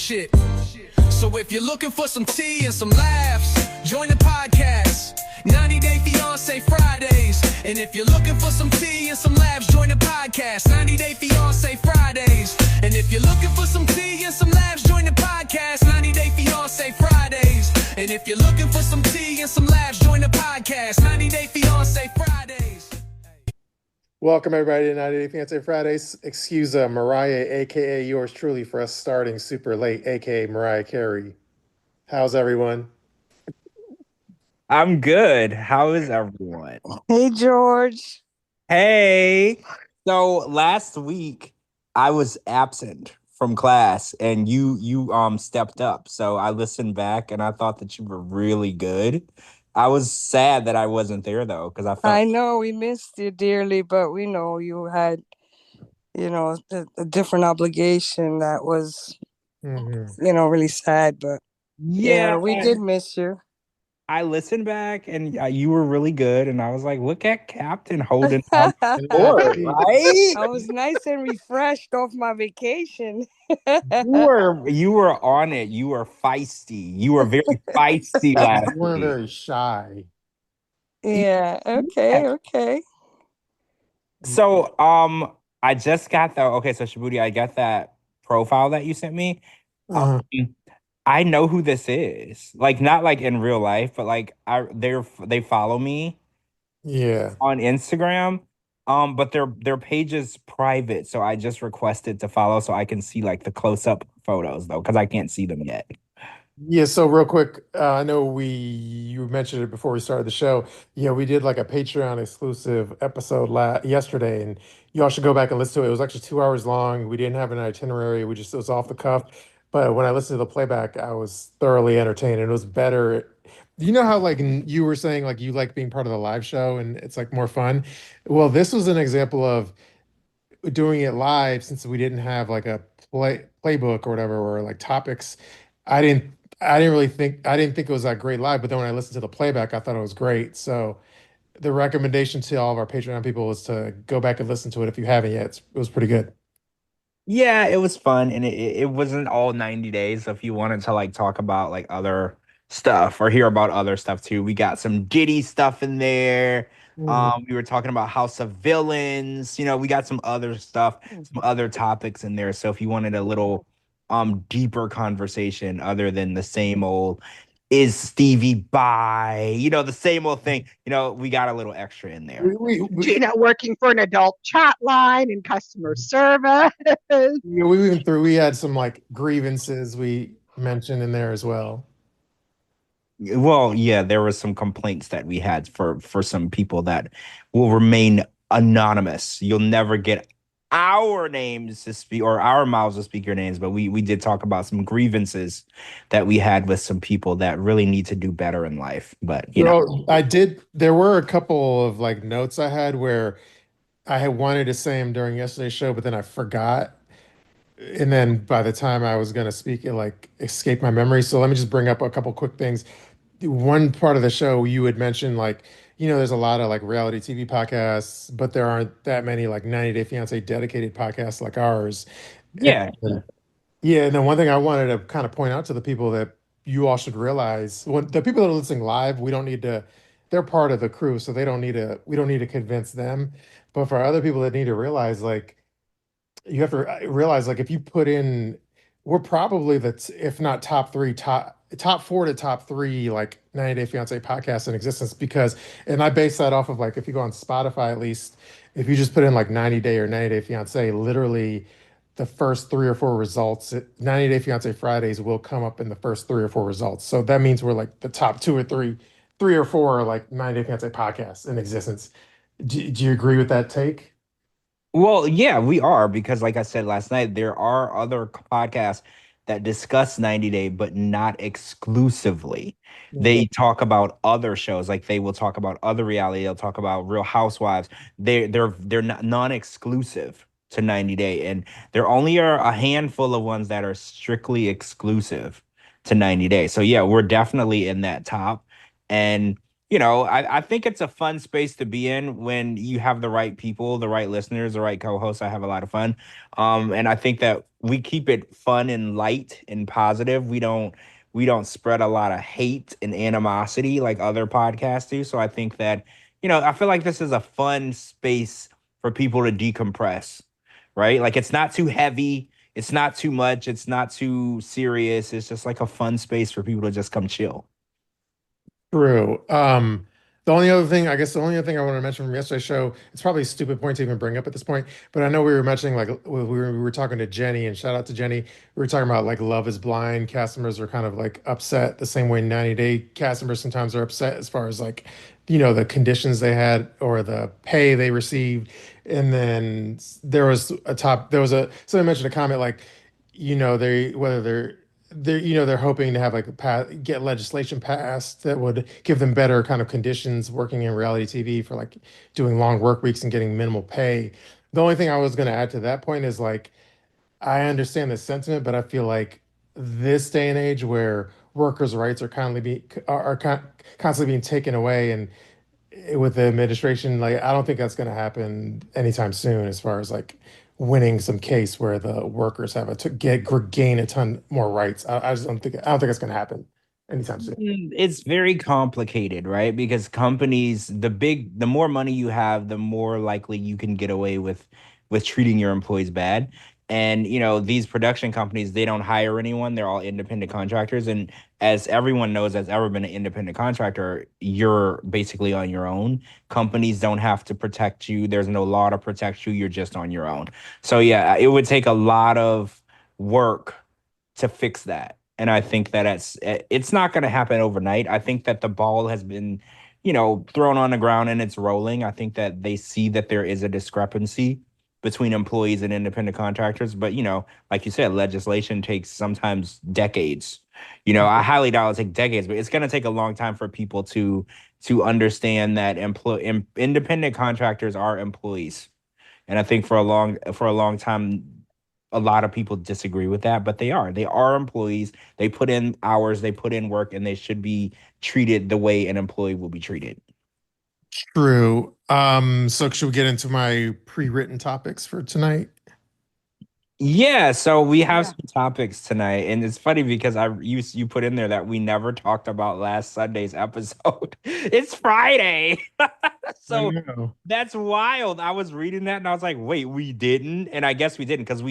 shit. So if you're looking for some tea and some laughs, join the podcast, 90 Day Fiancé Fridays. And if you're looking for some tea and some laughs, join the podcast, 90 Day Fiancé Fridays. And if you're looking for some tea and some laughs, join the podcast, 90 Day Fiancé Fridays. And if you're looking for some tea and some laughs, join the podcast, 90 Day Fiancé Fridays. Welcome everybody to 90 Day Fiancé Fridays. Excuse Mariah, aka yours truly, for us starting super late, aka Mariah Carey. How's everyone? I'm good. How is everyone? Hey, George. Hey. So last week I was absent from class and you stepped up. So I listened back and I thought that you were really good. I was sad that I wasn't there though, because I know we missed you dearly, but we know you had, a different obligation that was, really sad. But yeah, we did miss you. I listened back and you were really good, and I was like, "Look at Captain holding down the fort, right?" I was nice and refreshed off my vacation. You were on it. You were feisty. You were very feisty last You weren't week. very shy. Yeah. Okay. So, I just got okay, so Shabooty, I got that profile that you sent me. I know who this is. Like, not like in real life, but like they follow me on Instagram. But their page is private, so I just requested to follow so I can see like the close-up photos though, because I can't see them yet. Yeah, so real quick, I know you mentioned it before we started the show. Yeah, we did like a Patreon exclusive episode yesterday, and y'all should go back and listen to it. It was actually 2 hours long. We didn't have an itinerary. It was off the cuff. But when I listened to the playback, I was thoroughly entertained, and it was better. You know how like you were saying like you like being part of the live show and it's like more fun? Well, this was an example of doing it live since we didn't have like a playbook or whatever or like topics. I didn't I didn't think it was that great live, but then when I listened to the playback, I thought it was great. So the recommendation to all of our Patreon people is to go back and listen to it if you haven't yet. It was pretty good. Yeah, it was fun, and it wasn't all 90 days. So if you wanted to like talk about like other stuff or hear about other stuff too, we got some Diddy stuff in there. We were talking about House of Villains. We got some other stuff, some other topics in there. So if you wanted a little deeper conversation other than the same old is Stevi by, the same old thing, we got a little extra in there. Gina working for an adult chat line and customer service. Yeah, we had some like grievances we mentioned in there as well. Well, yeah, there were some complaints that we had for some people that will remain anonymous. You'll never get our names to speak or our mouths to speak your names, but we did talk about some grievances that we had with some people that really need to do better in life. But there were a couple of like notes I had where I had wanted to say them during yesterday's show, but then I forgot. And then by the time I was going to speak, it like escaped my memory. So let me just bring up a couple quick things. One part of the show you had mentioned like, there's a lot of like reality TV podcasts, but there aren't that many like 90 Day Fiancé dedicated podcasts like ours. Yeah. And then one thing I wanted to kind of point out to the people that you all should realize, when the people that are listening live, they're part of the crew, so we don't need to convince them. But for other people that need to realize, like, you have to realize, like, if you put in, we're probably if not top four to top three, like 90 Day Fiancé podcasts in existence and I base that off of like, if you go on Spotify, at least, if you just put in like 90 Day or 90 Day Fiancé, literally the first 3 or 4 results, 90 Day Fiancé Fridays will come up in the first 3 or 4 results. So that means we're like the top 2 or 3 or 4 like 90 Day Fiancé podcasts in existence. Do you agree with that take? Well, yeah, we are, because like I said last night, there are other podcasts that discuss 90 Day, but not exclusively. They talk about other shows, like they will talk about other reality. They'll talk about Real Housewives. They're not non-exclusive to 90 Day, and there only are a handful of ones that are strictly exclusive to 90 Day. So yeah, we're definitely in that top. And I think it's a fun space to be in when you have the right people, the right listeners, the right co-hosts. I have a lot of fun. And I think that we keep it fun and light and positive. We don't spread a lot of hate and animosity like other podcasts do. So I think that, I feel like this is a fun space for people to decompress, right? Like it's not too heavy, it's not too much, it's not too serious. It's just like a fun space for people to just come chill. True. The only other thing, I guess the only other thing I want to mention from yesterday's show, it's probably a stupid point to even bring up at this point, but I know we were mentioning like we were talking to Jenny, and shout out to Jenny. We were talking about like Love is Blind. Customers are kind of like upset the same way 90 Day customers sometimes are upset as far as like, the conditions they had or the pay they received. And then somebody mentioned a comment like, they're hoping to have like get legislation passed that would give them better kind of conditions working in reality TV for like doing long work weeks and getting minimal pay. The only thing I was going to add to that point is like I understand the sentiment, but I feel like this day and age where workers' rights are constantly being taken away, and with the administration, like I don't think that's going to happen anytime soon. As far as like winning some case where the workers have to gain a ton more rights, I just don't think it's going to happen anytime soon. It's very complicated, right? Because companies, the more money you have, the more likely you can get away with treating your employees bad. And these production companies, they don't hire anyone. They're all independent contractors. And as everyone knows, that's ever been an independent contractor, you're basically on your own. Companies don't have to protect you. There's no law to protect you. You're just on your own. So yeah, it would take a lot of work to fix that. And I think that it's not going to happen overnight. I think that the ball has been, thrown on the ground and it's rolling. I think that they see that there is a discrepancy between employees and independent contractors. But, like you said, legislation takes sometimes decades. I highly doubt it'll take decades, but it's going to take a long time for people to understand that independent contractors are employees. And I think for a long time, a lot of people disagree with that, but they are employees. They put in hours, they put in work, and they should be treated the way an employee will be treated. True. So should we get into my pre-written topics for tonight? Yeah, so we have some topics tonight, and it's funny because you put in there that we never talked about last Sunday's episode. It's Friday. So that's wild. I was reading that and I was like, wait, we didn't? And I guess we didn't because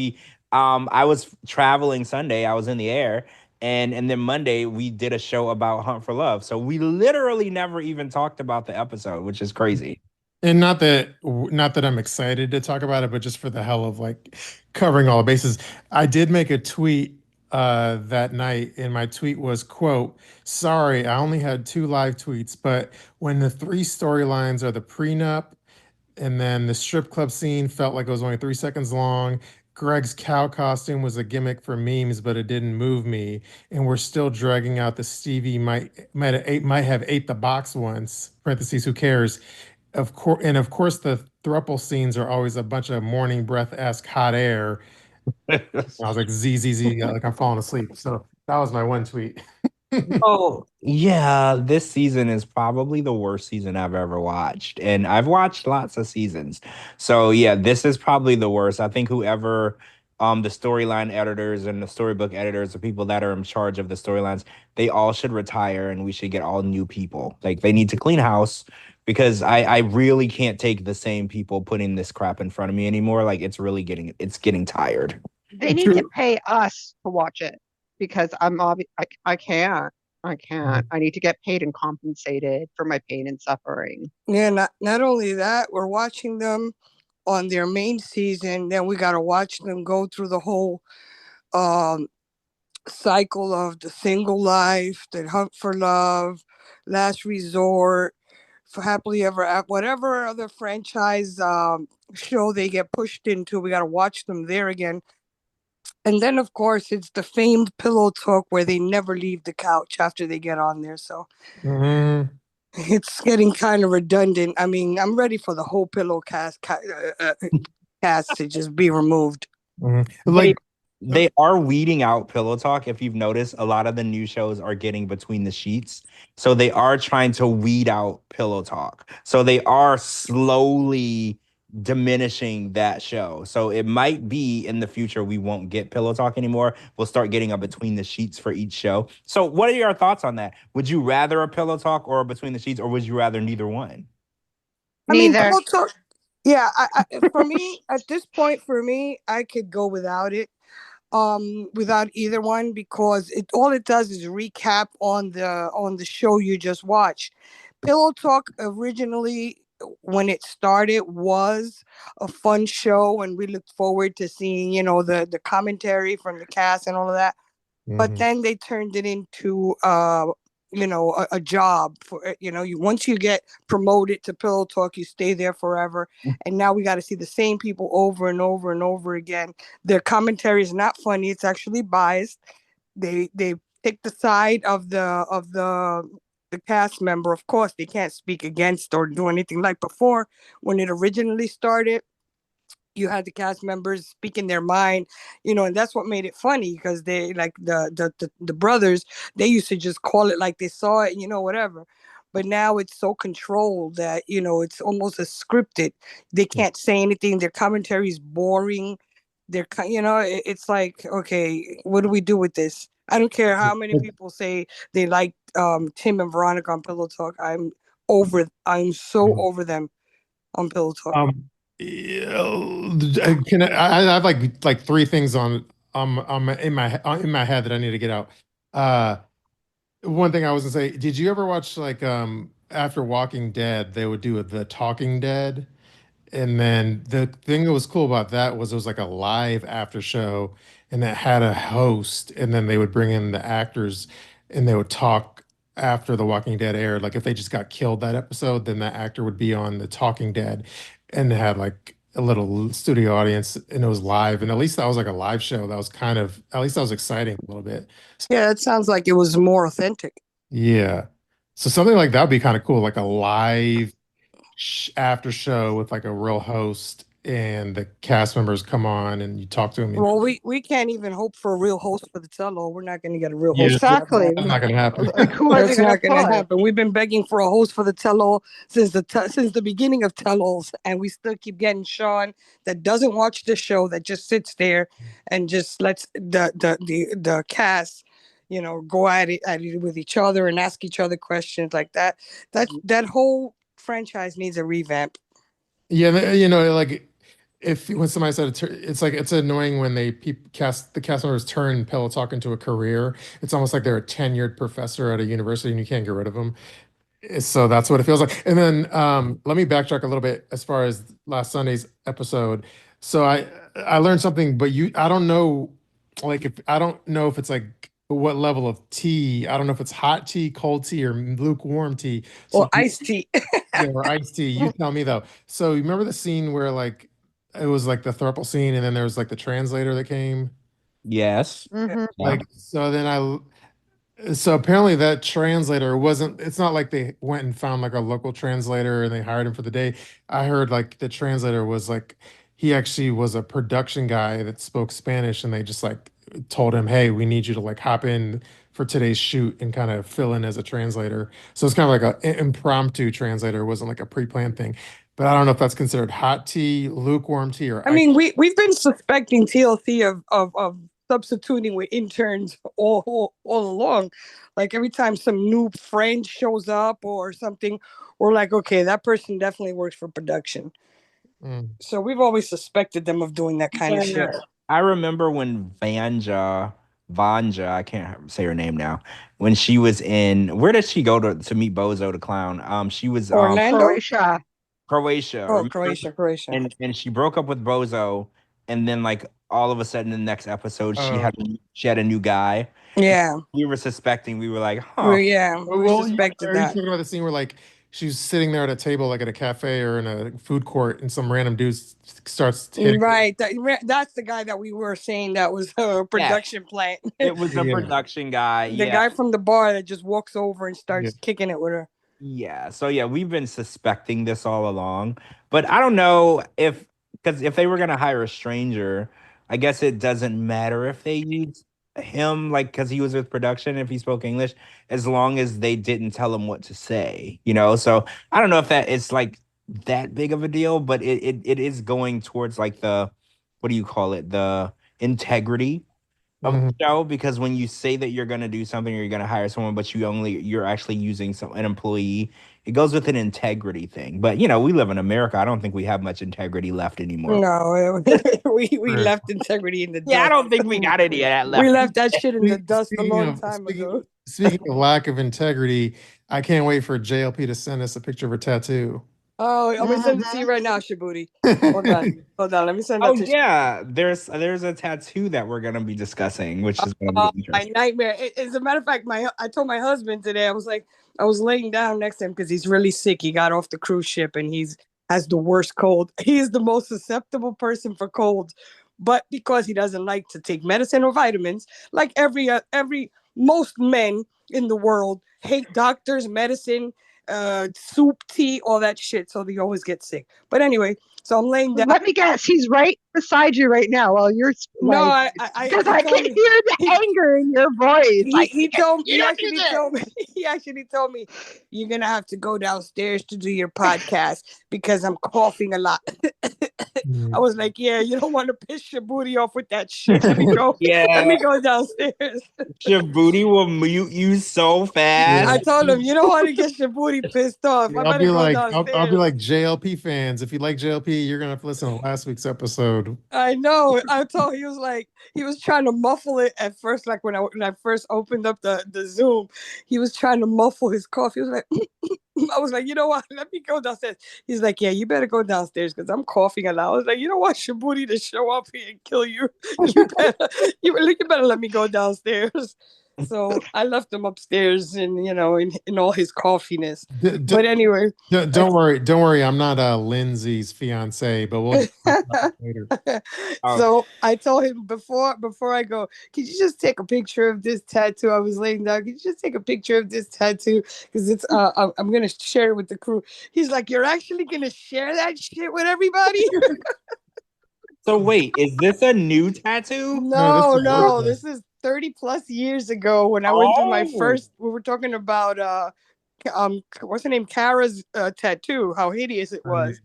I was traveling Sunday, I was in the air, and then Monday we did a show about Hunt for Love. So we literally never even talked about the episode, which is crazy. And not that I'm excited to talk about it, but just for the hell of like covering all the bases. I did make a tweet that night, and my tweet was, quote, "Sorry, I only had 2 live tweets, but when the 3 storylines are the prenup and then the strip club scene felt like it was only 3 seconds long. Greg's cow costume was a gimmick for memes, but it didn't move me. And we're still dragging out the Stevi might have ate the box once. Parentheses, who cares? Of course, the thruple scenes are always a bunch of morning breath-esque hot air. I was like, Z, like I'm falling asleep. So that was my one tweet. Oh, yeah, this season is probably the worst season I've ever watched. And I've watched lots of seasons. So yeah, this is probably the worst. I think whoever the storyline editors and the storybook editors, the people that are in charge of the storylines, they all should retire and we should get all new people. Like they need to clean house because I really can't take the same people putting this crap in front of me anymore. Like it's getting tired. They need to pay us to watch it because I can't. I need to get paid and compensated for my pain and suffering. Yeah, not only that, we're watching them on their main season, then we got to watch them go through the whole cycle of the single life, the hunt for love, last resort, for happily ever after, whatever other franchise show they get pushed into, we got to watch them there again. And then, of course, it's the famed pillow talk where they never leave the couch after they get on there. So it's getting kind of redundant. I mean, I'm ready for the whole pillow cast to just be removed. Like They are weeding out pillow talk. If you've noticed, a lot of the new shows are getting between the sheets. So they are trying to weed out pillow talk. So they are slowly diminishing that show. So it might be in the future we won't get pillow talk anymore. We'll start getting a between the sheets for each show. So what are your thoughts on that? Would you rather a pillow talk or a between the sheets, or would you rather neither one? I mean, Neither. pillow talk. Yeah, for me at this point, for me, I could go without it. Without either one, because it all it does is recap on the show you just watched. Pillow Talk originally, when it started, was a fun show, and we looked forward to seeing, the commentary from the cast and all of that. But then they turned it into a job for you. Once you get promoted to Pillow Talk, you stay there forever, and now we got to see the same people over and over and over again. Their commentary is not funny, it's actually biased. They pick the side of the cast member. Of course, they can't speak against or do anything like before. When it originally started, you had the cast members speaking their mind, and that's what made it funny, because they, like, the brothers, they used to just call it like they saw it, whatever. But now it's so controlled that, it's almost a scripted. They can't say anything. Their commentary is boring. It's like, okay, what do we do with this? I don't care how many people say they like Tim and Veronica on Pillow Talk. I'm so over them on Pillow Talk. I have like three things in my head that I need to get out. Uh, One thing I was gonna say, did you ever watch like after Walking Dead, they would do the Talking Dead? And then the thing that was cool about that was it was like a live after show, and it had a host, and then they would bring in the actors and they would talk after The Walking Dead aired. Like if they just got killed that episode, then that actor would be on The Talking Dead, and they had like a little studio audience, and it was live. And at least that was like a live show. That was kind of, at least that was exciting a little bit. Yeah, it sounds like it was more authentic. Yeah. So something like that would be kind of cool, like a live after show with like a real host, and the cast members come on and you talk to them. Well, we can't even hope for a real host for the tell-all. We're not going to get a real Yeah, host. Exactly. that's not going to happen. Like, who are they That's going not to going to put? happen. We've been begging for a host for the tell-all since the beginning of tell-alls, and we still keep getting Sean that doesn't watch the show, that just sits there and just lets the cast, go at it with each other and ask each other questions like that. That whole franchise needs a revamp. Yeah, like if when somebody said it's like it's annoying when the cast members turn Pillow Talk into a career. It's almost like they're a tenured professor at a university and you can't get rid of them. So that's what it feels like. And then let me backtrack a little bit as far as last Sunday's episode. So I learned something, but I don't know, like if I don't know if it's like what level of tea. I don't know if it's hot tea, cold tea, or lukewarm tea. Or So iced tea. yeah, or iced tea. You tell me though. So you remember the scene where like it was like the throuple scene, and then there was like the translator that came. Yes. Mhm. Like so then so apparently that translator wasn't, it's not like they went and found like a local translator and they hired him for the day. I heard like the translator was like, he actually was a production guy that spoke Spanish, and they just like told him, hey, we need you to like hop in for today's shoot and kind of fill in as a translator. So it's kind of like an impromptu translator. It wasn't like a pre-planned thing. But I don't know if that's considered hot tea, lukewarm tea, or I mean, we've been suspecting TLC of substituting with interns all along. Like every time some new friend shows up or something, we're like, okay, that person definitely works for production. Mm. So we've always suspected them of doing that kind of shit. I remember when Vanja, I can't say her name now. When she was in, where did she go to meet Bozo the clown? She was Orlando? Croatia. Croatia. Oh, remember? Croatia. And she broke up with Bozo, and then like all of a sudden in the next episode Oh. she had a new guy. Yeah. We were suspecting. We were like, huh. We suspected are you that. talking about the scene where like she's sitting there at a table, like at a cafe or in a food court, and some random dude starts hitting her? Right. That's the guy that we were saying that was a production plant. It was a Yeah. production guy. The guy from the bar that just walks over and starts Yeah. kicking it with her. Yeah. So yeah, we've been suspecting this all along, but I don't know because if they were gonna hire a stranger, I guess it doesn't matter if they use him, like, because he was with production, if he spoke English, as long as they didn't tell him what to say, So I don't know if that is like that big of a deal, but it is going towards like the, what do you call it? The integrity of the show, because when you say that you're going to do something or you're going to hire someone, but you're actually using an employee, it goes with an integrity thing. But we live in America. I don't think we have much integrity left anymore. No, we left integrity in the dust. I don't think we got any of that left. We left that shit in the dust a long time ago. Speaking of lack of integrity, I can't wait for JLP to send us a picture of her tattoo. Oh, I'm gonna send it to you right now, Shabooty. Hold on. Let me send that to you. Yeah, there's a tattoo that we're gonna be discussing, which is gonna be my nightmare. As a matter of fact, I told my husband today. I was laying down next to him because he's really sick. He got off the cruise ship and has the worst cold. He is the most susceptible person for colds, but because he doesn't like to take medicine or vitamins, like most men in the world hate doctors, medicine, soup, tea, all that shit. So they always get sick. But anyway, so I'm laying down. Let me guess, he's right beside you right now while you're no, because I can hear the anger in your voice. He actually told me you're gonna have to go downstairs to do your podcast because I'm coughing a lot. I was like, yeah, you don't want to piss Shabooty off with that shit. Let me go. Let me go downstairs. Shabooty will mute you so fast. I told him, you don't want to get Shabooty pissed off. Yeah, I'll be like JLP fans. If you like JLP, you're gonna have to listen to last week's episode. I know. I told he was trying to muffle it at first. Like when I first opened up the Zoom, he was trying to muffle his cough. He was like, I was like, you know what? Let me go downstairs. He's like, yeah, you better go downstairs because I'm coughing a lot. I was like, you don't want Shabooty to show up here and kill you. You better let me go downstairs. So I left him upstairs and in all his coughiness. But anyway, don't worry. I'm not Lindsay's fiance, but we'll later. So I told him before I go, could you just take a picture of this tattoo? I was laying down. Could you just take a picture of this tattoo? Because it's I'm gonna share it with the crew. He's like, you're actually gonna share that shit with everybody? So wait, is this a new tattoo? No, this is 30 plus years ago when I went through my first. We were talking about what's her name, Kara's tattoo, how hideous it was.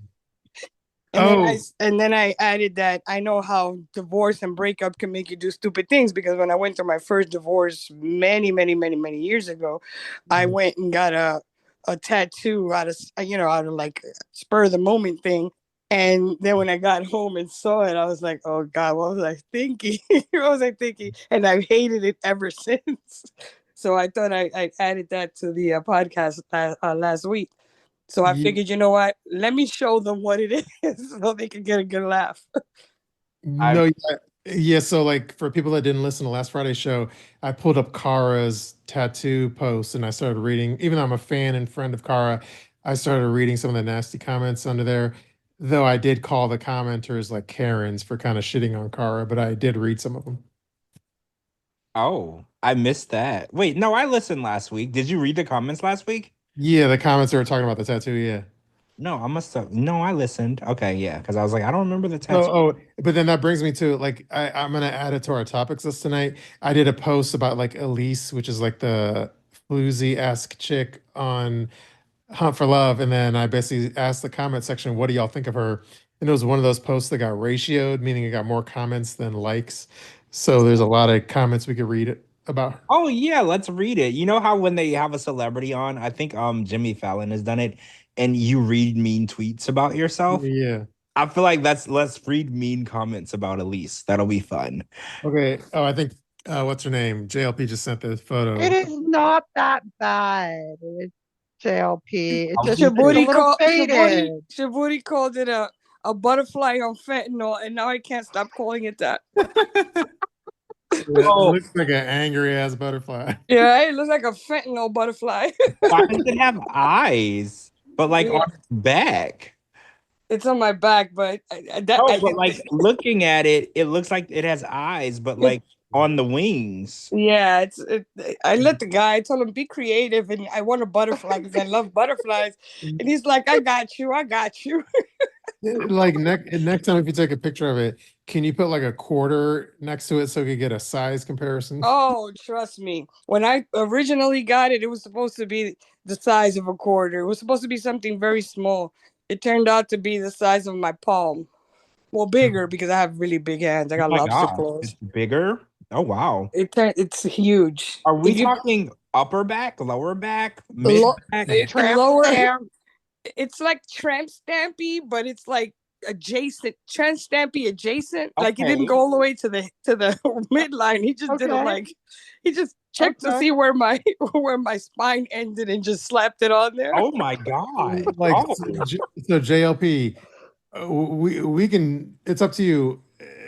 And then I added that I know how divorce and breakup can make you do stupid things, because when I went through my first divorce many years ago, I went and got a tattoo out of like spur of the moment thing. And then when I got home and saw it, I was like, oh God, what was I thinking? What was I thinking? And I've hated it ever since. So I thought I added that to the podcast last week. So I figured, you know what? Let me show them what it is so they can get a good laugh. So like for people that didn't listen to last Friday's show, I pulled up Kara's tattoo post and I started reading. Even though I'm a fan and friend of Kara, I started reading some of the nasty comments under there. Though I did call the commenters like Karens for kind of shitting on Kara, but I did read some of them. Oh, I missed that. Wait, no, I listened last week. Did you read the comments last week? Yeah, the comments that were talking about the tattoo, yeah. No, I must have. No, I listened. Okay, yeah, because I was like, I don't remember the tattoo. But then that brings me to like, I'm going to add it to our topics list tonight. I did a post about like Elise, which is like the floozy-esque chick on Hunt for Love, and then I basically asked the comment section, what do y'all think of her? And it was one of those posts that got ratioed, meaning it got more comments than likes. So there's a lot of comments we could read about her. Oh yeah, let's read it. You know how when they have a celebrity on, I think Jimmy Fallon has done it, and you read mean tweets about yourself? Yeah. I feel like let's read mean comments about Elise. That'll be fun. Okay. Oh, I think what's her name? JLP just sent the photo. It is not that bad. JLP. Shabooty called it a butterfly on fentanyl, and now I can't stop calling it that. It looks like an angry ass butterfly. Yeah, it looks like a fentanyl butterfly. Why does it have eyes? But like on its back. It's on my back, but like looking at it, it looks like it has eyes, but like on the wings. Yeah, I let the guy, I told him be creative, and I want a butterfly because I love butterflies. And he's like, I got you. Like next time if you take a picture of it, can you put like a quarter next to it so we could get a size comparison? Oh, trust me. When I originally got it, it was supposed to be the size of a quarter. It was supposed to be something very small. It turned out to be the size of my palm. Well, bigger because I have really big hands. I Oh got my lobster god, claws. it's bigger. Oh wow. It's huge. Are we If you talking upper back, lower back, mid lo- back? Tramp lower, stamp. it's like tramp stampy, but it's like adjacent, tramp stampy adjacent. Like it didn't Okay. go all the way to the midline. He just did it Okay. like he just checked to Okay. see where my where my spine ended and just slapped it on there. Oh my god. Like Oh. so JLP, we can. It's up to you.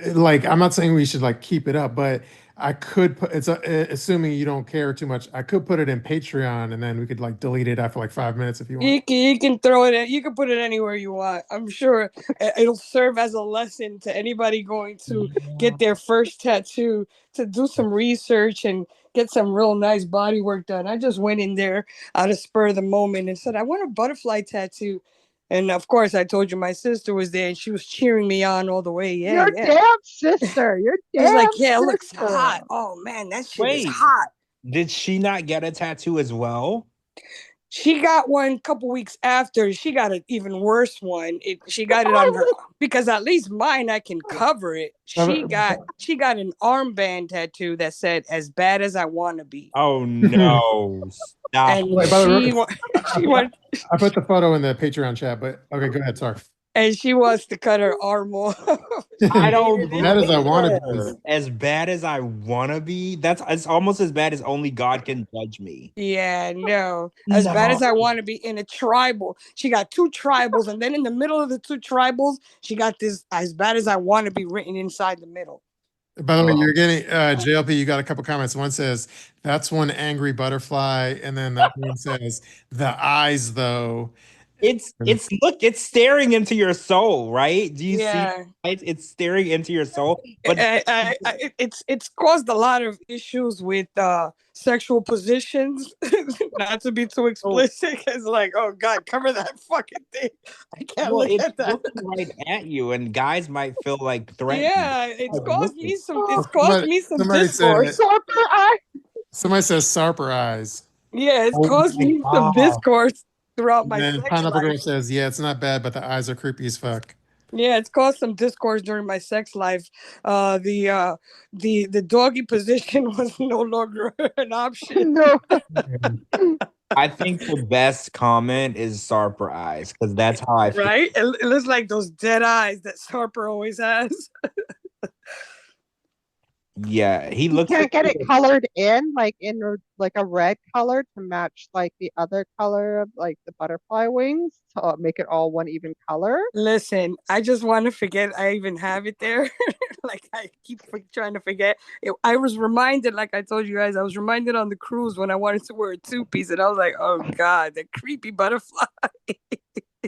Like I'm not saying we should like keep it up, but I could put. Assuming you don't care too much. I could put it in Patreon, and then we could like delete it after like 5 minutes if you want. You can throw it in. You can put it anywhere you want. I'm sure it'll serve as a lesson to anybody going to get their first tattoo to do some research and get some real nice body work done. I just went in there out of spur of the moment and said, I want a butterfly tattoo. And of course, I told you my sister was there and she was cheering me on all the way. Yeah, Your yeah. damn sister. Your It was damn like, yeah, it looks sister. hot. Oh man, that shit is Wait. hot. Did she not get a tattoo as well? She got one a couple weeks after. She got an even worse one. She got it on her because at least mine I can cover it. She got an armband tattoo that said "as bad as I want to be." Oh no! Stop. And Wait, by the way, she wants I put the photo in the Patreon chat, but okay, go ahead. Sorry. and she wants to cut her arm off. I don't That is I want to believe be. her. As bad as I want to be. That's it's almost as bad as only God can judge me. Yeah, no. As bad as I want to be in a tribal. She got two tribals, and then in the middle of the two tribals, she got this "as bad as I want to be" written inside the middle. By the way, you're getting JLP. You got a couple comments. One says that's one angry butterfly, and then that one says the eyes though. It's look, it's staring into your soul, right? Do you see? Yeah. Right? It's staring into your soul. But It's caused a lot of issues with sexual positions. Not to be too explicit, it's like, oh god, cover that fucking thing. I can't well, look it's at that. looking right at you, and guys might feel like threatened. Yeah, it's Like, caused look, me some. It's caused me some somebody discourse. said- Sarper eye. Somebody says Sarper eyes. Yeah, it's Oh caused my me some God. discourse throughout my And sex Pineapple Girl life. says, yeah, it's not bad, but the eyes are creepy as fuck. Yeah, it's caused some discourse during my sex life. The doggy position was no longer an option. No. I think the best comment is Sarper eyes because that's how I feel. Right? It looks like those dead eyes that Sarper always has. Yeah, he You looks can't like get it colored in, like in like a red color to match like the other color of like the butterfly wings to make it all one even color. Listen, I just want to forget I even have it there. Like I keep trying to forget. I was reminded, like I told you guys, I was reminded on the cruise when I wanted to wear a two-piece, and I was like, oh god, the creepy butterfly.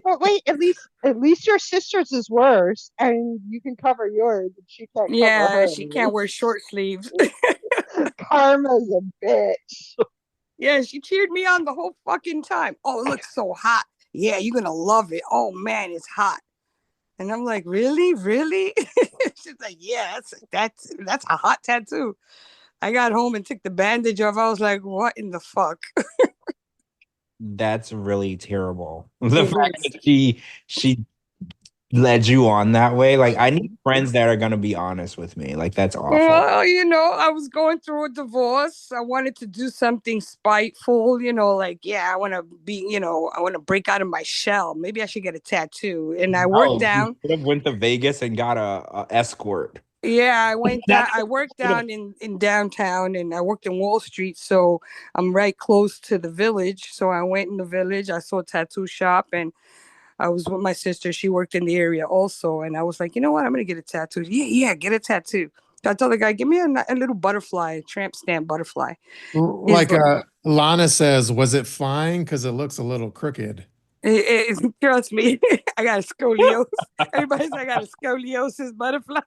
Well, wait, at least your sister's is worse, and you can cover yours, and she can't cover Yeah, hers. she can't wear short sleeves. Karma's a bitch. Yeah, she cheered me on the whole fucking time. Oh, it looks so hot. Yeah, you're gonna love it. Oh man, it's hot. And I'm like, really? Really? She's like, yeah, that's a hot tattoo. I got home and took the bandage off. I was like, what in the fuck? that's really terrible. The fact that she led you on that way. Like I need friends that are gonna be honest with me. Like that's awful. Well, I was going through a divorce. I wanted to do something spiteful, like, yeah, I want to be, I want to break out of my shell. Maybe I should get a tattoo. And I worked down. You could have went to Vegas and got a escort. Yeah, I went down. I worked down in downtown, and I worked in Wall Street, so I'm right close to the Village. So I went in the Village. I saw a tattoo shop, and I was with my sister. She worked in the area also, and I was like, you know what? I'm gonna get a tattoo. Yeah, get a tattoo. So I told the guy, give me a little butterfly, a tramp stamp butterfly. Like Lana says, was it flying? Because it looks a little crooked. Trust me, I got a scoliosis. Everybody says I got a scoliosis butterfly.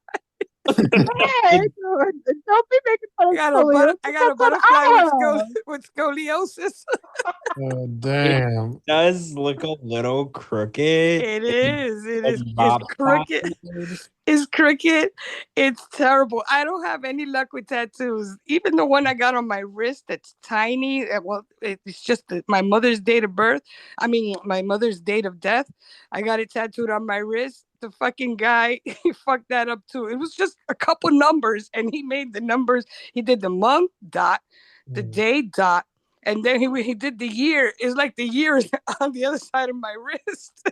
Hey, don't be making fun of scoliosis. I got a That's what butterfly I have. with scoliosis. Oh, damn. Does look a little crooked. It is. It's crooked. Lopsided. It's crooked. It's terrible. I don't have any luck with tattoos. Even the one I got on my wrist that's tiny. Well, it's just my mother's date of birth. I mean, my mother's date of death. I got it tattooed on my wrist. The fucking guy, he fucked that up too. It was just a couple numbers, and he made the numbers. He did the month dot, the day dot, and then he did the year. It's like the year is on the other side of my wrist.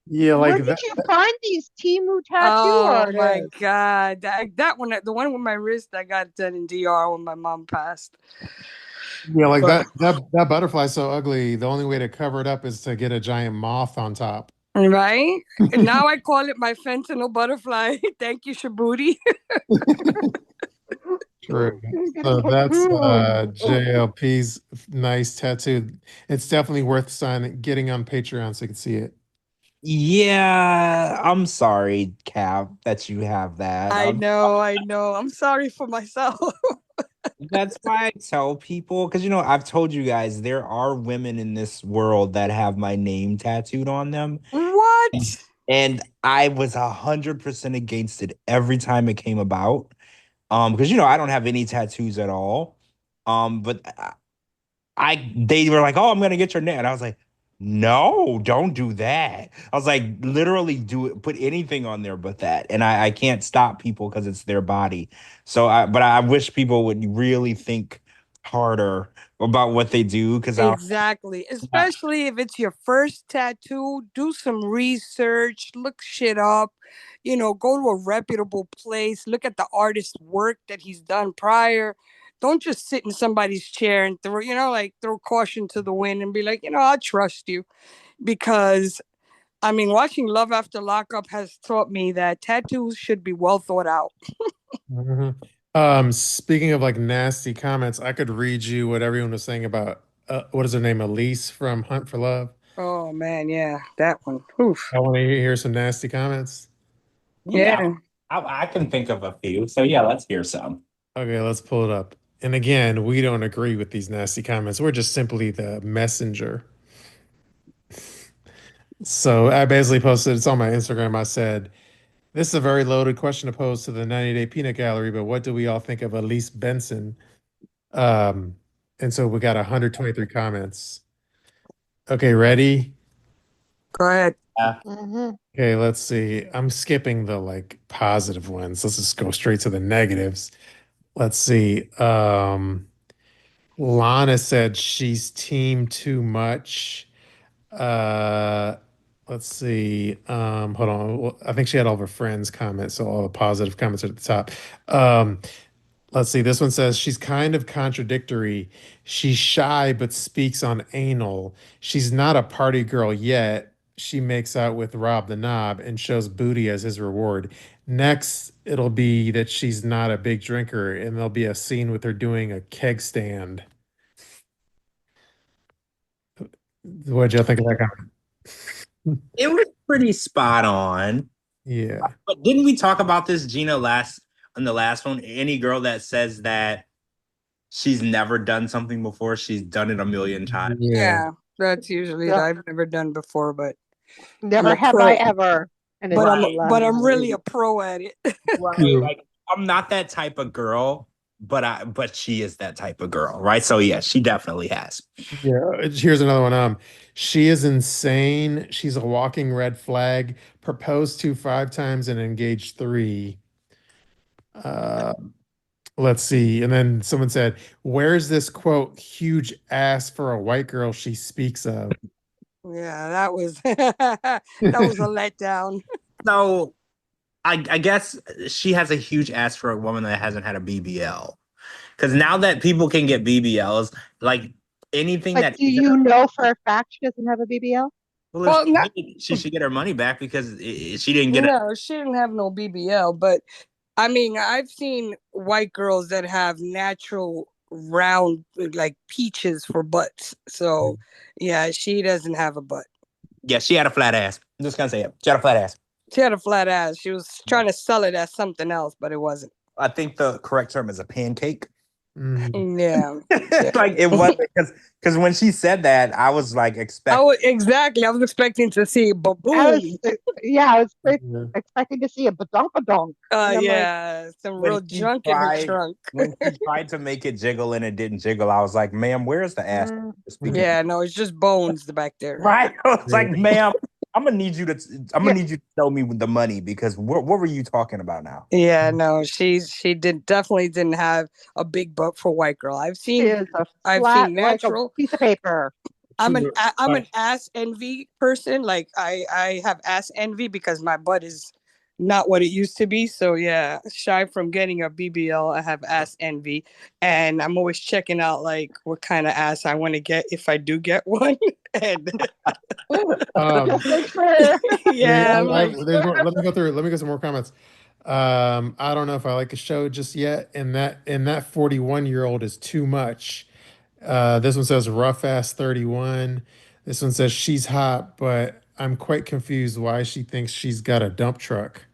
Yeah, Where like did you find these Timu tattoo Oh my artists? god, that one, the one with my wrist, I got done in DR when my mom passed. yeah, like But- that butterfly's so ugly. The only way to cover it up is to get a giant moth on top. Right? And now I call it my fentanyl butterfly. Thank you, Shabooty. True. You get So a that's tattoo. JLP's nice tattoo. It's definitely worth getting on Patreon so you can see it. Yeah, I'm sorry, Cap, that you have that. I know. I'm sorry for myself. That's why I tell people, because I've told you guys there are women in this world that have my name tattooed on them. What? And I was 100% against it every time it came about. Because I don't have any tattoos at all. But they were like, "Oh, I'm gonna get your name," and I was like, "No, don't do that." I was like, literally, do it, put anything on there but that, and I can't stop people because it's their body. But I wish people would really think harder about what they do because Exactly. Especially if it's your first tattoo, do some research, look shit up, go to a reputable place, look at the artist's work that he's done prior. Don't just sit in somebody's chair and throw caution to the wind and be like, I'll trust you. Because watching Love After Lockup has taught me that tattoos should be well thought out. Mhm. Speaking of like nasty comments, I could read you what everyone was saying about what is her name, Elise from Hunt for Love. Oh man, yeah, that one. Oof. I want to hear some nasty comments. Yeah. I can think of a few. So yeah, let's hear some. Okay, let's pull it up. And again, we don't agree with these nasty comments. We're just simply the messenger. So I basically posted, it's on my Instagram. I said, this is a very loaded question to pose to the 90-Day Peanut Gallery, but what do we all think of Elise Benson? And so we got 123 comments. Okay, ready? Go ahead. Mhm. Okay, let's see. I'm skipping the like positive ones. Let's just go straight to the negatives. Let's see. Lana said she's team too much. Uh, let's see. Hold on. Well, I think she had all of her friends' comments, so all the positive comments are at the top. Um, let's see. This one says she's kind of contradictory. She's shy but speaks on anal. She's not a party girl yet. She makes out with Rob the Knob and shows booty as his reward. Next, it'll be that she's not a big drinker, and there'll be a scene with her doing a keg stand. What'd you think of that comment? It was pretty spot on. Yeah. But didn't we talk about this, Gina, on the last one? Any girl that says that she's never done something before, she's done it a million times. Yeah, that's usually Yeah. I've never done before, but Never a have pro. I ever. And but it's I'm really a pro at it. Right. True. Like, I'm not that type of girl, but she is that type of girl, right? So yeah, she definitely has. Yeah. Here's another one. She is insane. She's a walking red flag. Proposed to 5 times and engaged 3. Uh, let's see. And then someone said, "Where's this quote? Huge ass for a white girl she speaks of." Yeah, that was that was a letdown. So I guess she has a huge ass for a woman that hasn't had a BBL. Because now that people can get BBLs, like anything But that do you know for a fact she doesn't have a BBL? well, Well, she should get her money back because she didn't get it. No, she didn't have no BBL, but I've seen white girls that have natural round like peaches for butts. So yeah, she doesn't have a butt. Yeah, she had a flat ass. I'm just gonna say it. She had a flat ass. She had a flat ass. She was trying to sell it as something else, but it wasn't. I think the correct term is a pancake. Yeah. Like it wasn't because when she said that, I was like expecting. Exactly. I was expecting to see baboon. I was expecting to see a badonk. Some real junk in her trunk. When she tried to make it jiggle and it didn't jiggle, I was like, "Ma'am, where's the ass?" Yeah, no, it's just bones back there. Right? I was like, "Ma'am, I'm gonna need you to show me the money because what were you talking about now?" Yeah, no, she definitely didn't have a big butt for white girl. I've seen natural. Like a piece of paper. I'm an ass envy person. Like I have ass envy because my butt is not what it used to be. So yeah, shy from getting a BBL, I have ass envy, and I'm always checking out like what kind of ass I want to get if I do get one. And Make sure. Yeah, let me go through. Let me get some more comments. I don't know if I like the show just yet, and that 41-year-old is too much. This one says rough ass 31. This one says she's hot, but I'm quite confused why she thinks she's got a dump truck.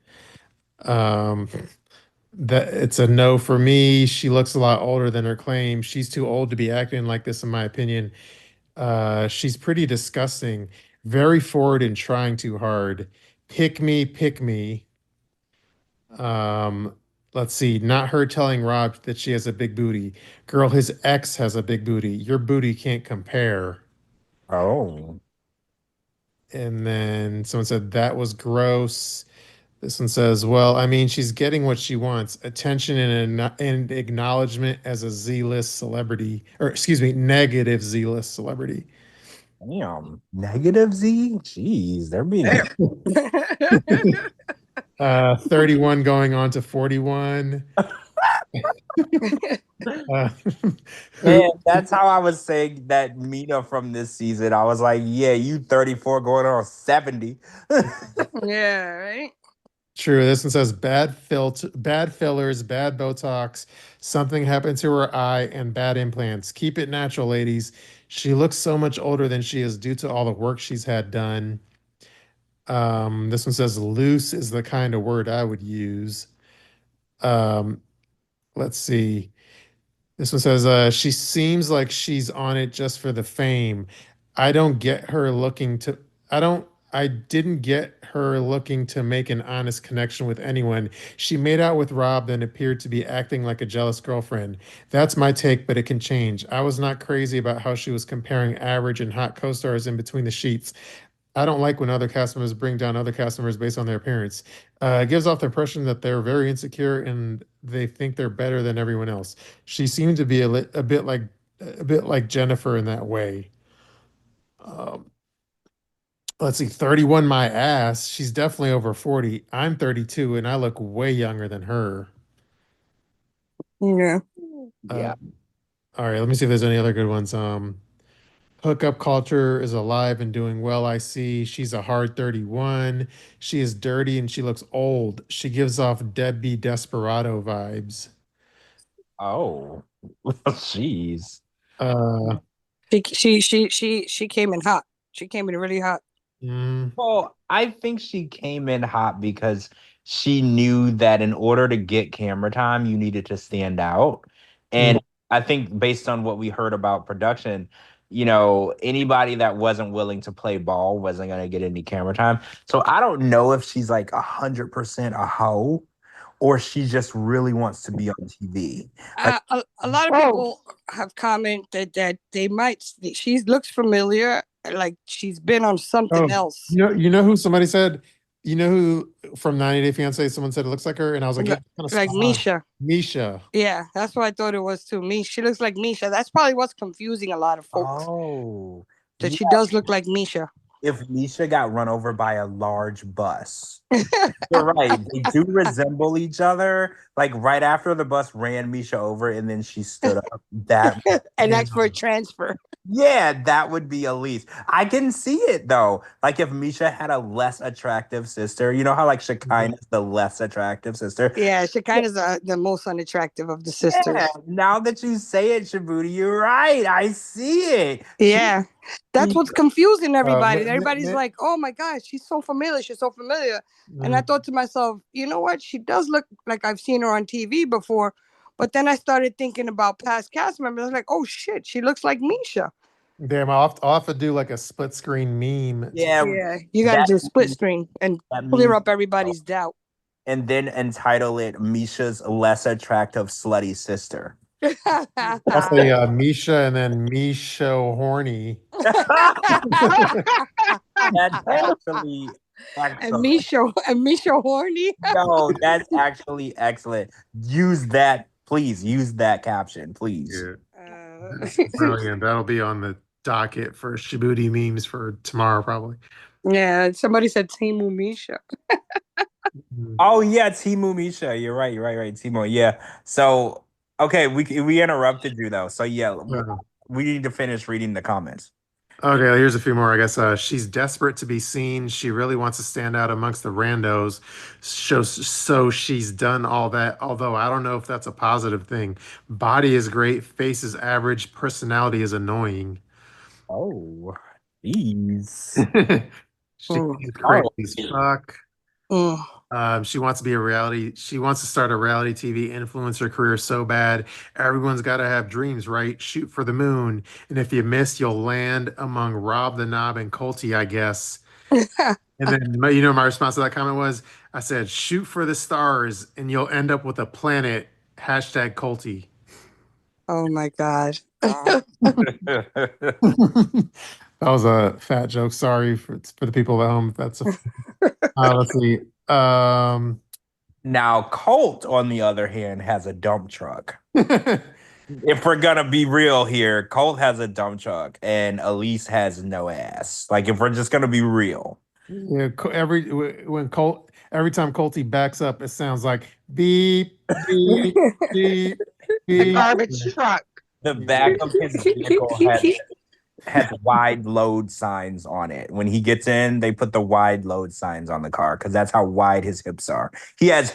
That it's a no for me. She looks a lot older than her claim. She's too old to be acting like this, in my opinion. She's pretty disgusting, very forward and trying too hard. Pick me, pick me. Let's see. Not her telling Rob that she has a big booty. Girl, his ex has a big booty. Your booty can't compare. Oh. And then someone said that was gross. This one says, well, I mean, she's getting what she wants, attention and acknowledgement as a Z-list celebrity, or excuse me, negative Z-list celebrity. Damn. Negative Z? Jeez, they're being 31 going on to 41. Man, that's how I was saying that Mina from this season. I was like, yeah, you 34 going on 70. Yeah, right. True. This one says bad fillers, bad Botox, something happened to her eye, and bad implants. Keep it natural, ladies. She looks so much older than she is due to all the work she's had done. This one says loose is the kind of word I would use. Let's see. This one says she seems like she's on it just for the fame. I don't get her looking to I didn't get her looking to make an honest connection with anyone. She made out with Rob, then appeared to be acting like a jealous girlfriend. That's my take, but it can change. I was not crazy about how she was comparing average and hot co-stars in between the sheets. I don't like when other cast members bring down other cast members based on their appearance. It gives off the impression that they're very insecure and they think they're better than everyone else. She seemed to be a bit like Jennifer in that way. Let's see, 31 my ass. She's definitely over 40. I'm 32 and I look way younger than her. Yeah. Yeah. All right, let me see if there's any other good ones. Hookup culture is alive and doing well. I see. She's a hard 31. She is dirty and she looks old. She gives off Debbie Desperado vibes. Oh, jeez. She came in hot. She came in really hot. Well, I think she came in hot because she knew that in order to get camera time, you needed to stand out. And I think based on what we heard about production, you know, anybody that wasn't willing to play ball wasn't going to get any camera time. So I don't know if she's like 100% a hoe or she just really wants to be on TV. Like, a lot of people have commented that she looks familiar, like she's been on something else. You know who somebody said, you know who from 90 Day Fiancé, someone said it looks like her, and I was like, yeah, like Misha. Misha. Yeah, that's what I thought it was too. She looks like Misha. That's probably what's confusing a lot of folks. Oh, that she does look like Misha. If Misha got run over by a large bus, you're right. They do resemble each other. Like right after the bus ran Misha over, and then she stood up. That and asked for a transfer. Yeah, that would be Elise. I can see it though. Like if Misha had a less attractive sister, you know how like Shekinah is the less attractive sister? Yeah, Shekinah's the most unattractive of the sisters. Yeah, now that you say it, Shabooty, you're right. I see it. Yeah, that's what's confusing everybody. mi- mi- Everybody's mi- like, "Oh my gosh, she's so familiar. She's so familiar." And I mm, thought to myself, you know what? She does look like I've seen her on TV before. But then I started thinking about past cast members. I was like, "Oh shit, she looks like Misha." damn, I'll have to do like a split screen meme. Yeah, Yeah, you got to that do split screen and that clear means, up everybody's doubt. and then entitle it Misha's less attractive slutty sister. I'll say Misha and then Misha Horny. That's actually and excellent. Misha horny. No, that's actually excellent. Use that, please. Use that caption, please. Yeah, brilliant. That'll be on the docket for Shabooty memes for tomorrow, probably. Yeah, somebody said Timu Misha. Oh yeah, Timu Misha. You're right. You're right. Timu. Yeah. So okay, we interrupted you though. So yeah, we need to finish reading the comments. Okay, here's a few more. I guess she's desperate to be seen. She really wants to stand out amongst the randos. So she's done all that. Although I don't know if that's a positive thing. Body is great. Face is average. Personality is annoying. Oh, jeez. She's crazy as fuck. She wants to be a reality. She wants to start a reality TV influencer career so bad. Everyone's got to have dreams, right? Shoot for the moon. And if you miss, you'll land among Rob the Knob and Colty, I guess. And then, you know, my response to that comment was, I said, shoot for the stars and you'll end up with a planet. Hashtag Colty. Oh my God. That was a fat joke. Sorry for the people at home. That's a, let's see. Now, Colt, on the other hand, has a dump truck. If we're gonna be real here, Colt has a dump truck and Elise has no ass. Like, if we're just gonna be real. Yeah, every time Colty backs up, it sounds like beep, beep, beep, The beep. garbage truck. The back of his vehicle has wide load signs on it. When he gets in, they put the wide load signs on the car because that's how wide his hips are. He has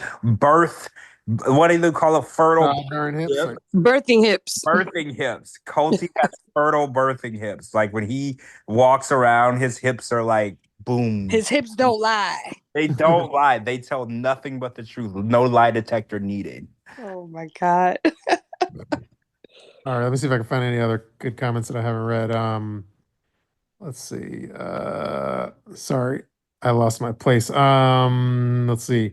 what do they call it? Fertile hips. Birthing hips. Birthing hips. Colty has fertile birthing hips. Like when he walks around, his hips are like boom. His hips don't lie. They don't lie. They tell nothing but the truth. No lie detector needed. Oh my God. All right, let me see if I can find any other good comments that I haven't read. Let's see. Sorry, I lost my place. Let's see.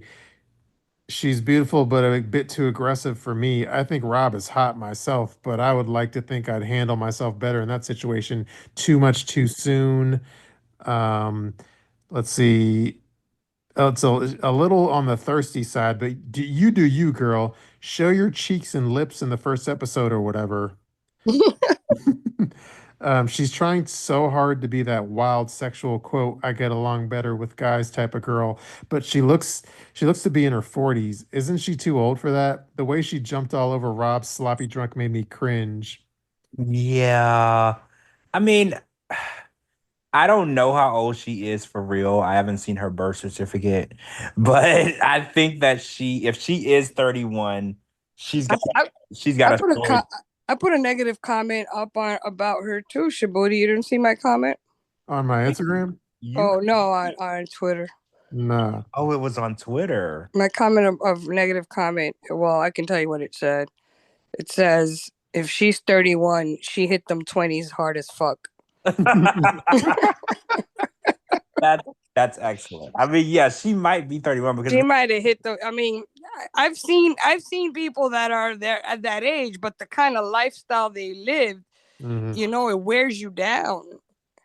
She's beautiful, but a bit too aggressive for me. I think Rob is hot myself, but I would like to think I'd handle myself better in that situation. Too much too soon. Let's see. It's a little on the thirsty side, but do you, girl. Show your cheeks and lips in the first episode or whatever. She's trying so hard to be that wild sexual quote, I get along better with guys type of girl, but she looks to be in her 40s. Isn't she too old for that? The way she jumped all over Rob's sloppy drunk made me cringe. Yeah. I mean, I don't know how old she is for real. I haven't seen her birth certificate, but I think that if she is 31, she's got a story. I put a negative comment up about her too, Shabooty. You didn't see my comment? On my Instagram? Oh no, on Twitter. Nah. Oh, it was on Twitter. My comment of negative comment. Well, I can tell you what it said. It says, if she's 31, she hit them 20s hard as fuck. That's excellent. I mean, yeah, she might be 31 because she might have hit I mean, I've seen people that are there at that age, but the kind of lifestyle they live, you know, it wears you down.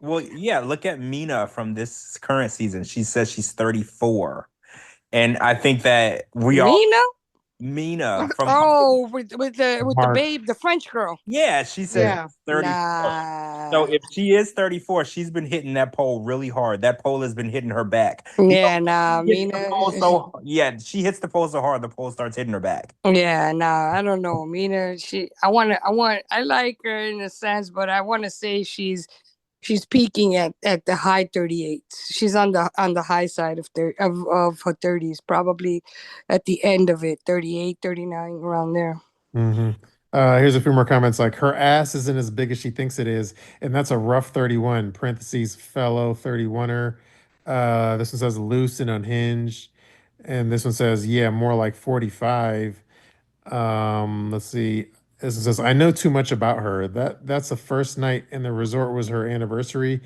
Well, yeah, look at Mina from this current season. She says she's 34. And I think that Mina? Mina from Oh, with the Mark. babe, the French girl. Yeah, she says Yeah. 34. Nah. So if she is 34, she's been hitting that pole really hard. That pole has been hitting her back. Yeah, nah, She hits the Mina. pole so yeah, she hits the pole so hard the pole starts hitting her back. Yeah, nah, I don't know. Mina, I like her in a sense, but I want to say she's peaking at the high 38s. She's on the high side of her 30s, probably at the end of it, 38, 39, around there. Mm-hmm. Here's a few more comments like her ass isn't as big as she thinks it is, and that's a rough 31, parentheses, fellow 31er. This one says loose and unhinged. And this one says, yeah, more like 45. Let's see. This one says, I know too much about her. That's the first night in the resort was her anniversary.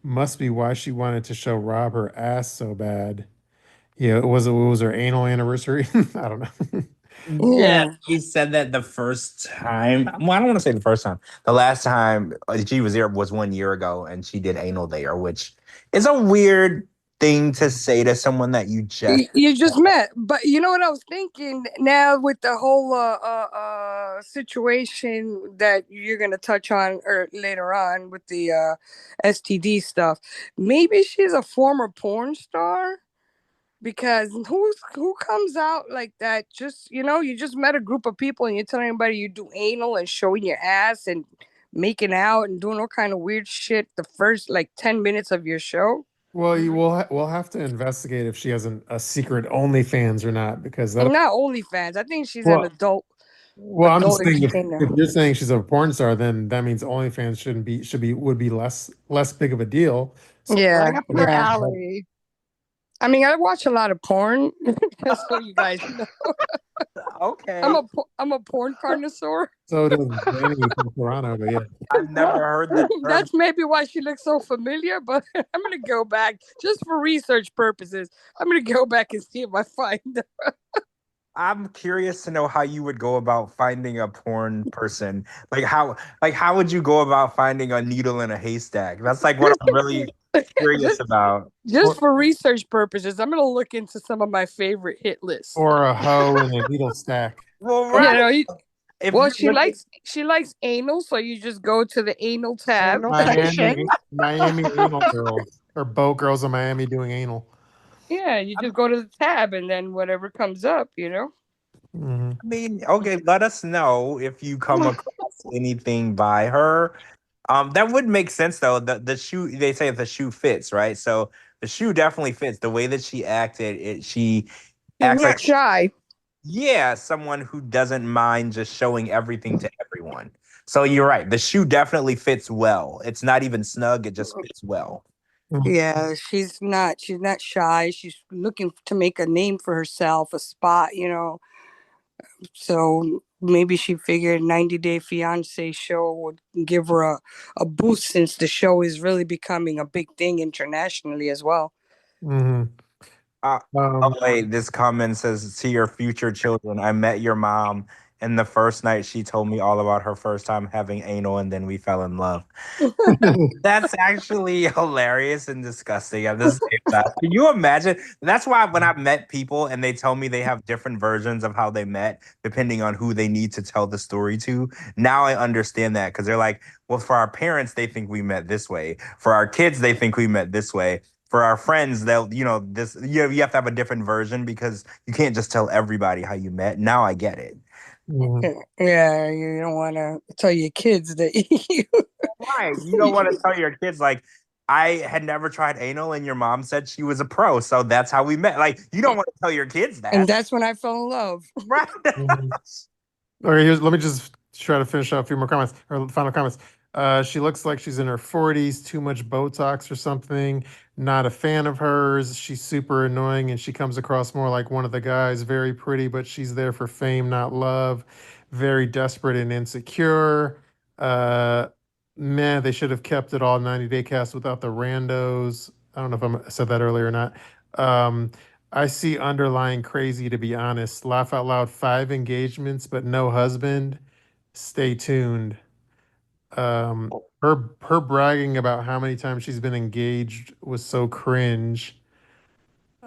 Must be why she wanted to show Rob her ass so bad. Yeah, it was her anal anniversary. I don't know. Yeah, Yeah. she said that the first time. Well, I don't want to say the first time. The last time she was there was 1 year ago, and she did anal there, which is a weird thing to say to someone that you just. You just met, but you know what I was thinking now with the whole situation that you're gonna touch on or later on with the STD stuff. Maybe she's a former porn star because who comes out like that? Just you just met a group of people and you're telling everybody you do anal and showing your ass and making out and doing all kind of weird shit the first like 10 minutes of your show. Well, we'll have to investigate if she has a secret OnlyFans or not because that. Not OnlyFans. I think she's an Well, adult well, I'm just saying entertainer. if you're saying she's a porn star, then that means OnlyFans would be less big of a deal. So, Yeah, Right up her yeah. alley. I mean, I watch a lot of porn, just so you guys know. Okay. I'm a porn connoisseur. so does Danny from Toronto, but yeah. I've never heard that term. That's maybe why she looks so familiar. But I'm gonna go back just for research purposes. I'm gonna go back and see if I find her. I'm curious to know how you would go about finding a porn person. How would you go about finding a needle in a haystack? That's like what I'm really curious just, about. just for research purposes. I'm gonna look into some of my favorite hit lists. Or a hoe in a needle stack. Well, You right. know, If well, you're looking- she likes anal, so you just go to the anal tab. Anal section. Miami anal girls or boat girls in Miami doing anal. Yeah, you just go to the tab and then whatever comes up, Mhm. I mean, okay, let us know if you come across anything by her. That would make sense though. The shoe, they say the shoe fits, right? So the shoe definitely fits. The way that she acted, she She's acts not like shy. yeah, someone who doesn't mind just showing everything to everyone. So you're right. The shoe definitely fits well. It's not even snug, it just fits well. Yeah, she's not shy. She's looking to make a name for herself, a spot. So maybe she figured 90 Day Fiance show would give her a boost since the show is really becoming a big thing internationally as well. Mhm. Wait, this comment says, to your future children, I met your mom, and the first night she told me all about her first time having anal, and then we fell in love. That's actually hilarious and disgusting at the same time. Can you imagine? That's why when I've met people and they tell me they have different versions of how they met, depending on who they need to tell the story to, now I understand that because they're like, well, for our parents, they think we met this way. For our kids, they think we met this way. For our friends, you have to have a different version because you can't just tell everybody how you met. Now I get it. Mhm. Yeah, you don't want to tell your kids that you. Right. You don't want to tell your kids like I had never tried anal and your mom said she was a pro, so that's how we met. Like you don't want to tell your kids And that. that's when I fell in love. Right. Mhm. Okay, let me just try to finish out a few more comments or final comments. She looks like she's in her 40s, too much Botox or something. Not a fan of hers. She's super annoying and she comes across more like one of the guys. Very pretty, but she's there for fame, not love. Very desperate and insecure. Uh, Man, they should have kept it all 90-day cast without the randos. I don't know if I said that earlier or not. Um, I see underlying crazy, to be honest. Laugh out loud, 5 engagements, but no husband. Stay tuned. Her bragging about how many times she's been engaged was so cringe.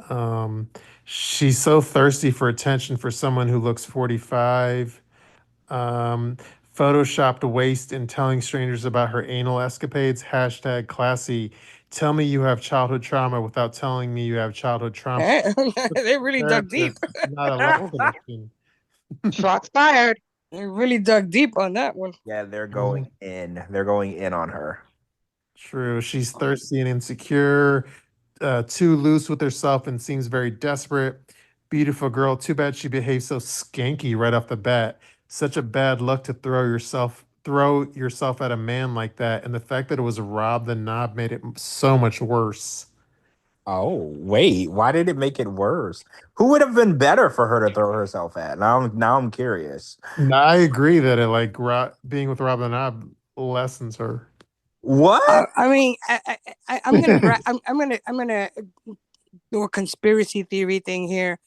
Um, she's so thirsty for attention for someone who looks 45. Um, Photoshopped waist and telling strangers about her anal escapades. Hashtag classy. Tell me you have childhood trauma without telling me you have childhood trauma. They really dug deep. Therapist, not a love connection. Shots fired. They really dug deep on that one. Yeah, they're going in. They're going in on her. True. She's thirsty and insecure, too loose with herself and seems very desperate. Beautiful girl. Too bad she behaves so skanky right off the bat. Such a bad luck to throw yourself at a man like that. And the fact that it was Rob the Knob made it so much worse. Oh, wait. Why did it make it worse? Who would have been better for her to throw herself at? Now I'm curious. No, I agree that it like being with Rob the Knob lessens her. What? I mean, I'm gonna do a conspiracy theory thing here.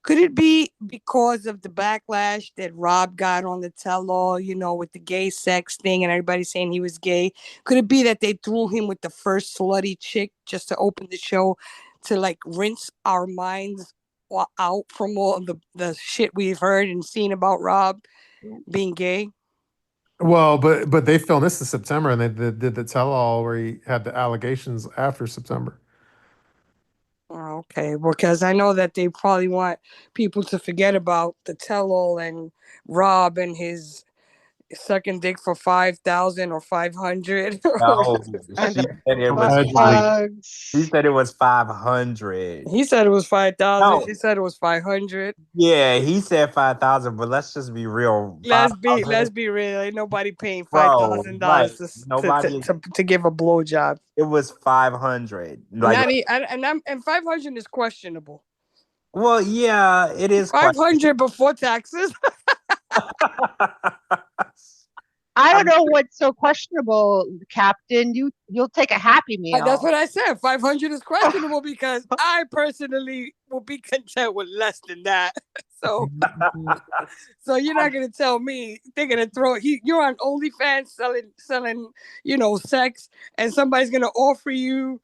Could it be because of the backlash that Rob got on the tell-all, with the gay sex thing and everybody saying he was gay? Could it be that they threw him with the first slutty chick just to open the show to like rinse our minds out from all of the shit we've heard and seen about Rob being gay? Well, but they filmed this in September and they did the tell all where he had the allegations after September. Okay, because I know that they probably want people to forget about the tell-all and Rob and his sucking dick for 5,000 or 500. No, And she said it was Allegedly. hugs. She said it was 500. He said it was 5,000. No. She said it was 500. Yeah, he said 5,000, but let's just be real. Let's 5,000 be real. Ain't nobody paying Bro, $5,000 right. Nobody. to give a blowjob. It was 500. Like, And 500 is questionable. well, yeah, it is 500 before taxes. I don't know what's so questionable, Captain. You'll take a Happy Meal. That's what I said. 500 is questionable because I personally will be content with less than that. So you're not gonna tell me they're gonna throw you're on OnlyFans selling sex, and somebody's gonna offer you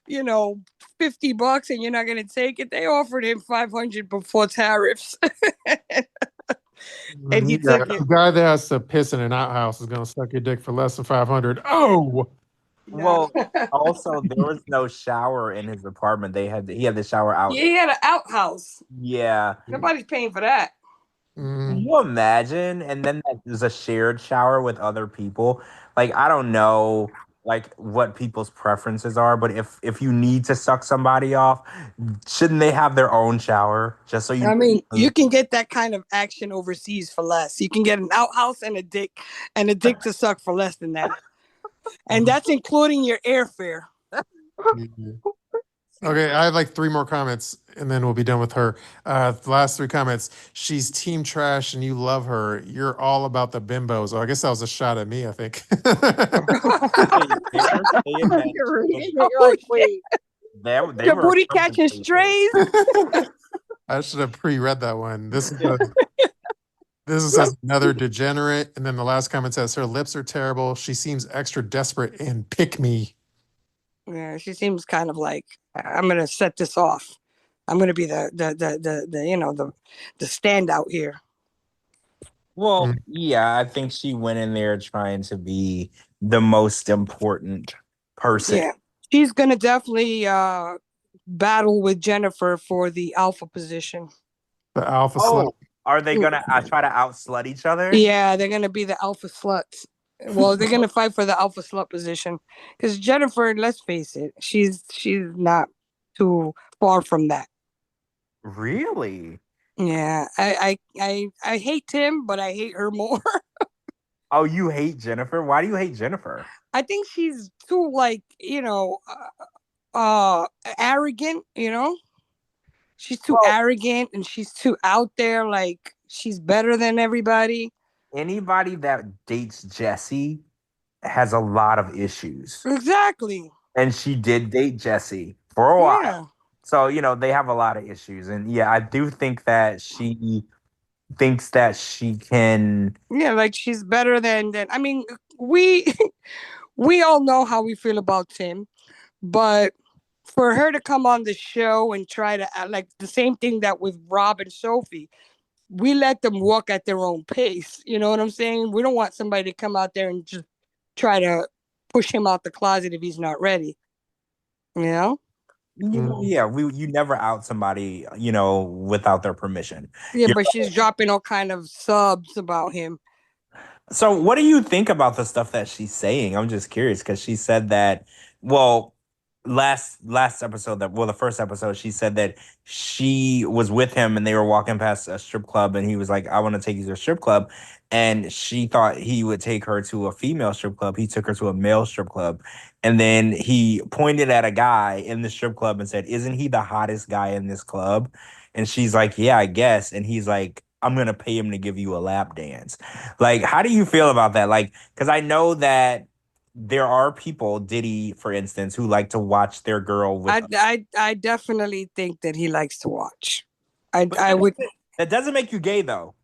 $50 and you're not gonna take it. They offered him 500 before tariffs. And he took it. A guy that has to piss in an outhouse is going to suck your dick for less than 500. Oh, well, also there was no shower in his apartment. He had the shower out. Yeah, he had an outhouse. Yeah. Nobody's paying for that. Can you imagine? And then there's a shared shower with other people. Like, I don't know like what people's preferences are, but if you need to suck somebody off, shouldn't they have their own shower just so you you can get that kind of action overseas for less. You can get an outhouse and a dick to suck for less than that. And that's including your airfare. Okay, I have like 3 more comments and then we'll be done with her. The last 3 comments. She's team trash and you love her. You're all about the bimbos. Oh, I guess that was a shot at me, I think. You're like, wait. They were booty catching strays. I should have pre-read that one. This says another degenerate. And then the last comment says her lips are terrible. She seems extra desperate and pick me. Yeah, she seems kind of like, I'm gonna set this off. I'm gonna be the standout here. Well, yeah, I think she went in there trying to be the most important person. Yeah, she's gonna definitely battle with Jennifer for the alpha position. The alpha slut. Are they gonna try to outslut each other? Yeah, they're gonna be the alpha sluts. Well, they're gonna fight for the alpha slut position because Jennifer, let's face it, she's not too far from that. Really? Yeah, I hate Tim, but I hate her more. Oh, you hate Jennifer? Why do you hate Jennifer? I think she's too arrogant. She's too arrogant and she's too out there. Like she's better than everybody. Anybody that dates Jesse has a lot of issues. Exactly. And she did date Jesse for a while. Yeah. So, they have a lot of issues. And yeah, I do think that she thinks that she can. Yeah, like she's better than. I mean, we all know how we feel about Tim, but for her to come on the show and try to like the same thing that with Rob and Sophie, we let them walk at their own pace. You know what I'm saying? We don't want somebody to come out there and just try to push him out the closet if he's not ready. You know? Yeah, you never out somebody, without their permission. Yeah, but she's dropping all kind of subs about him. So what do you think about the stuff that she's saying? I'm just curious because she said that, well, last episode the first episode, she said that she was with him and they were walking past a strip club and he was like, I want to take you to a strip club. And she thought he would take her to a female strip club. He took her to a male strip club. And then he pointed at a guy in the strip club and said, isn't he the hottest guy in this club? And she's like, yeah, I guess. And he's like, I'm going to pay him to give you a lap dance. Like, how do you feel about that? Like, because I know that there are people, Diddy, for instance, who like to watch their girl with. I definitely think that he likes to watch. I would. That doesn't make you gay, though.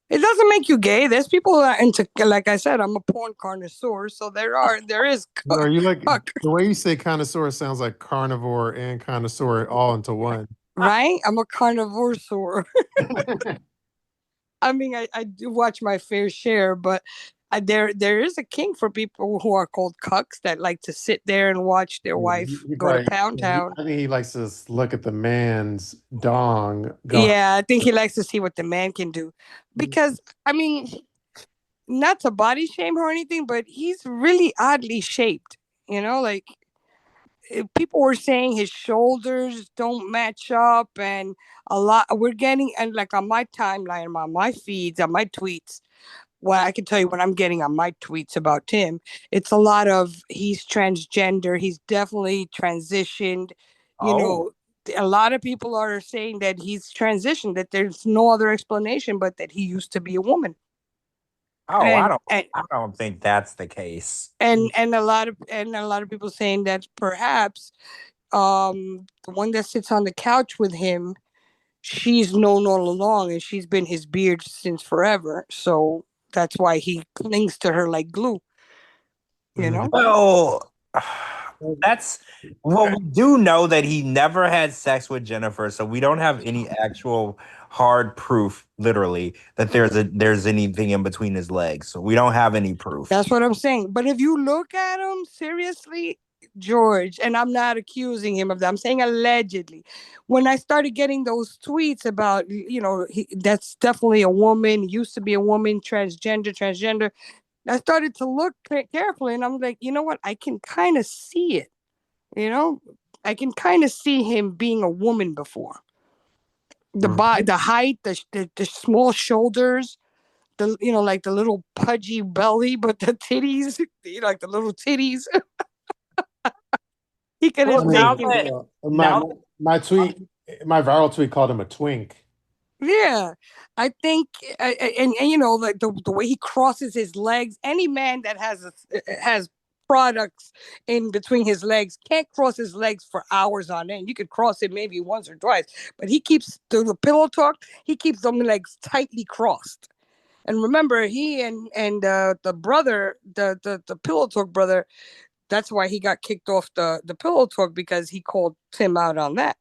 It doesn't make you gay. There's people that are into, like I said, I'm a porn connoisseur, so there is. Are you like the way you say connoisseur sounds like carnivore and connoisseur all into one, right? I'm a carnivore. I mean, I do watch my fair share, but there is a king for people who are called cucks that like to sit there and watch their wife go to Pound Town. I think he likes to look at the man's dong. Yeah, I think he likes to see what the man can do. Because, I mean, not to body shame or anything, but he's really oddly shaped. You know, like people were saying his shoulders don't match up, and a lot we're getting, and like on my timeline, on my feeds, on my tweets. Well, I can tell you what I'm getting on my tweets about Tim. It's a lot of he's transgender. He's definitely transitioned. You know, a lot of people are saying that he's transitioned, that there's no other explanation but that he used to be a woman. Oh, I don't think that's the case. And a lot of people saying that perhaps the one that sits on the couch with him, she's known all along and she's been his beard since forever. So that's why he clings to her like glue. You know? Well, we do know that he never had sex with Jennifer, so we don't have any actual hard proof, literally, that there's anything in between his legs. So we don't have any proof. That's what I'm saying. But if you look at him seriously, George, and I'm not accusing him of that, I'm saying allegedly. When I started getting those tweets about, that's definitely a woman, used to be a woman, transgender, I started to look carefully and I'm like, you know what? I can kind of see it. I can kind of see him being a woman before. The height, the small shoulders, like the little pudgy belly, but the titties, like the little titties. He could have taken my viral tweet called him a twink. Yeah, I think, and like the way he crosses his legs. Any man that has products in between his legs can't cross his legs for hours on end. You could cross it maybe once or twice, but he keeps the pillow talk. He keeps them legs tightly crossed. And remember, he and the brother, the pillow talk brother, that's why he got kicked off the pillow talk, because he called Tim out on that.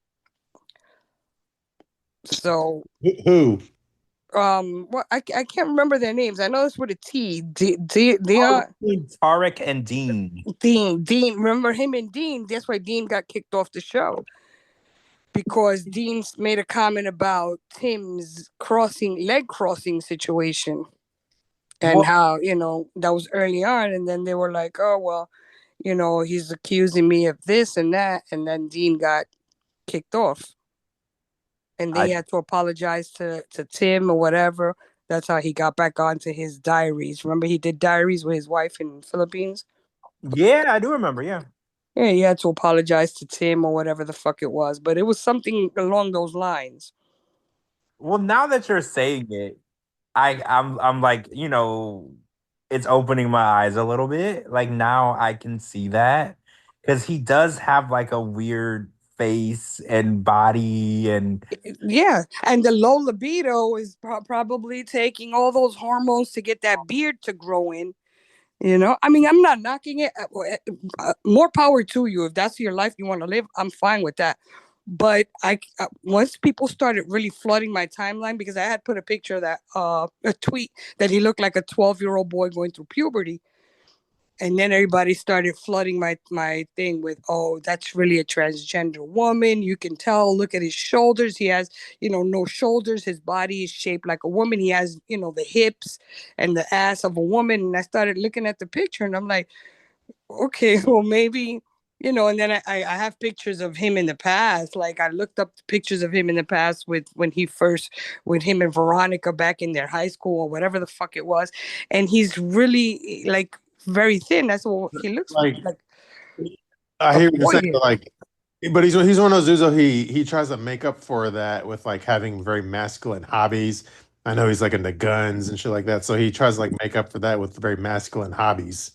So who? Well, I can't remember their names. I know it's with a T. Tarek and Dean. Dean. Remember him and Dean? That's why Dean got kicked off the show, because Dean made a comment about Tim's leg crossing situation, and how that was early on, and then they were like, oh well, he's accusing me of this and that, and then Dean got kicked off. And they had to apologize to Tim or whatever. That's how he got back onto his diaries. Remember, he did diaries with his wife in the Philippines? Yeah, I do remember, yeah. Yeah, he had to apologize to Tim or whatever the fuck it was. But it was something along those lines. Well, now that you're saying it, I'm like, it's opening my eyes a little bit. Like, now I can see that. Because he does have like a weird face and body, and and the low libido is probably taking all those hormones to get that beard to grow in. You know, I mean, I'm not knocking it. More power to you. If that's your life you want to live, I'm fine with that. But once people started really flooding my timeline, because I had put a picture of that a tweet that he looked like a 12-year-old boy going through puberty, and then everybody started flooding my thing with, oh, that's really a transgender woman. You can tell. Look at his shoulders. He has, no shoulders. His body is shaped like a woman. He has, the hips and the ass of a woman. And I started looking at the picture, and I'm like, okay, well, maybe, and then I have pictures of him in the past. Like, I looked up pictures of him in the past with him and Veronica back in their high school or whatever the fuck it was. And he's really, like, very thin. That's what he looks like. I hear what you're saying, boy. but but he's one of those dudes. Though he tries to make up for that with like having very masculine hobbies. I know he's like into guns and shit like that, so he tries to like make up for that with very masculine hobbies.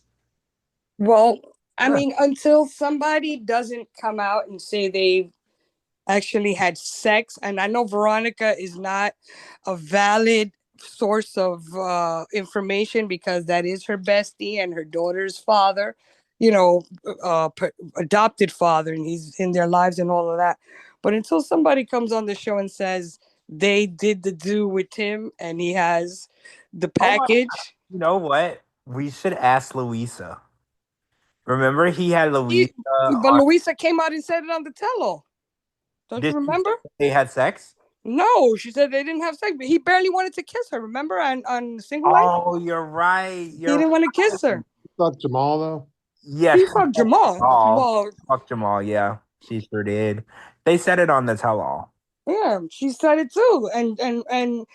Well, I mean, until somebody doesn't come out and say they've actually had sex, and I know Veronica is not a valid source of information because that is her bestie and her daughter's father, adopted father, and he's in their lives and all of that. But until somebody comes on the show and says they did the do with Tim and he has the package. You know what? We should ask Louisa. Remember, he had Louisa. But Louisa came out and said it on the tell-all. Don't you remember? They had sex? No, she said they didn't have sex, but he barely wanted to kiss her. Remember on Single Life? Oh, you're right. He didn't want to kiss her. Fuck Jamal though. Yeah, He fucked Jamal. Well, fuck Jamal. Yeah, she sure did. They said it on the tell-all. Yeah, she said it too, and the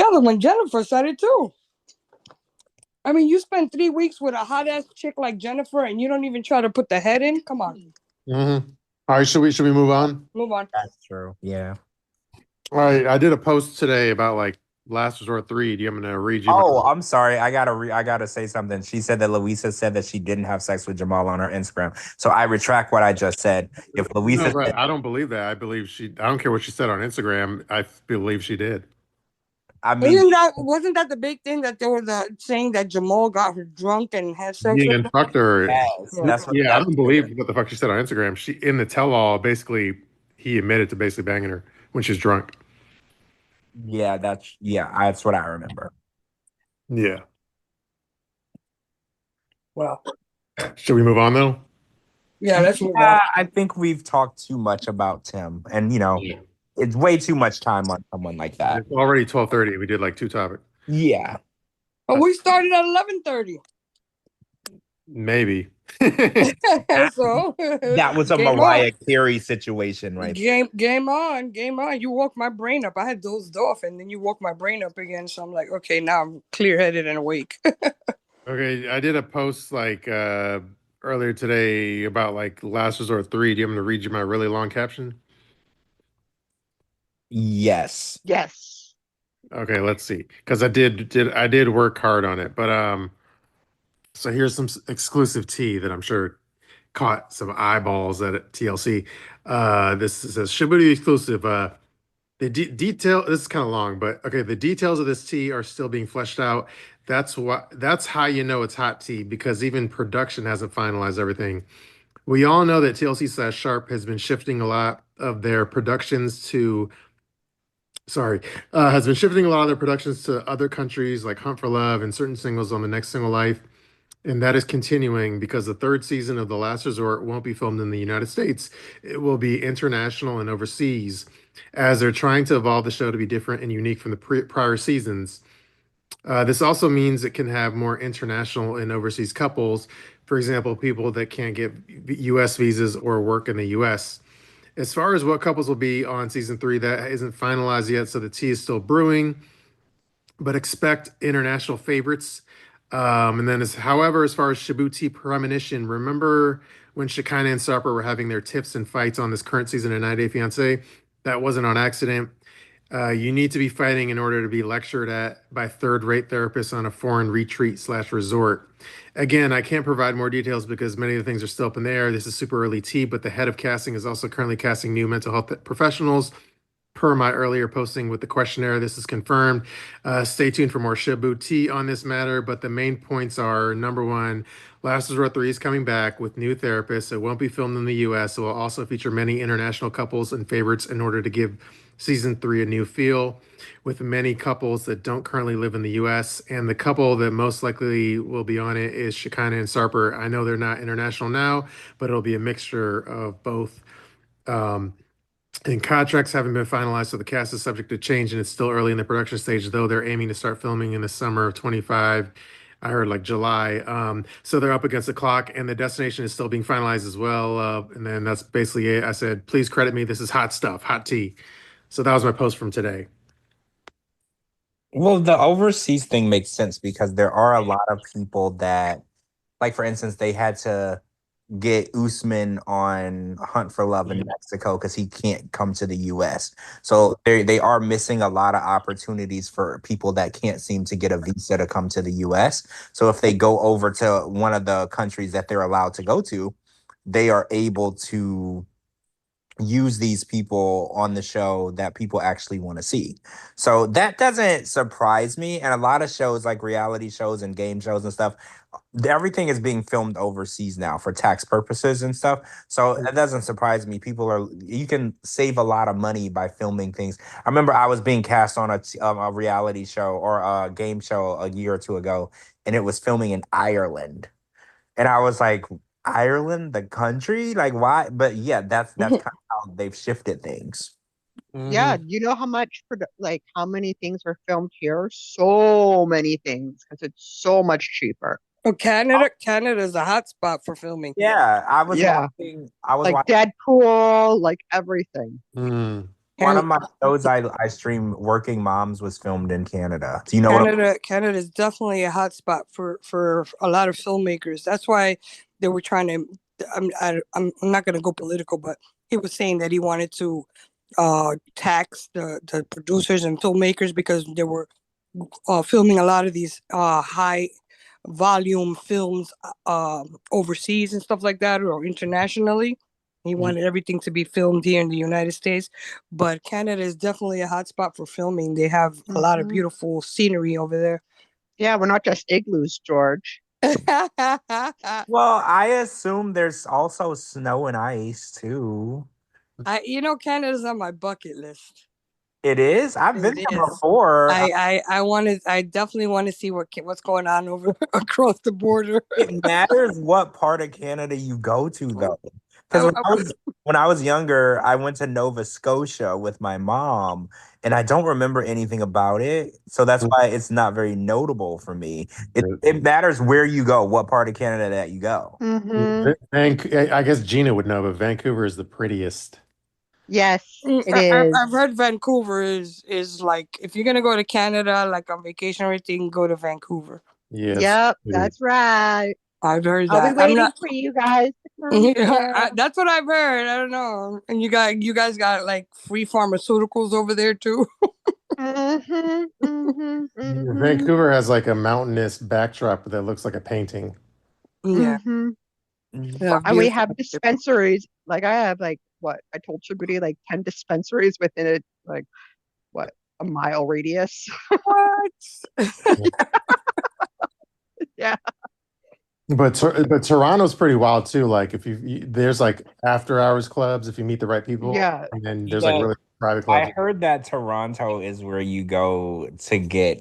other one, Jennifer, said it too. I mean, you spend 3 weeks with a hot ass chick like Jennifer, and you don't even try to put the head in. Come on. Mm-hmm. All right, should we move on? Move on. That's true. Yeah. All right, I did a post today about like Last Resort 3. Do you want me to read you? Oh, I'm sorry. I gotta say something. She said that Louisa said that she didn't have sex with Jamal on her Instagram. So I retract what I just said. If Louisa, right. I don't believe that. I believe she. I don't care what she said on Instagram. I believe she did. I mean, wasn't that the big thing that they were saying that Jamal got her drunk and had sex Yeah, with and fucked her. Yes, I don't believe what the fuck she said on Instagram. She in the tell-all basically he admitted to basically banging her when she's drunk. Yeah, that's what I remember. Yeah. Well, should we move on though? Yeah, let's move on. I think we've talked too much about Tim, and it's way too much time on someone like that. It's already 12:30. We did like 2 topics. Yeah. But we started at 11:30. Maybe. So that was a Mariah Carey situation, right? Game on. You woke my brain up. I had dozed off, and then you woke my brain up again. So I'm like, okay, now I'm clear-headed and awake. Okay, I did a post like earlier today about like Last Resort 3. Do you want me to read you my really long caption? Yes. Okay, let's see. Because I did work hard on it, but so here's some exclusive tea that I'm sure caught some eyeballs at TLC. This says Shabooty exclusive. The detail. This is kind of long, but okay. The details of this tea are still being fleshed out. That's how you know it's hot tea, because even production hasn't finalized everything. We all know that TLC/Sharp has been shifting a lot of their productions to. Has been shifting a lot of their productions to other countries like Hunt for Love and certain singles on the next Single Life. And that is continuing because the third season of The Last Resort won't be filmed in the United States. It will be international and overseas, as they're trying to evolve the show to be different and unique from the prior seasons. This also means it can have more international and overseas couples, for example, people that can't get US visas or work in the US. As far as what couples will be on season 3, that isn't finalized yet, so the tea is still brewing, but expect international favorites. And then, however, as far as Shabooty premonition, remember when Shekinah and Sarper were having their tiffs and fights on this current season of 90 Day Fiancé? That wasn't on accident. You need to be fighting in order to be lectured at by third-rate therapists on a foreign retreat/resort. Again, I can't provide more details because many of the things are still up in the air. This is super early tea, but the head of casting is also currently casting new mental health professionals per my earlier posting with the questionnaire, this is confirmed. Stay tuned for more Shabooty on this matter, but the main points are: number one, Last Resort 3 is coming back with new therapists. It won't be filmed in the US. It will also feature many international couples and favorites in order to give season 3 a new feel, with many couples that don't currently live in the US. And the couple that most likely will be on it is Shekinah and Sarper. I know they're not international now, but it'll be a mixture of both. And contracts haven't been finalized, so the cast is subject to change, and it's still early in the production stage, though they're aiming to start filming in the summer of 25. I heard like July. So they're up against the clock, and the destination is still being finalized as well. And then that's basically it. I said, please credit me. This is hot stuff, hot tea. So that was my post from today. Well, the overseas thing makes sense because there are a lot of people that, like, for instance, they had to get Usman on Hunt for Love in Mexico because he can't come to the US. So they are missing a lot of opportunities for people that can't seem to get a visa to come to the US. So if they go over to one of the countries that they're allowed to go to, they are able to use these people on the show that people actually want to see. So that doesn't surprise me. And a lot of shows like reality shows and game shows and stuff, everything is being filmed overseas now for tax purposes and stuff. So it doesn't surprise me. You can save a lot of money by filming things. I remember I was being cast on a reality show or a game show a year or two ago, and it was filming in Ireland. And I was like, Ireland, the country? Like, why? But yeah, that's kind of how they've shifted things. Yeah, you know how much how many things are filmed here? So many things because it's so much cheaper. Oh, Canada is a hot spot for filming. Yeah, I was like watching Deadpool, like everything. One of my shows I streamed, Working Moms, was filmed in Canada. Do you know Canada is definitely a hot spot for a lot of filmmakers. That's why they were trying to. I'm not going to go political, but he was saying that he wanted to tax the producers and filmmakers because they were filming a lot of these high volume films overseas and stuff like that, or internationally. He wanted everything to be filmed here in the United States, but Canada is definitely a hot spot for filming. They have a lot of beautiful scenery over there. Yeah, we're not just igloos, George. Well, I assume there's also snow and ice too. Canada's on my bucket list. It is. I've been there before. I definitely want to see what's going on over across the border. It matters what part of Canada you go to, though. Because when I was younger, I went to Nova Scotia with my mom, and I don't remember anything about it. So that's why it's not very notable for me. It matters where you go, what part of Canada that you go. I guess Gina would know, but Vancouver is the prettiest. Yes, it is. I've heard Vancouver is like, if you're gonna go to Canada, like on vacation or anything, go to Vancouver. Yes. Yep, that's right. I've heard that. I'll be waiting for you guys to come. That's what I've heard. I don't know. And you guys got like free pharmaceuticals over there too. Vancouver has like a mountainous backdrop that looks like a painting. Yeah. Yeah, and we have dispensaries. Like I have I told Shabooty, like 10 dispensaries within a mile radius. What? Yeah. But Toronto's pretty wild too. Like if there's like after hours clubs if you meet the right people. Yeah. And then there's like really private clubs. I heard that Toronto is where you go to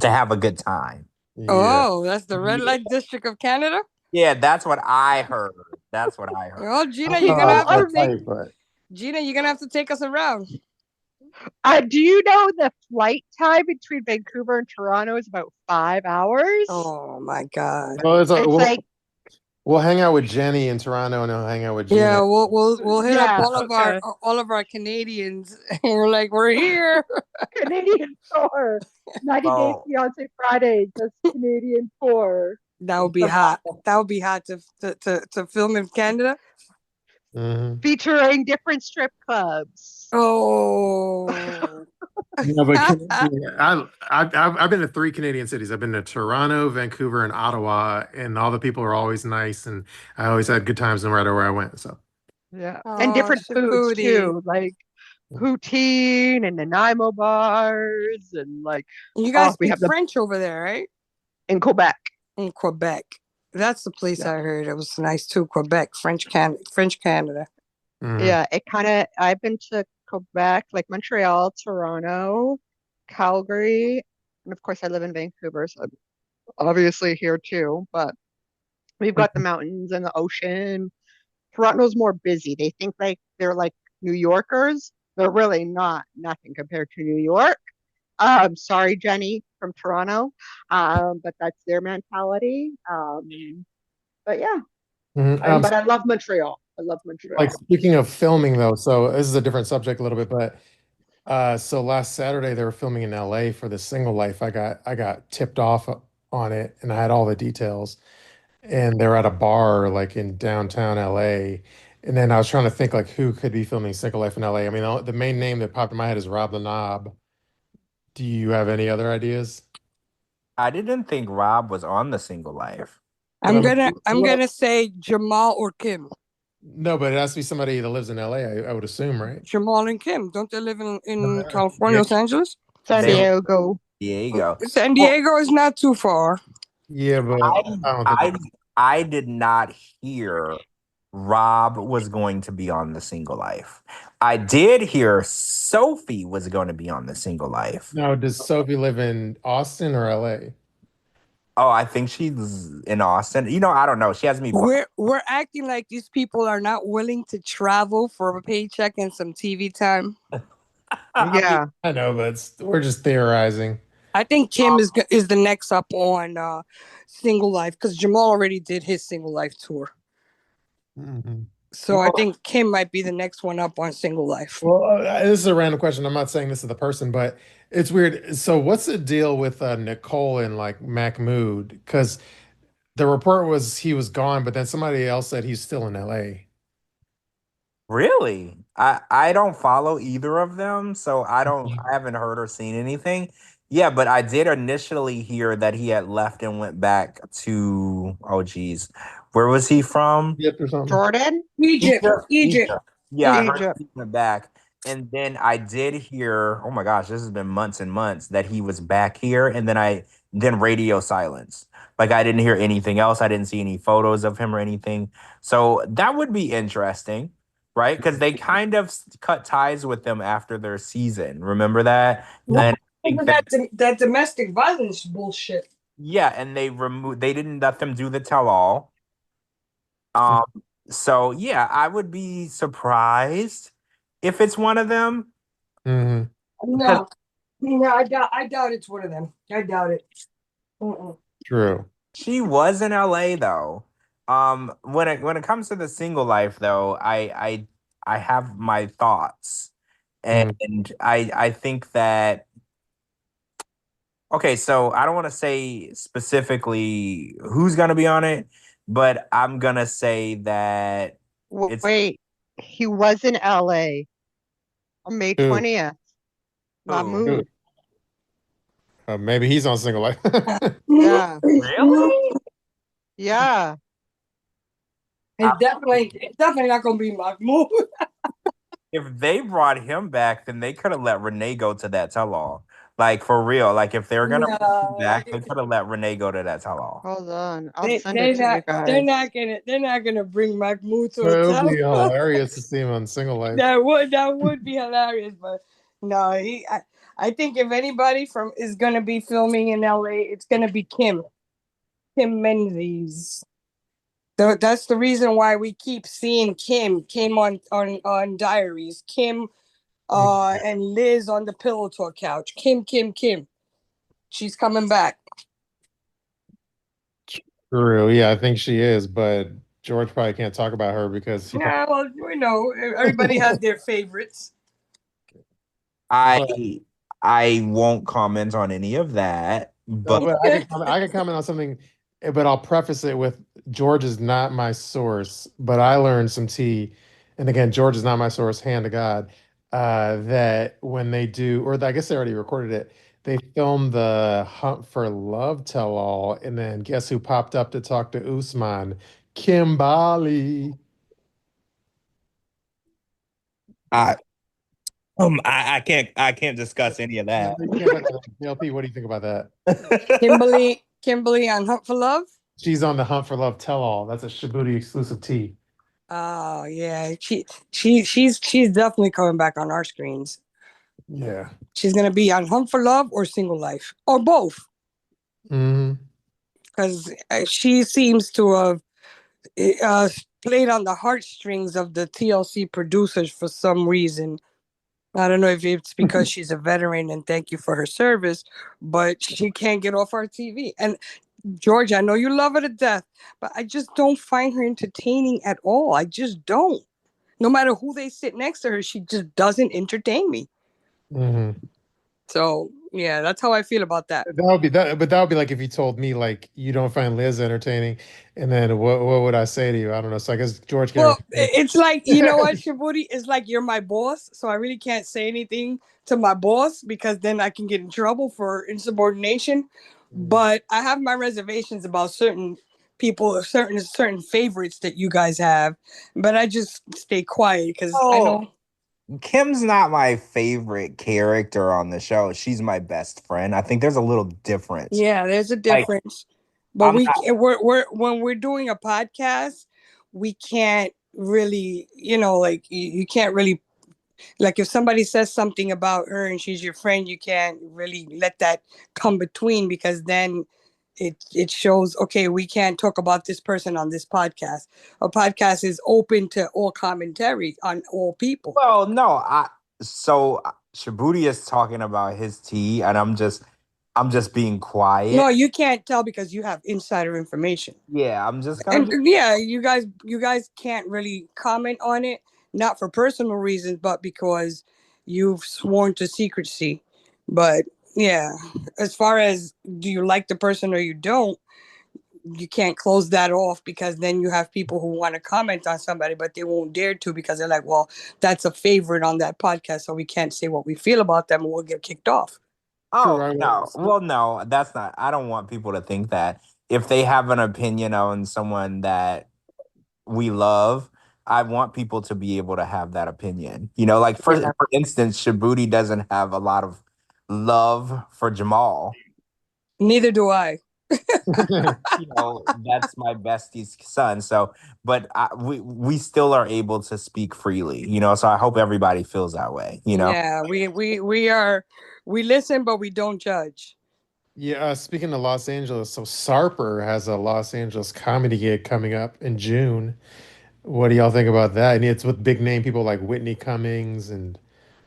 have a good time. Yeah. Oh, that's the red light district of Canada? Yeah, that's what I heard. Well, Gina, you're gonna have to take us around. Do you know the flight time between Vancouver and Toronto is about 5 hours? Oh my God! Well, we'll hang out with Jenny in Toronto, and I'll hang out with Gina. Yeah, we'll hit up all of our Canadians, and we're here. Canadian tour, 90 Day Fiance Fridays, just Canadian tour. That would be hot. That would be hot to film in Canada. Featuring different strip clubs. Oh. No, but I've been to 3 Canadian cities. I've been to Toronto, Vancouver, and Ottawa, and all the people are always nice, and I always had good times no matter where I went. So yeah, and different foods too. Like poutine and Nanaimo bars and like You guys we speak have the French over there, right? in Quebec. In Quebec. That's the place Yeah. I heard. It was nice too. Quebec, French Canada. Yeah, it kind of I've been to Quebec, like Montreal, Toronto, Calgary, and of course I live in Vancouver, so I'm obviously here too, but we've got the mountains and the ocean. Toronto's more busy. They think like they're like New Yorkers. They're really not, nothing compared to New York. Sorry, Jenny from Toronto. But that's their mentality. But yeah, but I love Montreal. I love Montreal. Like speaking of filming though, so this is a different subject a little bit, but so last Saturday they were filming in LA for the Single Life. I got tipped off on it and I had all the details. And they're at a bar like in downtown LA. And then I was trying to think like who could be filming Single Life in LA. I mean, the main name that popped in my head is Rob the Knob. Do you have any other ideas? I didn't think Rob was on the Single Life. I'm gonna say Jamal or Kim. No, but it has to be somebody that lives in LA, I would assume, right? Jamal and Kim. Don't they live in California, Los Angeles? San Diego. San Diego is not too far. Yeah, but I did not hear Rob was going to be on the Single Life. I did hear Sophie was going to be on the Single Life. Now, does Sophie live in Austin or LA? Oh, I think she's in Austin. You know, I don't know. She has me. We're acting like these people are not willing to travel for a paycheck and some TV time. Yeah, I know, but we're just theorizing. I think Kim is the next up on Single Life because Jamal already did his Single Life tour. So I think Kim might be the next one up on Single Life. Well, this is a random question. I'm not saying this is the person, but it's weird. So what's the deal with Nicole and like Mahmoud? Because the report was he was gone, but then somebody else said he's still in LA. Really? I don't follow either of them, so I haven't heard or seen anything. Yeah, but I did initially hear that he had left and went back to, oh geez, where was he from? Egypt or something. Jordan? Egypt. Yeah, I heard he went back. And then I did hear, oh my gosh, this has been months and months that he was back here. And then radio silence. Like I didn't hear anything else. I didn't see any photos of him or anything. So that would be interesting, right? Because they kind of cut ties with them after their season. Remember that? And that domestic violence bullshit. Yeah, and they didn't let them do the tell-all. So yeah, I would be surprised if it's one of them. No, I doubt it's one of them. I doubt it. True. She was in LA though. When it comes to the Single Life though, I have my thoughts, and I think that. Okay, so I don't want to say specifically who's gonna be on it, but I'm gonna say that. Wait, he was in LA on May 20th. Mahmoud. Maybe he's on Single Life. Yeah. Really? Yeah. It's definitely not gonna be Mahmoud. If they brought him back, then they could have let Renee go to that tell-all. Like for real. Like if they're gonna bring him back, they could have let Renee go to that tell-all. Hold on. I'll send it to you guys. They're not gonna bring Mahmoud to it would be hilarious to see him on Single Life. That would be hilarious, but no, I think if anybody is gonna be filming in LA, it's gonna be Kim Menzies. That's the reason why we keep seeing Kim on Diaries, Kim and Liz on the Pillow Talk couch. Kim. She's coming back. True. Yeah, I think she is, but George probably can't talk about her because well, we know everybody has their favorites. I won't comment on any of that, but I can comment on something, but I'll preface it with George is not my source, but I learned some tea, and again, George is not my source, hand to God, that when they do, or I guess they already recorded it, they filmed the Hunt for Love tell-all, and then guess who popped up to talk to Usman? Kimbali. I can't discuss any of that. LP, what do you think about that? Kimberly on Hunt for Love. She's on the Hunt for Love Tell All. That's a Shabooty exclusive tea. Oh yeah, she's definitely coming back on our screens. Yeah, she's gonna be on Hunt for Love or Single Life or both. Because she seems to have played on the heartstrings of the TLC producers for some reason. I don't know if it's because she's a veteran and thank you for her service, but she can't get off our TV. And George, I know you love her to death, but I just don't find her entertaining at all. I just don't. No matter who they sit next to her, she just doesn't entertain me. So yeah, that's how I feel about that. That would be that, but that would be like if you told me like you don't find Liz entertaining, and then what would I say to you? I don't know. So I guess George can. Well, it's like, you know what, Shabooty, it's like you're my boss, so I really can't say anything to my boss because then I can get in trouble for insubordination. But I have my reservations about certain people, certain favorites that you guys have, but I just stay quiet because I know Kim's not my favorite character on the show. She's my best friend. I think there's a little difference. Yeah, there's a difference. But we're when we're doing a podcast, we can't really, like you can't really, like if somebody says something about her and she's your friend, you can't really let that come between because then it shows, okay, we can't talk about this person on this podcast. A podcast is open to all commentary on all people. Well, no, so Shabooty is talking about his tea, and I'm just being quiet. No, you can't tell because you have insider information. Yeah, I'm just gonna. Yeah, you guys can't really comment on it, not for personal reasons, but because you've sworn to secrecy. But yeah, as far as do you like the person or you don't, you can't close that off because then you have people who want to comment on somebody, but they won't dare to because they're like, well, that's a favorite on that podcast, so we can't say what we feel about them and we'll get kicked off. Oh, no. Well, no, that's not. I don't want people to think that. If they have an opinion on someone that we love, I want people to be able to have that opinion. Like for instance, Shabooty doesn't have a lot of love for Jamal. Neither do I. That's my bestie's son. So, but we still are able to speak freely. So I hope everybody feels that way. Yeah, we listen, but we don't judge. Yeah, speaking of Los Angeles, so Sarper has a Los Angeles comedy gig coming up in June. What do y'all think about that? And it's with big name people like Whitney Cummings and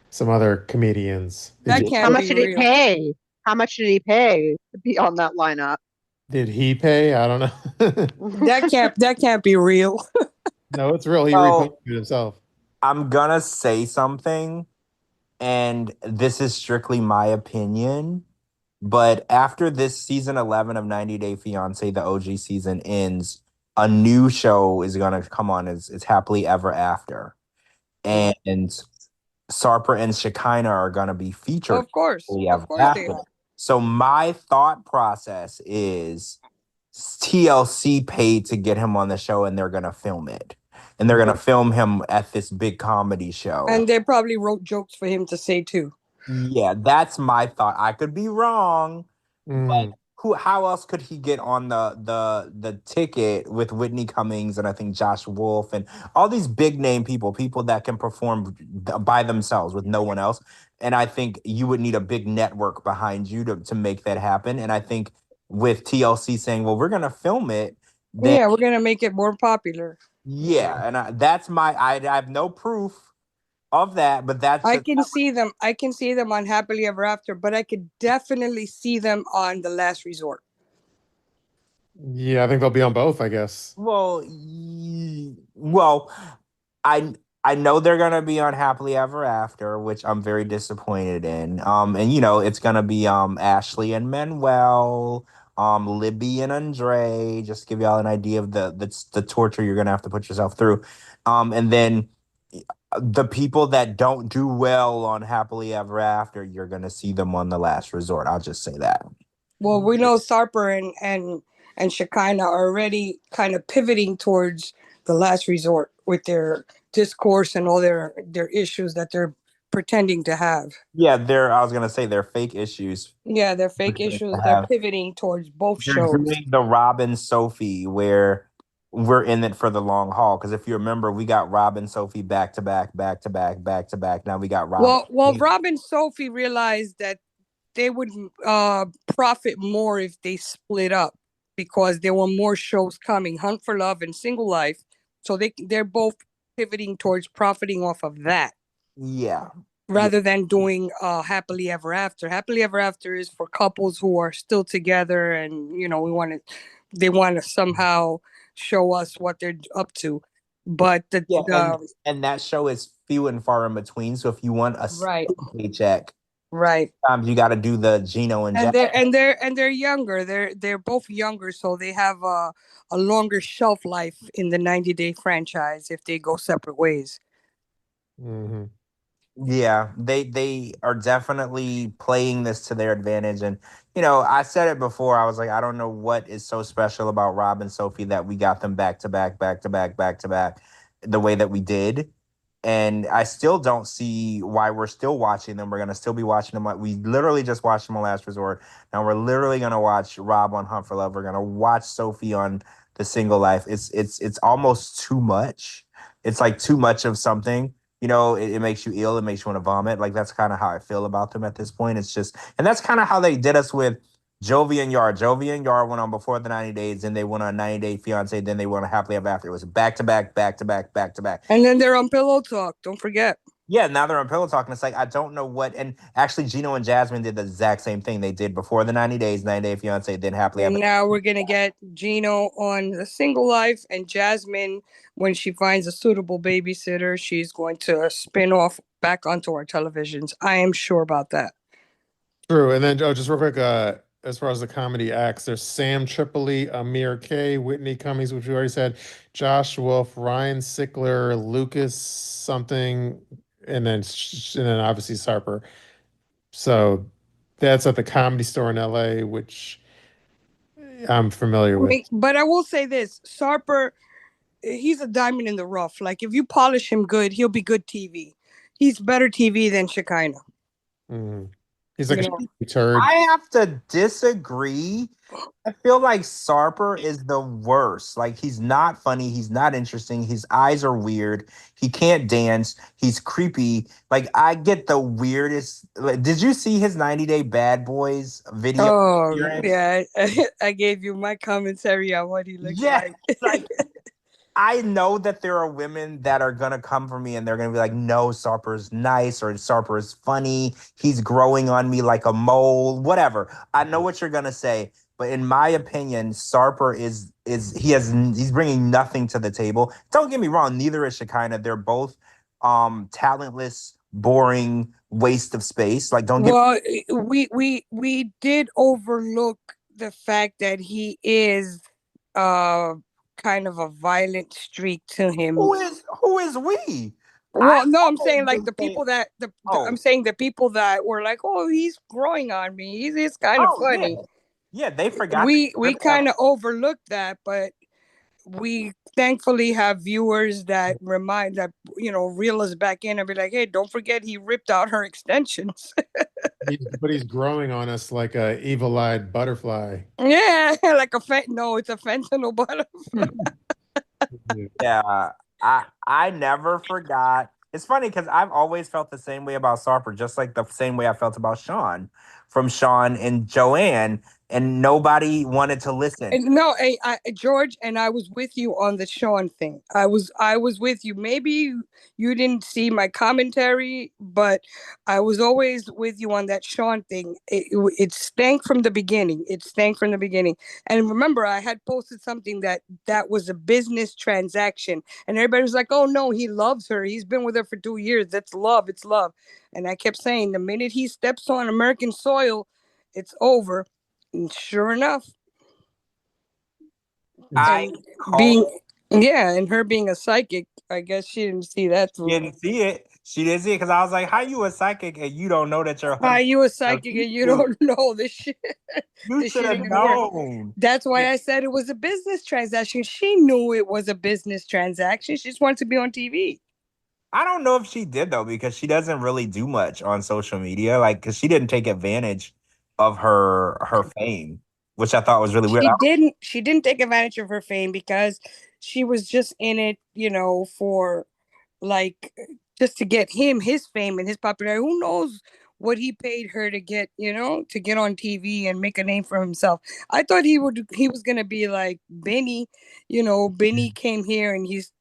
some other comedians. How much did he pay? How much did he pay to be on that lineup? Did he pay? I don't know. That can't be real. No, it's real. He reposted it himself. I'm gonna say something, and this is strictly my opinion. But after this season 11 of 90 Day Fiancé, the OG season ends, a new show is gonna come on. It's Happily Ever After, and Sarper and Shekinah are gonna be featured. Of course they are. So my thought process is TLC paid to get him on the show, and they're gonna film it. And they're gonna film him at this big comedy show. And they probably wrote jokes for him to say too. Yeah, that's my thought. I could be wrong, but how else could he get on the ticket with Whitney Cummings and I think Josh Wolf and all these big name people that can perform by themselves with no one else? And I think you would need a big network behind you to make that happen. And I think with TLC saying, well, we're gonna film it, we're gonna make it more popular. Yeah, and I have no proof of that, but I can see them on Happily Ever After, but I could definitely see them on The Last Resort. Yeah, I think they'll be on both, I guess. Well, I know they're gonna be on Happily Ever After, which I'm very disappointed in. And it's gonna be Ashley and Manuel, Libby and Andre, just to give y'all an idea of the torture you're gonna have to put yourself through. And then the people that don't do well on Happily Ever After, you're gonna see them on The Last Resort. I'll just say that. Well, we know Sarper and Shekinah are already kind of pivoting towards The Last Resort with their discourse and all their issues that they're pretending to have. Yeah, I was gonna say they're fake issues. Yeah, they're fake issues. They're pivoting towards both They're shows. doing the Robin Sophie where we're in it for the long haul. Because if you remember, we got Robin Sophie back to back, back to back, back to back. Now we got Robin. Well, Rob and Sophie realized that they would profit more if they split up because there were more shows coming, Hunt for Love and Single Life. So they're both pivoting towards profiting off of that. Yeah. Rather than doing Happily Ever After. Happily Ever After is for couples who are still together and, they want to somehow show us what they're up to. But and that show is few and far in between. So if you want a paycheck, right, you got to do the Gino and Jack. They're younger. They're both younger, so they have a longer shelf life in the 90-day franchise if they go separate ways. Mm-hmm. Yeah, they are definitely playing this to their advantage. And, I said it before. I was like, I don't know what is so special about Rob and Sophie that we got them back to back, back to back, back to back, the way that we did. And I still don't see why we're still watching them. We're going to still be watching them. We literally just watched them on Last Resort. Now we're literally going to watch Rob on Hunt for Love. We're going to watch Sophie on The Single Life. It's almost too much. It's like too much of something. It makes you ill. It makes you want to vomit. Like, that's kind of how I feel about them at this point. It's just, and that's kind of how they did us with Jovi and Yar. Jovi and Yar went on before the 90 days, then they went on 90 Day Fiancé, then they went on Happily Ever After. It was back to back, back to back, back to back. And then they're on Pillow Talk. Don't forget. Yeah, now they're on Pillow Talk, and it's like, I don't know what. And actually, Gino and Jasmine did the exact same thing. They did before the 90 days, 90 Day Fiancé, then Happily Ever. And now we're going to get Gino on The Single Life, and Jasmine, when she finds a suitable babysitter, she's going to spin off back onto our televisions. I am sure about that. True. And then, just real quick, as far as the comedy acts, there's Sam Tripoli, Amir K, Whitney Cummings, which we already said, Josh Wolf, Ryan Sickler, Lucas something, and then obviously Sarper. So that's at the Comedy Store in LA, which I'm familiar with. But I will say this, Sarper, he's a diamond in the rough. Like, if you polish him good, he'll be good TV. He's better TV than Shekinah. Mm-hmm. He's like a turd. I have to disagree. I feel like Sarper is the worst. Like, he's not funny. He's not interesting. His eyes are weird. He can't dance. He's creepy. Like, I get the weirdest. Like, did you see his 90 Day Bad Boys video? Oh, yeah. I gave you my commentary on what he looks like. Like, I know that there are women that are going to come for me and they're going to be like, no, Sarper's nice, or Sarper is funny. He's growing on me like a mole, whatever. I know what you're going to say. But in my opinion, Sarper he's bringing nothing to the table. Don't get me wrong. Neither is Shekinah. They're both talentless, boring, waste of space. Like, don't get. Well, we did overlook the fact that he is kind of a violent streak to him. Who is we? Well, no, I'm saying like the people that I'm saying the people that were like, oh, he's growing on me. He's kind of funny. Yeah, they forgot. We kind of overlooked that, but we thankfully have viewers that reel us back in and be like, hey, don't forget he ripped out her extensions. But he's growing on us like a evil-eyed butterfly. Yeah, like it's a fentanyl butterfly. Yeah, I never forgot. It's funny because I've always felt the same way about Sarper, just like the same way I felt about Sean, from Sean and Joanne. And nobody wanted to listen. No, George, and I was with you on the Sean thing. I was with you. Maybe you didn't see my commentary, but I was always with you on that Sean thing. It stank from the beginning. And remember, I had posted something that was a business transaction, and everybody was like, "Oh no, he loves her. He's been with her for 2 years. That's love. It's love." And I kept saying, the minute he steps on American soil, it's over. And sure enough, and her being a psychic, I guess she didn't see that through. She didn't see it because I was like, how you a psychic and you don't know that you're how you a psychic and you don't know this shit? You should have known. That's why I said it was a business transaction. She knew it was a business transaction. She just wanted to be on TV. I don't know if she did though, because she doesn't really do much on social media. Like, because she didn't take advantage of her fame, which I thought was really weird. She didn't take advantage of her fame because she was just in it, for like just to get him his fame and his popularity. Who knows what he paid her to get, to get on TV and make a name for himself. I thought he was gonna be like Benny. Benny came here and he's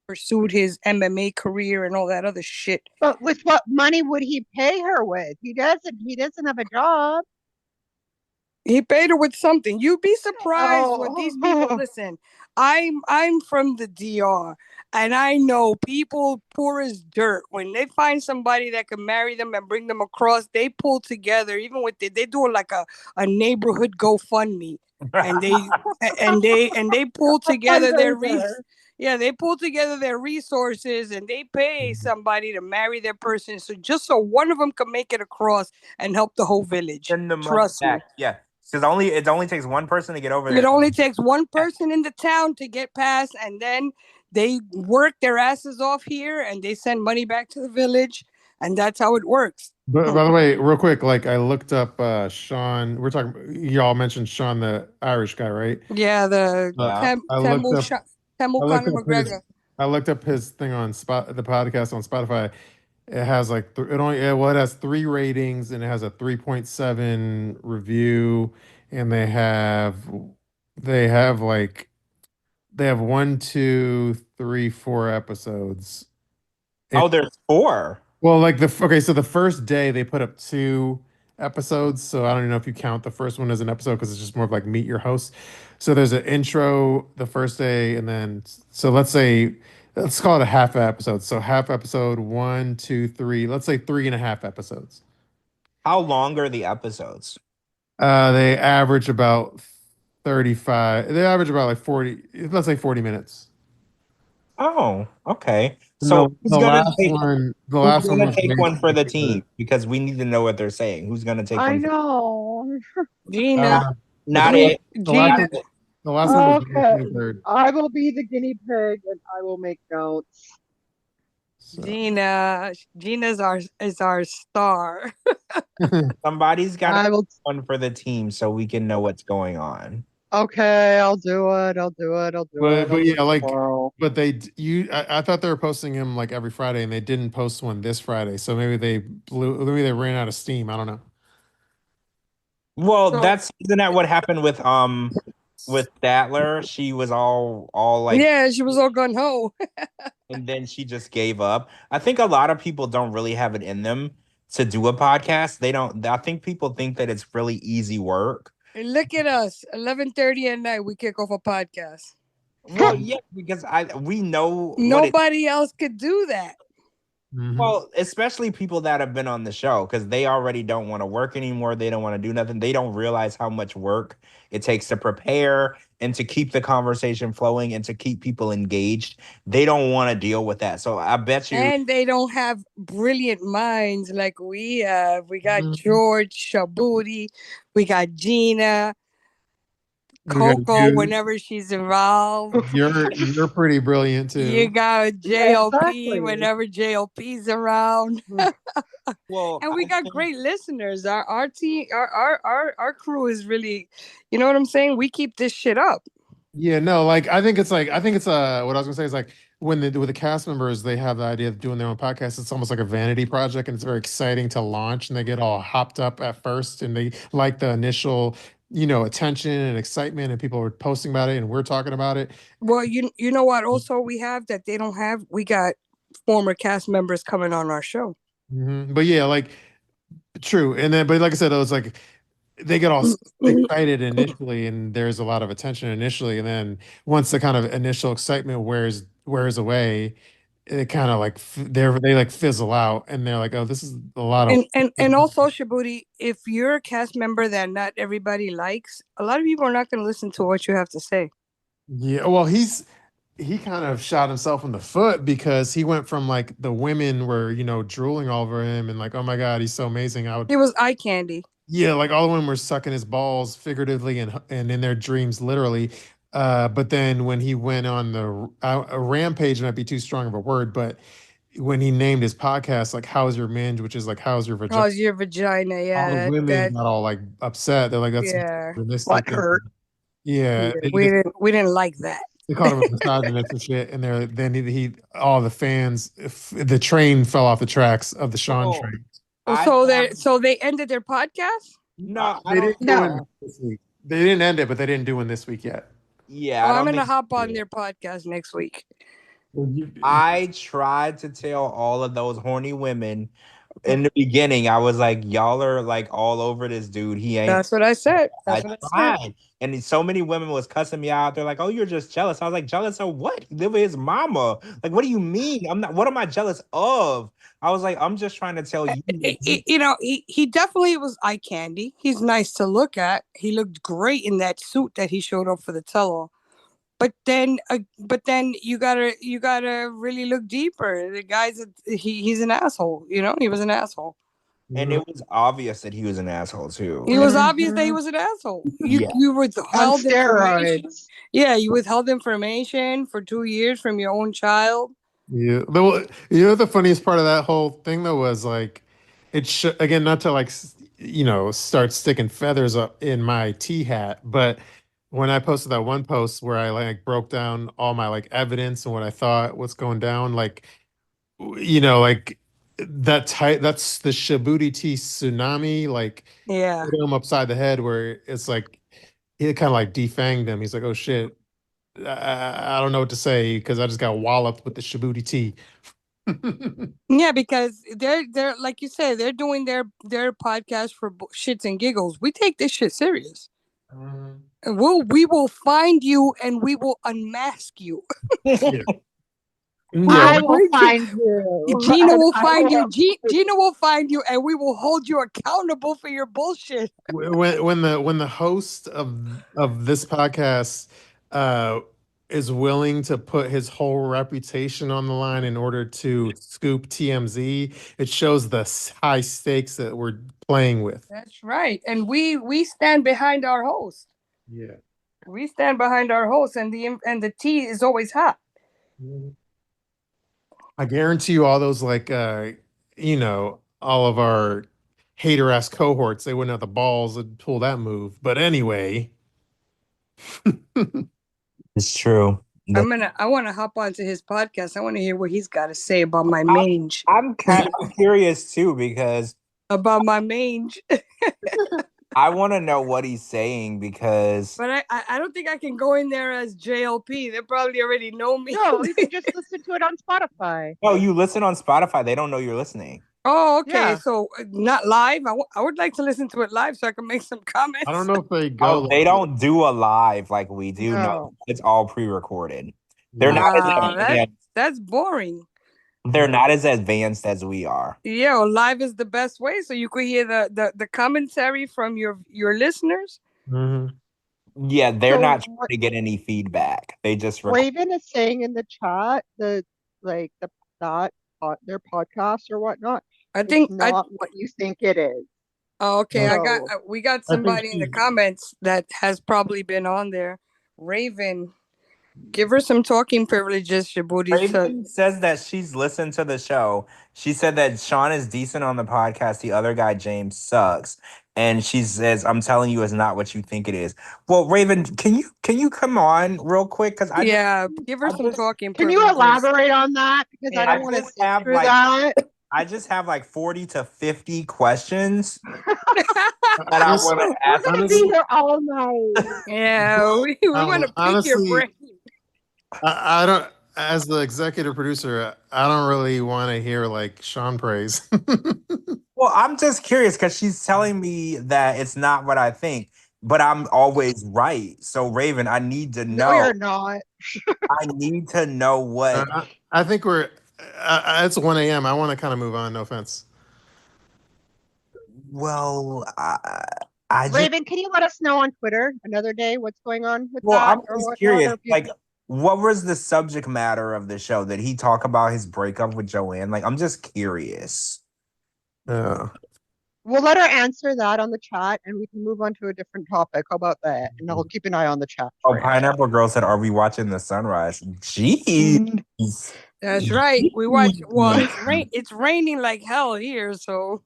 pursued his MMA career and all that other shit. But with what money would he pay her with? He doesn't have a job. He paid her with something. You'd be surprised what these people Oh, listen. I'm from the DR, and I know people poor as dirt. When they find somebody that can marry them and bring them across, they pull together. Even with they do like a neighborhood GoFundMe, and they pull together fundraiser. yeah, they pull together their resources and they pay somebody to marry their person, so one of them can make it across and help the whole village. Send the money Trust me. back. Yeah. Because it only takes one person to get over there. It only takes one person in the town to get past, and then they work their asses off here and they send money back to the village, and that's how it works. But by the way, real quick, like I looked up Sean. We're talking. Y'all mentioned Sean, the Irish guy, right? Yeah, the Yeah. I looked up. Temu I looked Conor up his. McGregor. I looked up his thing on the podcast on Spotify. It has like it has 3 ratings and it has a 3.7 review, and they have like they have 1, 2, 3, 4 episodes. Oh, there's 4. Well, like so the first day they put up 2 episodes. So I don't even know if you count the first one as an episode because it's just more of like meet your host. So there's an intro the first day, and then so let's call it a half episode. So half episode 1, 2, 3. Let's say 3.5 episodes. How long are the episodes? They average about 35. They average about like 40. Let's say 40 minutes. Oh, okay. And So the last one, who's gonna was take made one for the for- team? Because we need to know what they're saying. Who's gonna take I one? know. Gina. Not Gina. it. The last, Gina. one, the last one was May Okay. 23rd. I will be the guinea pig and I will make notes. So. Gina's our star. Somebody's got I to will. one for the team so we can know what's going on. Okay, I'll do it. I'll do it. I'll do it. But yeah, like, tomorrow. but I thought they were posting him like every Friday, and they didn't post one this Friday. So maybe they ran out of steam. I don't know. Well, So- isn't that what happened with Statler? She was all like, yeah, she was all gun ho. and then she just gave up. I think a lot of people don't really have it in them to do a podcast. They don't. I think people think that it's really easy work. Look at us, 11:30 at night. We kick off a podcast. Well, yeah, because we know Nobody else could do that. Mhm. Well, especially people that have been on the show, because they already don't want to work anymore. They don't want to do nothing. They don't realize how much work it takes to prepare and to keep the conversation flowing and to keep people engaged. They don't want to deal with that. So I bet you. And they don't have brilliant minds like we have. We got Mhm. George, Shabooty, we got Gina, We got Coco you. whenever she's involved. You're pretty brilliant too. You got JLP Exactly. whenever JLP's around. Well, And we I got think- great listeners. Our team, our crew is really, you know what I'm saying? We keep this shit up. Yeah, no, like I think it's what I was gonna say is like with the cast members, they have the idea of doing their own podcast. It's almost like a vanity project, and it's very exciting to launch, and they get all hopped up at first, and they like the initial, attention and excitement, and people are posting about it, and we're talking about it. Well, you know what? Also, we have that they don't have. We got former cast members coming on our show. But yeah, like true, and then but like I said, it was like they get all excited initially, and there's a lot of attention initially, and then once the kind of initial excitement wears away, it kind of like they like fizzle out, and they're like, oh, this is a lot of And also, Shabooty, if you're a cast member that not everybody likes, a lot of people are not going to listen to what you have to say. Yeah, well, he kind of shot himself in the foot because he went from like the women were, drooling all over him and like, oh my God, he's so amazing. It was eye candy. Yeah, like all the women were sucking his balls figuratively and in their dreams, literally. But then when he went on a rampage might be too strong of a word, but when he named his podcast like "How's Your Minge," which is like "How's Your Vagina." How's your vagina? All Yeah, the women got all like upset. They're like, "That's yeah. misogynistic." hurt. Yeah, We didn't like that. they called him a misogynist and shit. And then he all the fans, the train fell off the tracks of the Sean train. So they ended their podcast? No, I They don't. didn't do No. it this week. They didn't end it, but they didn't do one this week yet. Yeah, Oh, I I'm don't gonna think. hop on their podcast next week. I tried to tell all of those horny women in the beginning. I was like, y'all are like all over this dude. He ain't. That's what I said. I That's what I said. tried. And so many women was cussing me out. They're like, oh, you're just jealous. I was like, jealous of what? He live with his mama. Like, what do you mean? I'm not, what am I jealous of? I was like, I'm just trying to tell you. You know, he definitely was eye candy. He's nice to look at. He looked great in that suit that he showed up for the tell-all. But then you gotta really look deeper. The guy's he's an asshole. You know, he was an asshole. And it was obvious that he was an asshole too. It was obvious that he was an asshole. Yeah. You On withheld information. steroids. Yeah, you withheld information for 2 years from your own child. Yeah. Well, you know the funniest part of that whole thing though was like, again, not to like start sticking feathers up in my tea hat, but when I posted that one post where I like broke down all my like evidence and what I thought what's going down, like like that's the Shabooty tea tsunami, like Yeah. hit him upside the head where it's like it kind of like defanged him. He's like, oh shit, I don't know what to say because I just got walloped with the Shabooty tea. Yeah, because they're like you said, they're doing their podcast for shits and giggles. We take this shit serious. And we will find you and we will unmask you. Yeah. I will find you. Gina will I find you. will- Gina will find you, and we will hold you accountable for your bullshit. When the host of this podcast is willing to put his whole reputation on the line in order to scoop TMZ, it shows the high stakes that we're playing with. That's right, and we stand behind our host. Yeah. We stand behind our host, and the tea is always hot. I guarantee you all those like all of our hater ass cohorts, they wouldn't have the balls to pull that move. But anyway. It's true. I want to hop onto his podcast. I want to hear what he's got to say about my mange. I'm kind of curious too because about my mange. I want to know what he's saying because. But I don't think I can go in there as JLP. They probably already know me. No, you can just listen to it on Spotify. No, you listen on Spotify. They don't know you're listening. Oh, okay. Yeah. So not live. I would like to listen to it live so I can make some comments. I don't know if they go. Oh, they don't do a live like we do. No, it's all pre-recorded. They're not as advanced. That's boring. They're not as advanced as we are. Yeah, well, live is the best way, so you could hear the commentary from your listeners. Mm-hmm. Yeah, they're not trying to get any feedback. They just Raven is saying in the chat their podcast or whatnot. I think not what you think it is. Oh, okay. No. We got somebody in the comments that has probably been on there. Raven, give her some talking privileges, Shabooty. Raven says that she's listened to the show. She said that Sean is decent on the podcast. The other guy, James, sucks. And she says, I'm telling you, it's not what you think it is. Well, Raven, can you come on real quick? Because give her some talking privileges. Can you elaborate on that? Because I don't want to sit through that. I just have like 40 to 50 questions that I want to ask. We're going to be here all night. Yeah, we want to pick your brain. I don't, as the executive producer, I don't really want to hear like Sean praise. Well, I'm just curious because she's telling me that it's not what I think, but I'm always right. So, Raven, I need to know. No, you're not. I need to know what. I think it's 1 a.m. I want to kind of move on. No offense. Well, Raven, can you let us know on Twitter another day what's going on with that? Well, I'm just curious. Like, what was the subject matter of the show? Did he talk about his breakup with Joanne? Like, I'm just curious. Yeah. We'll let her answer that on the chat and we can move on to a different topic. How about that? And I'll keep an eye on the chat. Oh, Pineapple Girl said, are we watching the sunrise? Jeez. That's right. We watch. Well, it's raining like hell here, so.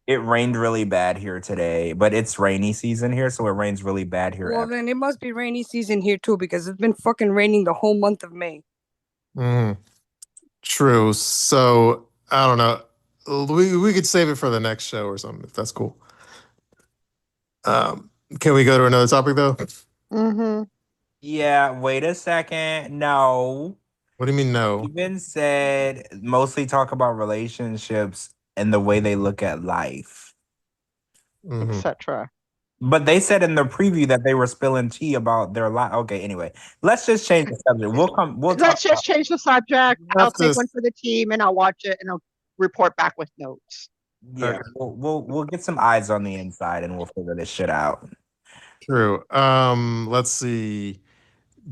It rained really bad here today, but it's rainy season here, so it rains really bad here. Well, then it must be rainy season here too, because it's been fucking raining the whole month of May. True. So I don't know. We could save it for the next show or something if that's cool. Can we go to another topic though? Yeah. Wait a second. No. What do you mean no? Even said mostly talk about relationships and the way they look at life, etc. But they said in the preview that they were spilling tea about their life. Okay, anyway, let's just change the subject. Let's just change the subject. I'll take one for the team and I'll watch it and I'll report back with notes. Yeah, okay. We'll get some eyes on the inside and we'll figure this shit out. True. Let's see.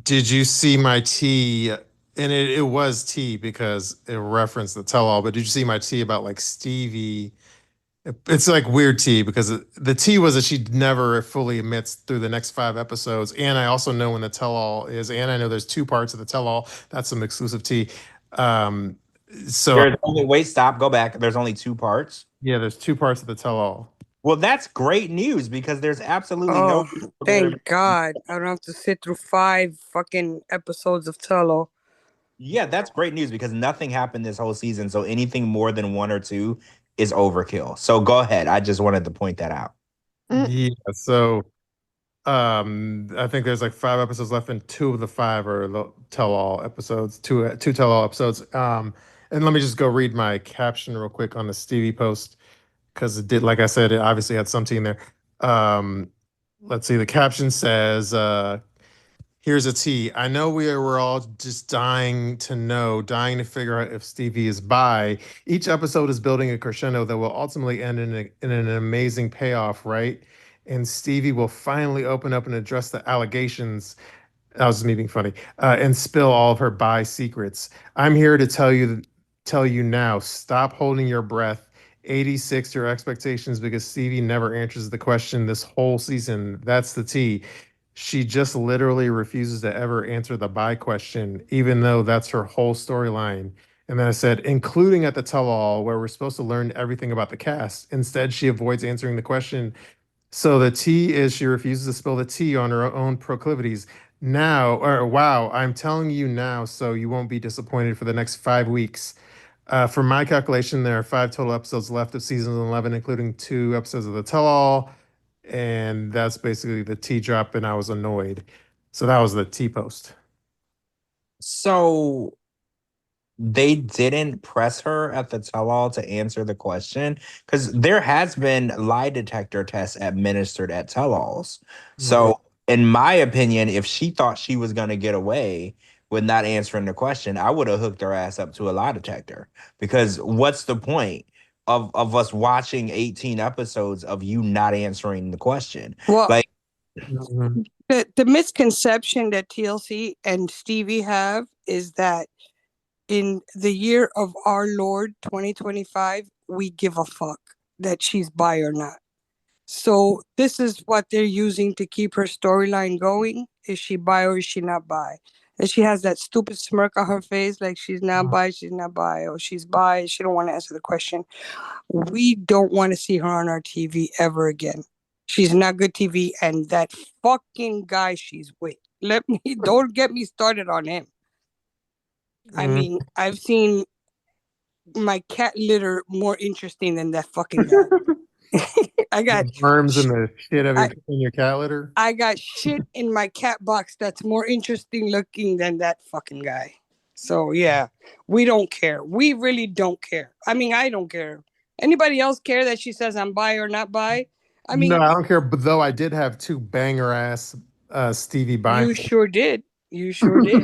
Did you see my tea? And it was tea because it referenced the tell-all, but did you see my tea about like Stevi? It's like weird tea because the tea was that she never fully admits through the next 5 episodes. And I also know when the tell-all is, and I know there's 2 parts of the tell-all. That's some exclusive tea. Stop, go back. There's only 2 parts. Yeah, there's 2 parts of the tell-all. Well, that's great news because there's absolutely no. Thank God, I don't have to sit through 5 fucking episodes of tell-all. Yeah, that's great news because nothing happened this whole season. So anything more than 1 or 2 is overkill. So go ahead. I just wanted to point that out. Yeah. So, I think there's like 5 episodes left, and 2 of the 5 are the tell-all episodes. 2 tell-all episodes. And let me just go read my caption real quick on the Stevi post because it did, like I said, it obviously had some tea in there. Let's see. The caption says, "Here's a tea. I know we're all just dying to figure out if Stevi is bi. Each episode is building a crescendo that will ultimately end in an amazing payoff, right? And Stevi will finally open up and address the allegations." That was me being funny. And spill all of her bi secrets. I'm here to tell you now. Stop holding your breath. 86 your expectations because Stevi never answers the question this whole season. That's the tea. She just literally refuses to ever answer the bi question, even though that's her whole storyline. And then I said, including at the tell-all, where we're supposed to learn everything about the cast. Instead, she avoids answering the question. So the tea is she refuses to spill the tea on her own proclivities. Wow, I'm telling you now, so you won't be disappointed for the next 5 weeks. For my calculation, there are 5 total episodes left of season 11, including 2 episodes of the tell-all. And that's basically the tea drop, and I was annoyed. So that was the tea post. So they didn't press her at the tell-all to answer the question because there has been lie detector tests administered at tell-alls. So in my opinion, if she thought she was going to get away with not answering the question, I would have hooked her ass up to a lie detector, because what's the point of us watching 18 episodes of you not answering the question? Well, like the misconception that TLC and Stevi have is that in the year of our Lord 2025, we give a fuck that she's bi or not. So this is what they're using to keep her storyline going. Is she bi or is she not bi? And she has that stupid smirk on her face, like she's not bi, or she's bi, she don't want to answer the question. We don't want to see her on our TV ever again. She's not good TV, and that fucking guy she's with. Don't get me started on him. I mean, I've seen my cat litter more interesting than that fucking guy. I got worms in the shit in your cat litter. I got shit in my cat box that's more interesting looking than that fucking guy. So yeah, we don't care. We really don't care. I mean, I don't care. Anybody else care that she says I'm bi or not bi? I mean, no, I don't care. But though I did have 2 banger ass Stevi bi. You sure did. You sure did.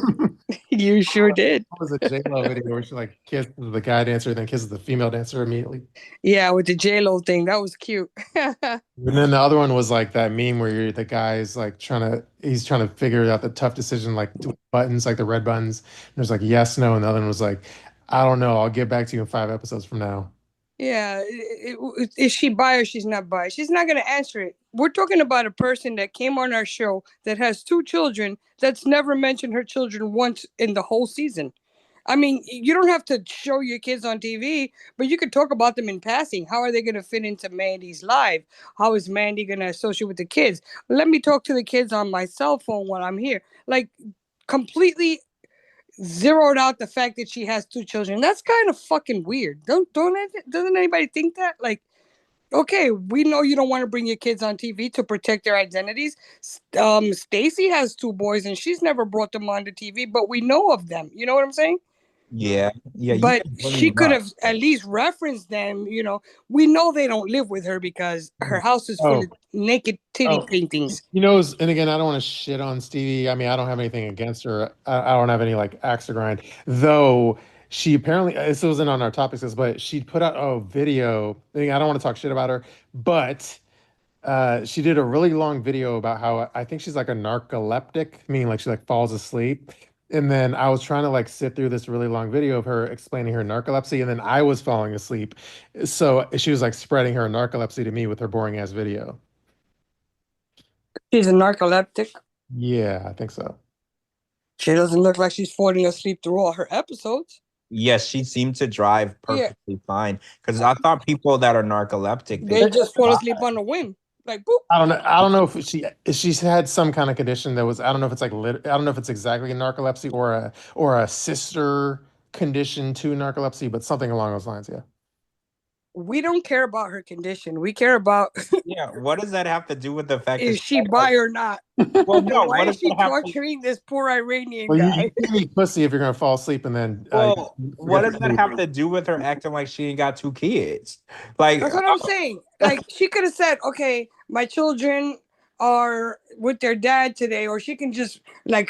You sure did. That was a J-Lo video where she like kisses the guy dancer, then kisses the female dancer immediately. Yeah, with the J-Lo thing. That was cute. And then the other one was like that meme where the guy's like he's trying to figure out the tough decision, like buttons, like the red buttons. And there's like yes, no, and the other one was like, I don't know, I'll get back to you in 5 episodes from now. Yeah, is she bi or she's not bi? She's not going to answer it. We're talking about a person that came on our show that has 2 children that's never mentioned her children once in the whole season. I mean, you don't have to show your kids on TV, but you could talk about them in passing. How are they going to fit into Mandy's life? How is Mandy going to associate with the kids? Let me talk to the kids on my cell phone while I'm here. Like, completely zeroed out the fact that she has 2 children. That's kind of fucking weird. Doesn't anybody think that? Like, okay, we know you don't want to bring your kids on TV to protect their identities. Stacy has 2 boys and she's never brought them onto TV, but we know of them. You know what I'm saying? Yeah. But she could have at least referenced them. You know, we know they don't live with her because her house is full of naked titty paintings. You know, and again, I don't want to shit on Stevie. I mean, I don't have anything against her. I don't have any like axe to grind. Though she apparently, this wasn't on our topics list, but she put out a video. I don't want to talk shit about her, but she did a really long video about how I think she's like a narcoleptic, meaning like she like falls asleep. And then I was trying to like sit through this really long video of her explaining her narcolepsy, and then I was falling asleep. So she was like spreading her narcolepsy to me with her boring ass video. She's a narcoleptic. Yeah, I think so. She doesn't look like she's falling asleep through all her episodes. Yes, she seemed to drive perfectly fine. Because I thought people that are narcoleptic, they just fall asleep on the whim. Like, boop. I don't know if she's had some kind of condition that was, I don't know if it's like I don't know if it's exactly a narcolepsy or a sister condition to narcolepsy, but something along those lines. Yeah. We don't care about her condition. We care about what does that have to do with the fact is she bi or not? Well, no, why is she torturing this poor Iranian guy? You need pussy if you're gonna fall asleep and then. What does that have to do with her acting like she ain't got 2 kids? Like, that's what I'm saying. Like, she could have said, "Okay, my children are with their dad today," or she can just like,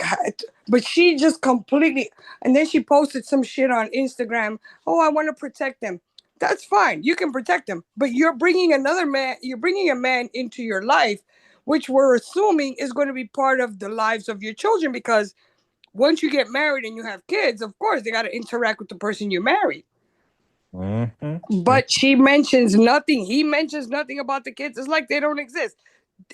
but she just completely. And then she posted some shit on Instagram. Oh, I want to protect them. That's fine. You can protect them, but you're bringing another man. You're bringing a man into your life, which we're assuming is going to be part of the lives of your children. Because once you get married and you have kids, of course they got to interact with the person you married. Mm-hmm. But she mentions nothing. He mentions nothing about the kids. It's like they don't exist.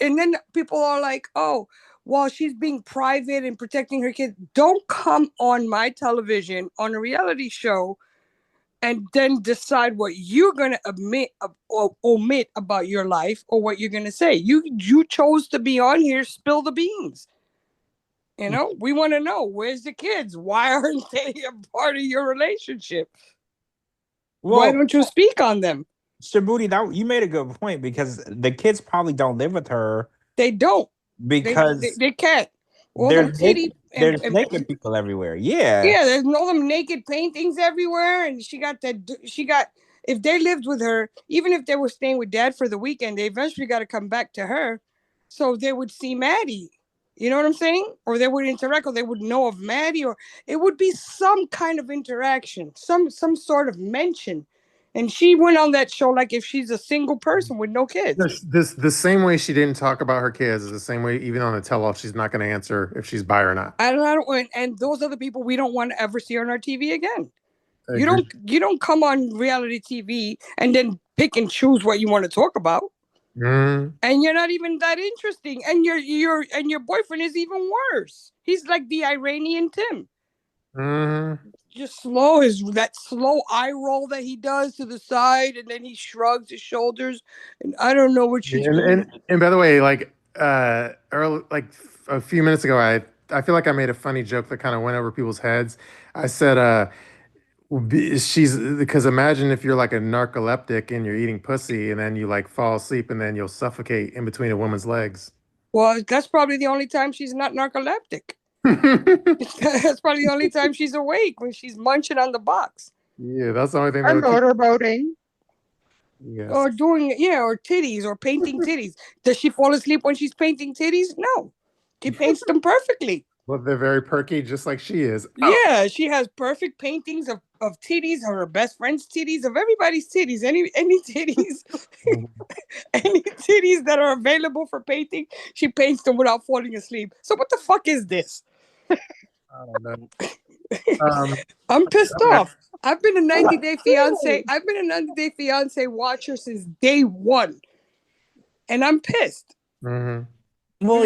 And then people are like, "Oh, well, she's being private and protecting her kids." Don't come on my television on a reality show and then decide what you're going to admit or omit about your life or what you're going to say. You chose to be on here, spill the beans. You know, we want to know, where's the kids? Why aren't they a part of your relationship? Well, why don't you speak on them? Shabooty, that you made a good point, because the kids probably don't live with her. They don't. Because they can't. All there's naked people everywhere. Yeah. Yeah, there's all them naked paintings everywhere. And she got, if they lived with her, even if they were staying with dad for the weekend, they eventually got to come back to her. So they would see Maddie. You know what I'm saying? Or they would interact, or they would know of Maddie, or it would be some kind of interaction, some sort of mention. And she went on that show like if she's a single person with no kids. The same way she didn't talk about her kids is the same way, even on the tell-off, she's not going to answer if she's bi or not. I don't. And those are the people we don't want to ever see on our TV again. You don't come on reality TV and then pick and choose what you want to talk about. And you're not even that interesting. And your boyfriend is even worse. He's like the Iranian Tim. Just that slow eye roll that he does to the side, and then he shrugs his shoulders, and I don't know what she's doing. And by the way, like early, like a few minutes ago, I feel like I made a funny joke that kind of went over people's heads. I said, because imagine if you're like a narcoleptic and you're eating pussy, and then you like fall asleep, and then you'll suffocate in between a woman's legs. Well, that's probably the only time she's not narcoleptic. That's probably the only time she's awake, when she's munching on the box. Yeah, that's the only thing. I'm motorboating. Yes. Or or titties, or painting titties. Does she fall asleep when she's painting titties? No, she paints them perfectly. Well, they're very perky, just like she is. Yeah, she has perfect paintings of titties, of her best friend's titties, of everybody's titties, any titties, any titties that are available for painting, she paints them without falling asleep. So what the fuck is this? I don't know. I'm pissed off. I've been a 90-day fiance. I've been a 90-day fiance watcher since day one, and I'm pissed. Mm-hmm. Well,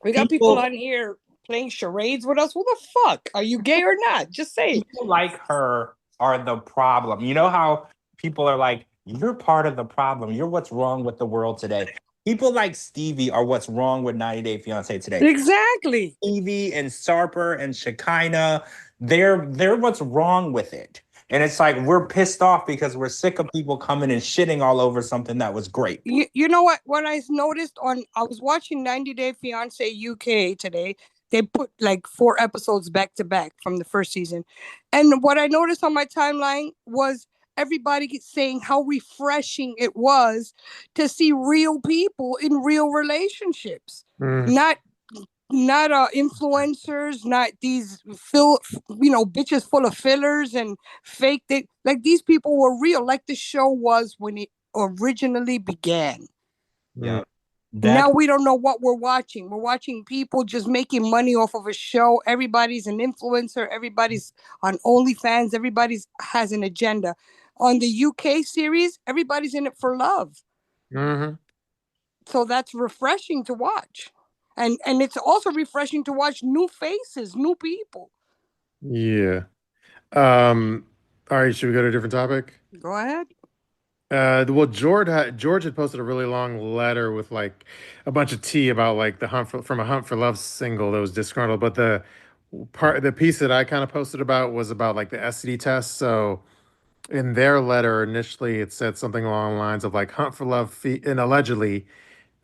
we got people on here playing charades with us. Who the fuck? Are you gay or not? Just say it. People like her are the problem. You know how people are like, you're part of the problem. You're what's wrong with the world today. People like Stevi are what's wrong with 90 Day Fiancé today. Exactly. Stevi and Sarper and Shekinah, they're what's wrong with it. And it's like we're pissed off because we're sick of people coming and shitting all over something that was great. You know what? What I noticed I was watching 90 Day Fiancé UK today. They put like 4 episodes back to back from the first season. And what I noticed on my timeline was everybody saying how refreshing it was to see real people in real relationships. Not influencers, not these bitches full of fillers and fake. Like these people were real, like the show was when it originally began. Yeah. Now we don't know what we're watching. We're watching people just making money off of a show. Everybody's an influencer. Everybody's on OnlyFans. Everybody's has an agenda. On the UK series, everybody's in it for love. So that's refreshing to watch. And it's also refreshing to watch new faces, new people. Yeah. All right, should we go to a different topic? Go ahead. Well, George had posted a really long letter with like a bunch of tea about like the from a Hunt for Love single that was disgruntled. But the piece that I kind of posted about was about like the STD test. So in their letter initially, it said something along the lines of like Hunt for Love, and allegedly it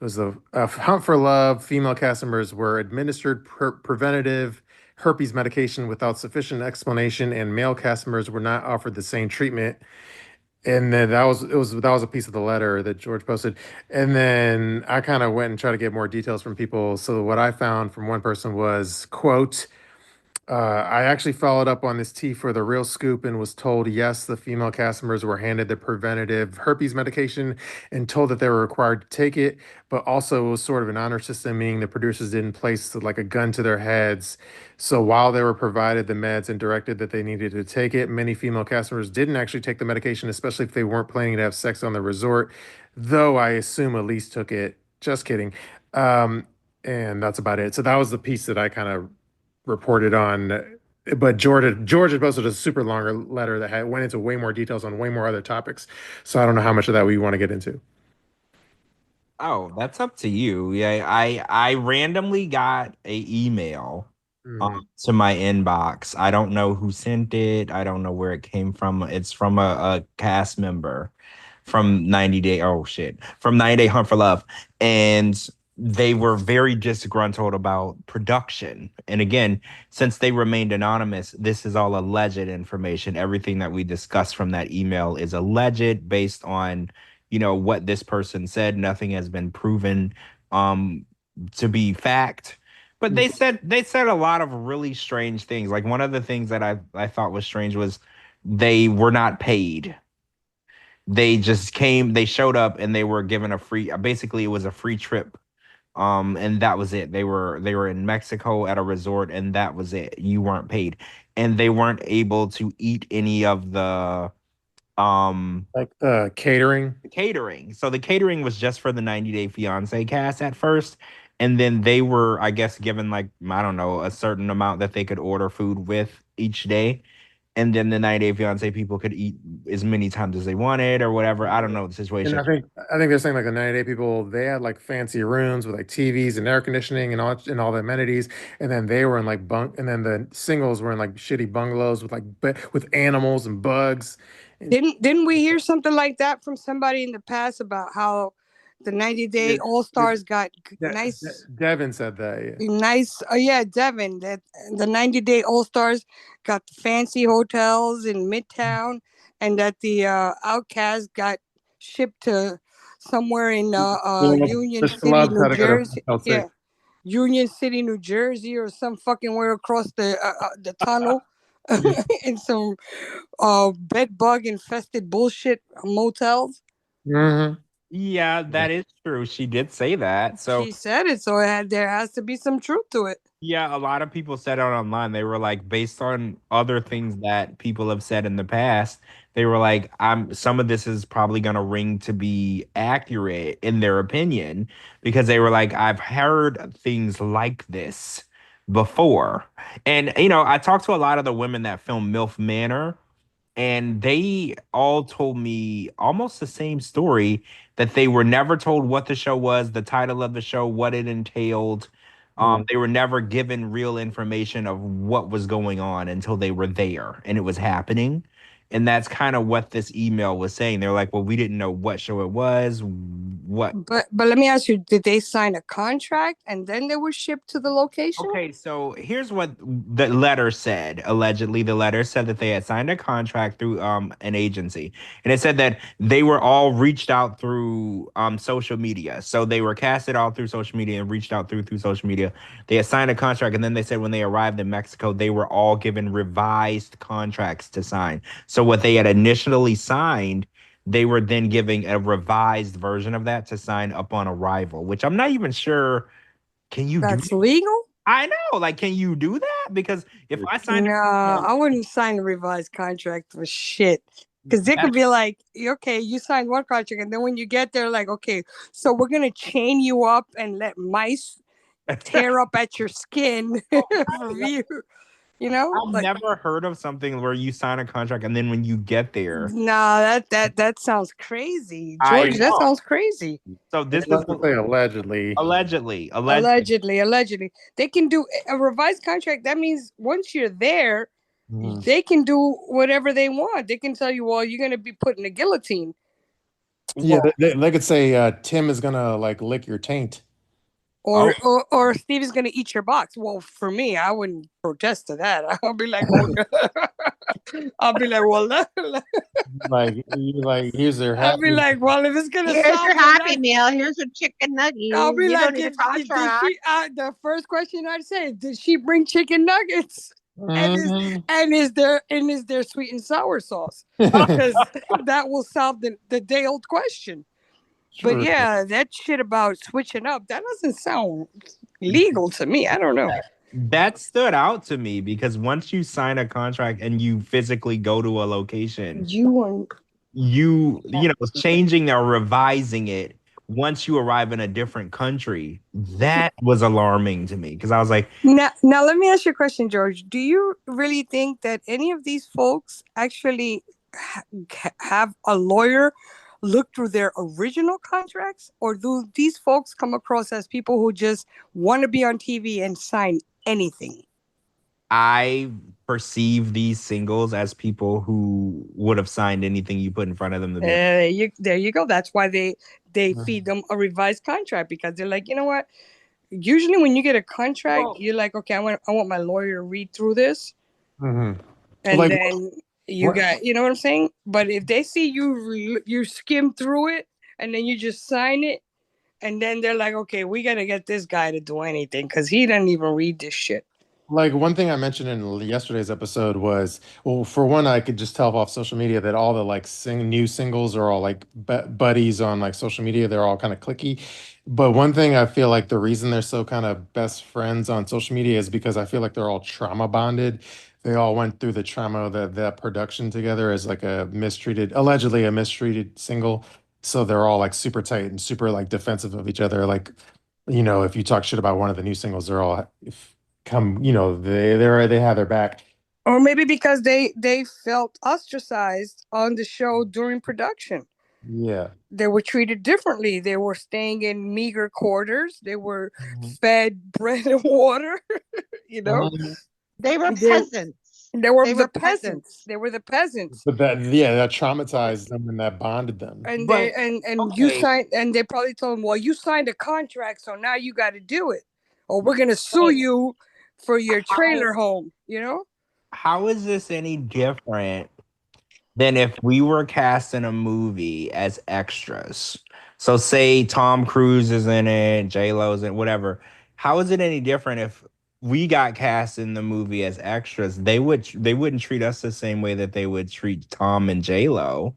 was a Hunt for Love. Female cast members were administered preventative herpes medication without sufficient explanation, and male cast members were not offered the same treatment. And then that was a piece of the letter that George posted. And then I kind of went and tried to get more details from people. So what I found from one person was, quote, I actually followed up on this tea for the real scoop and was told, yes, the female cast members were handed the preventative herpes medication and told that they were required to take it, but also it was sort of an honor system, meaning the producers didn't place like a gun to their heads. So while they were provided the meds and directed that they needed to take it, many female cast members didn't actually take the medication, especially if they weren't planning to have sex on the resort, though I assume Elise took it. Just kidding. And that's about it. So that was the piece that I kind of reported on, but George had posted a super longer letter that went into way more details on way more other topics. So I don't know how much of that we want to get into. Oh, that's up to you. Yeah, I randomly got a email to my inbox. I don't know who sent it. I don't know where it came from. It's from a cast member from 90 Day. Oh shit, from 90 Day Hunt for Love, and they were very disgruntled about production. And again, since they remained anonymous, this is all alleged information. Everything that we discussed from that email is alleged based on, what this person said. Nothing has been proven to be fact. But they said a lot of really strange things. Like one of the things that I thought was strange was they were not paid. They just came, they showed up and they were given basically it was a free trip. And that was it. They were in Mexico at a resort, and that was it. You weren't paid, and they weren't able to eat any of the catering. So the catering was just for the 90 Day Fiancé cast at first, and then they were, I guess, given like, I don't know, a certain amount that they could order food with each day. And then the 90 Day Fiancé people could eat as many times as they wanted or whatever. I don't know the situation. And I think they're saying like the 90 Day people, they had like fancy rooms with like TVs and air conditioning and all the amenities. And then they were in like and then the singles were in like shitty bungalows with like with animals and bugs. Didn't we hear something like that from somebody in the past about how the 90 Day All-Stars got nice? Devin said that. Yeah. Nice. Oh yeah, Devin. That the 90 Day All-Stars got the fancy hotels in Midtown, and that the Outcast got shipped to somewhere in Union City, New Jersey. Yeah, Union City, New Jersey, or some fucking where across the tunnel. In some bed bug infested bullshit motels. Yeah, that is true. She did say that. So she said it. So there has to be some truth to it. Yeah, a lot of people said it online. They were like, based on other things that people have said in the past, they were like, some of this is probably gonna ring to be accurate in their opinion, because they were like, I've heard things like this before. And I talked to a lot of the women that filmed MILF Manor, and they all told me almost the same story, that they were never told what the show was, the title of the show, what it entailed. They were never given real information of what was going on until they were there and it was happening. And that's kind of what this email was saying. They're like, well, we didn't know what show it was, what. But let me ask you, did they sign a contract and then they were shipped to the location? Okay, so here's what the letter said. Allegedly, the letter said that they had signed a contract through an agency, and it said that they were all reached out through social media. So they were casted all through social media and reached out through social media. They had signed a contract, and then they said when they arrived in Mexico, they were all given revised contracts to sign. So what they had initially signed, they were then giving a revised version of that to sign up on arrival, which I'm not even sure. Can you That's do? legal? I know. Like, can you do that? Because if I signed, No, I wouldn't sign a revised contract for shit. Because they could be like, okay, you signed one contract, and then when you get there, like, okay, so we're gonna chain you up and let mice tear up at your skin for you. You know, I've like, never heard of something where you sign a contract and then when you get there, nah, that sounds crazy, I George. That know. sounds crazy. So this is Let's say allegedly. allegedly. They can do a revised contract. That means once you're there, Mhm. they can do whatever they want. They can tell you, well, you're gonna be put in a guillotine. Yeah, they could say Tim is gonna like lick your taint. Or, or Steve is gonna eat your box. Well, for me, I wouldn't protest to that. I'll be like, well, Here's their I'll be happy. like, well, if it's gonna Here's solve your the Happy night, Meal. Here's a chicken nugget. I'll be You don't like, need a did contract. she? The first question I'd say, did she bring chicken nuggets? Mhm. Is there sweet and sour sauce? Because that will solve the day old question. But True. yeah, that shit about switching up, that doesn't sound legal to me. I don't know. That stood out to me because once you sign a contract and you physically go to a location, changing or revising it once you arrive in a different country, that was alarming to me because I was like, now let me ask you a question, George. Do you really think that any of these folks actually have a lawyer look through their original contracts, or do these folks come across as people who just want to be on TV and sign anything? I perceive these singles as people who would have signed anything you put in front of them to be. There you go. That's why they feed them a revised contract, because they're like, you know what? Usually when you get a contract, you're like, okay, I want my lawyer to read through this, Mhm. and Like, then you know what I'm saying? But if they see you skim through it and then you just sign it, and then they're like, okay, we got to get this guy to do anything because he doesn't even read this shit. Like one thing I mentioned in yesterday's episode was, well, for one, I could just tell off social media that all the like new singles are all like buddies on like social media. They're all kind of clicky. But one thing I feel like the reason they're so kind of best friends on social media is because I feel like they're all trauma bonded. They all went through the trauma of that production together as like allegedly a mistreated single. So they're all like super tight and super like defensive of each other. Like, if you talk shit about one of the new singles, they're all they have their back. Or maybe because they felt ostracized on the show during production. Yeah. They were treated differently. They were staying in meager quarters. They were fed bread and water. They were peasants. They were the peasants. They were the peasants. But that traumatized them and that bonded them. And But- you signed, and they probably told them, well, you signed a contract, so now you got to do it, or we're gonna sue you for your trailer home. How is this any different than if we were cast in a movie as extras? So say Tom Cruise is in it, J-Lo's in it, whatever. How is it any different if we got cast in the movie as extras? They wouldn't treat us the same way that they would treat Tom and J-Lo,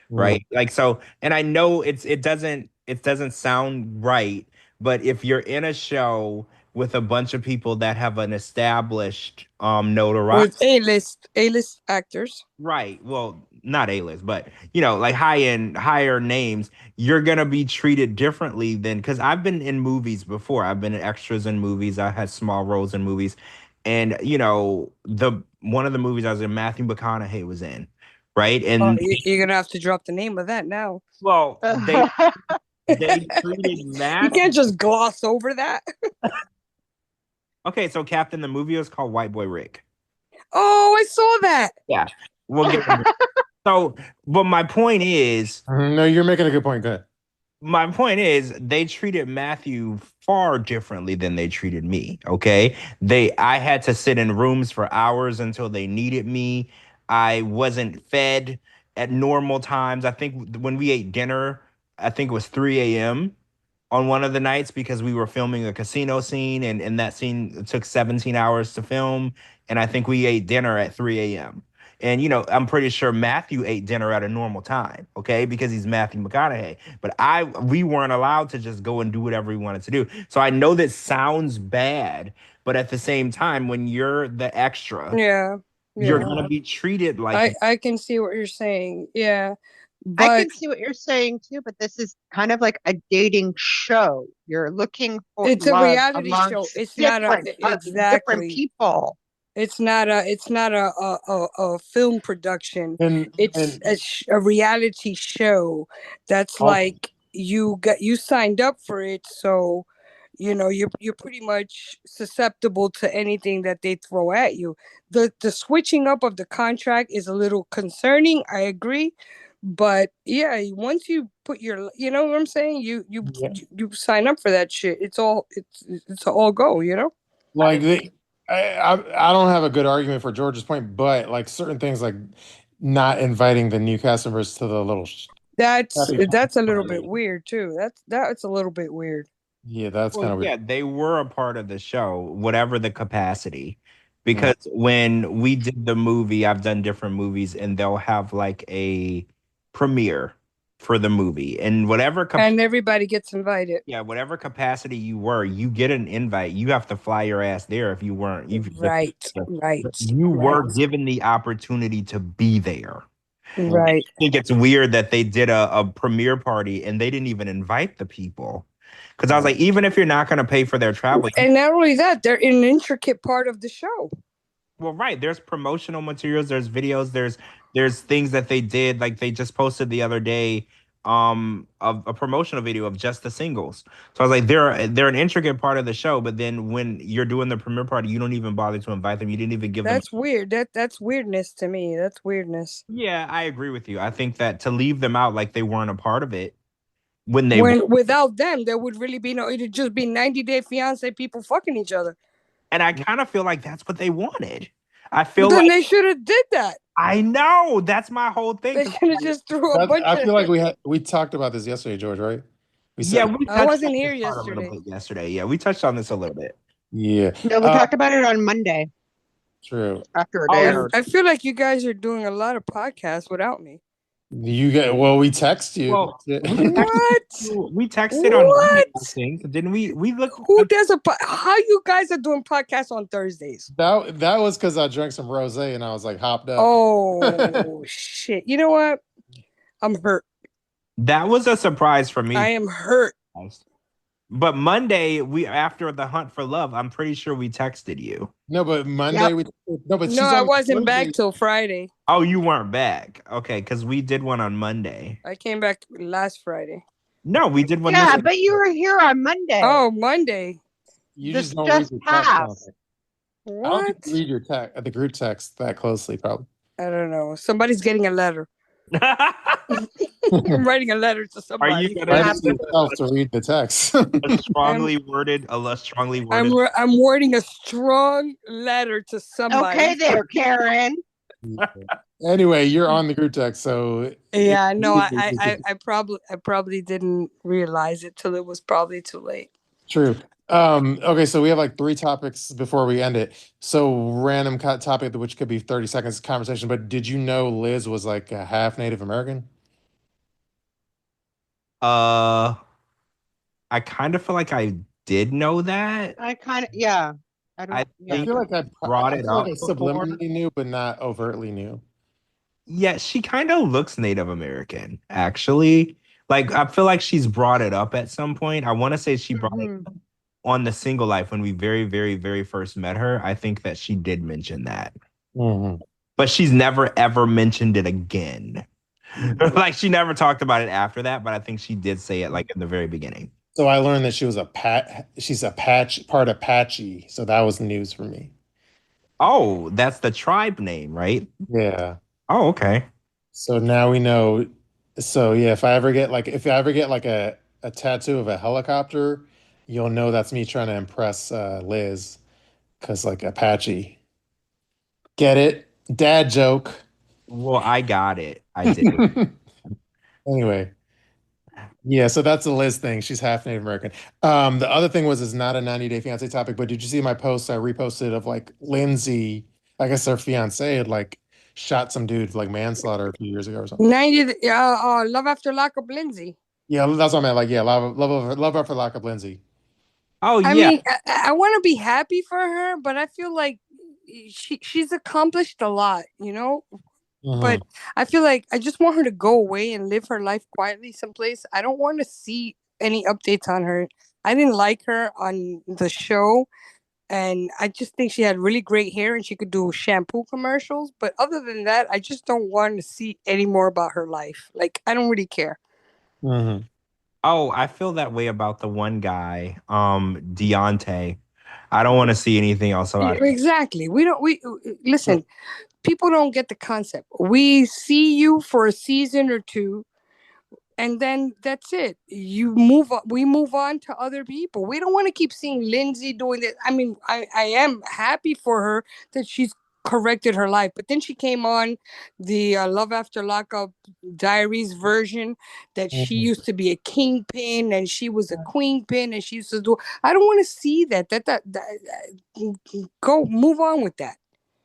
right? Like, so, and I know it doesn't sound right, but if you're in a show with a bunch of people that have an established notoriety, with A-list actors. right? Well, not A-list, but like higher names, you're gonna be treated differently than because I've been in movies before. I've been in extras in movies. I had small roles in movies, and the one of the movies I was in, Matthew McConaughey was in, right? And you're gonna have to drop the name of that now. well, they treated Matthew. You can't just gloss over that. Okay, so Captain, the movie was called White Boy Rick. Oh, I saw that. Yeah, we'll get into it. So, but my point is, No, you're making a good point. Go ahead. my point is they treated Matthew far differently than they treated me. Okay. I had to sit in rooms for hours until they needed me. I wasn't fed at normal times. I think when we ate dinner, I think it was 3 a.m. on one of the nights because we were filming a casino scene and that scene took 17 hours to film. And I think we ate dinner at 3 a.m. And I'm pretty sure Matthew ate dinner at a normal time, okay, because he's Matthew McConaughey. But we weren't allowed to just go and do whatever we wanted to do. So I know that sounds bad, but at the same time, when you're the extra, you're gonna be treated like I can see what you're saying. Yeah. But I can see what you're saying too, but this is kind of like a dating show. You're looking for it's a reality show. It's not different people. It's not a film production. It's a reality show. That's like you signed up for it, so you're pretty much susceptible to anything that they throw at you. The switching up of the contract is a little concerning. I agree, but yeah, once you put your, you know what I'm saying, you sign up for that shit. It's all go. Like I don't have a good argument for George's point, but like certain things like not inviting the new cast members to the little. That's a little bit weird too. That's a little bit weird. Yeah, that's kind of weird. Yeah, they were a part of the show, whatever the capacity. Because when we did the movie, I've done different movies, and they'll have like a premiere for the movie, and and everybody gets invited. Yeah, whatever capacity you were, you get an invite. You have to fly your ass there if you weren't. Right. You were given the opportunity to be there. Right. I think it's weird that they did a premiere party and they didn't even invite the people. Because I was like, even if you're not going to pay for their travel. And not only that, they're an intricate part of the show. Well, right. There's promotional materials. There's videos. There's things that they did. Like they just posted the other day of a promotional video of just the singles. So I was like, they're an intricate part of the show. But then when you're doing the premiere party, you don't even bother to invite them. You didn't even give them. That's weird. That's weirdness to me. That's weirdness. Yeah, I agree with you. I think that to leave them out like they weren't a part of it. Without them, there would really be it'd just be 90 Day Fiancé people fucking each other. And I kind of feel like that's what they wanted. I they should have did that. I know. That's my whole thing. They should have just threw a bunch. I feel like we talked about this yesterday, George, right? I wasn't here yesterday. Yeah, we touched on this a little bit. Yeah. No, we talked about it on Monday. True. After it aired. I feel like you guys are doing a lot of podcasts without me. We text you. What? We texted on Monday, I think. Didn't we? We look. Who does how you guys are doing podcasts on Thursdays? That was because I drank some rosé and I was like hopped up. Oh shit! You know what? I'm hurt. That was a surprise for me. I am hurt. But Monday, after the hunt for love, I'm pretty sure we texted you. No, but Monday I wasn't back till Friday. Oh, you weren't back. Okay, because we did one on Monday. I came back last Friday. No, we did one. Yeah, but you were here on Monday. Oh, Monday. You just don't read your text. What? I don't think you read your text, the group text that closely, probably. I don't know. Somebody's getting a letter. I'm writing a letter to somebody. Are you going to have to read the text? A strongly worded. I'm wording a strong letter to somebody. Okay, there, Karen. Anyway, you're on the group text, so yeah, no, I probably didn't realize it till it was probably too late. True. Okay, so we have like 3 topics before we end it. So random topic, which could be 30 seconds conversation. But did you know Liz was like a half Native American? I kind of feel like I did know that. I feel like I brought it up. I subliminally knew, but not overtly knew. Yeah, she kind of looks Native American, actually. Like, I feel like she's brought it up at some point. I want to say she brought it on the Single Life when we very, very, very first met her. I think that she did mention that. Mhm. But she's never ever mentioned it again. Like she never talked about it after that, but I think she did say it like in the very beginning. So I learned that she's part Apache. So that was news for me. Oh, that's the tribe name, right? Yeah. Oh, okay. So now we know. So yeah, if I ever get like a tattoo of a helicopter, you'll know that's me trying to impress Liz, because like Apache. Get it? Dad joke. Well, I got it. I did. Anyway, yeah, so that's the Liz thing. She's half Native American. The other thing was, it's not a 90-day fiance topic, but did you see my post I reposted of like Lindsay, I guess her fiance had like shot some dude for like manslaughter a few years ago or something. 90, Love After Lockup Lindsay. Yeah, that's what I meant. Like, yeah, love her for lockup Lindsay. Oh, I yeah. mean, I want to be happy for her, but I feel like she's accomplished a lot, you know? But I feel like I just want her to go away and live her life quietly someplace. I don't want to see any updates on her. I didn't like her on the show, and I just think she had really great hair and she could do shampoo commercials. But other than that, I just don't want to see any more about her life. Like, I don't really care. Mm-hmm. Oh, I feel that way about the one guy, Deontay. I don't want to see anything else about it. Exactly. We listen, people don't get the concept. We see you for a season or two, and then that's it. You move on. We move on to other people. We don't want to keep seeing Lindsay doing this. I mean, I am happy for her that she's corrected her life, but then she came on the Love After Lockup Diaries version that she used to be a kingpin and she was a queen pin and she used to do. I don't want to see that. Go move on with that.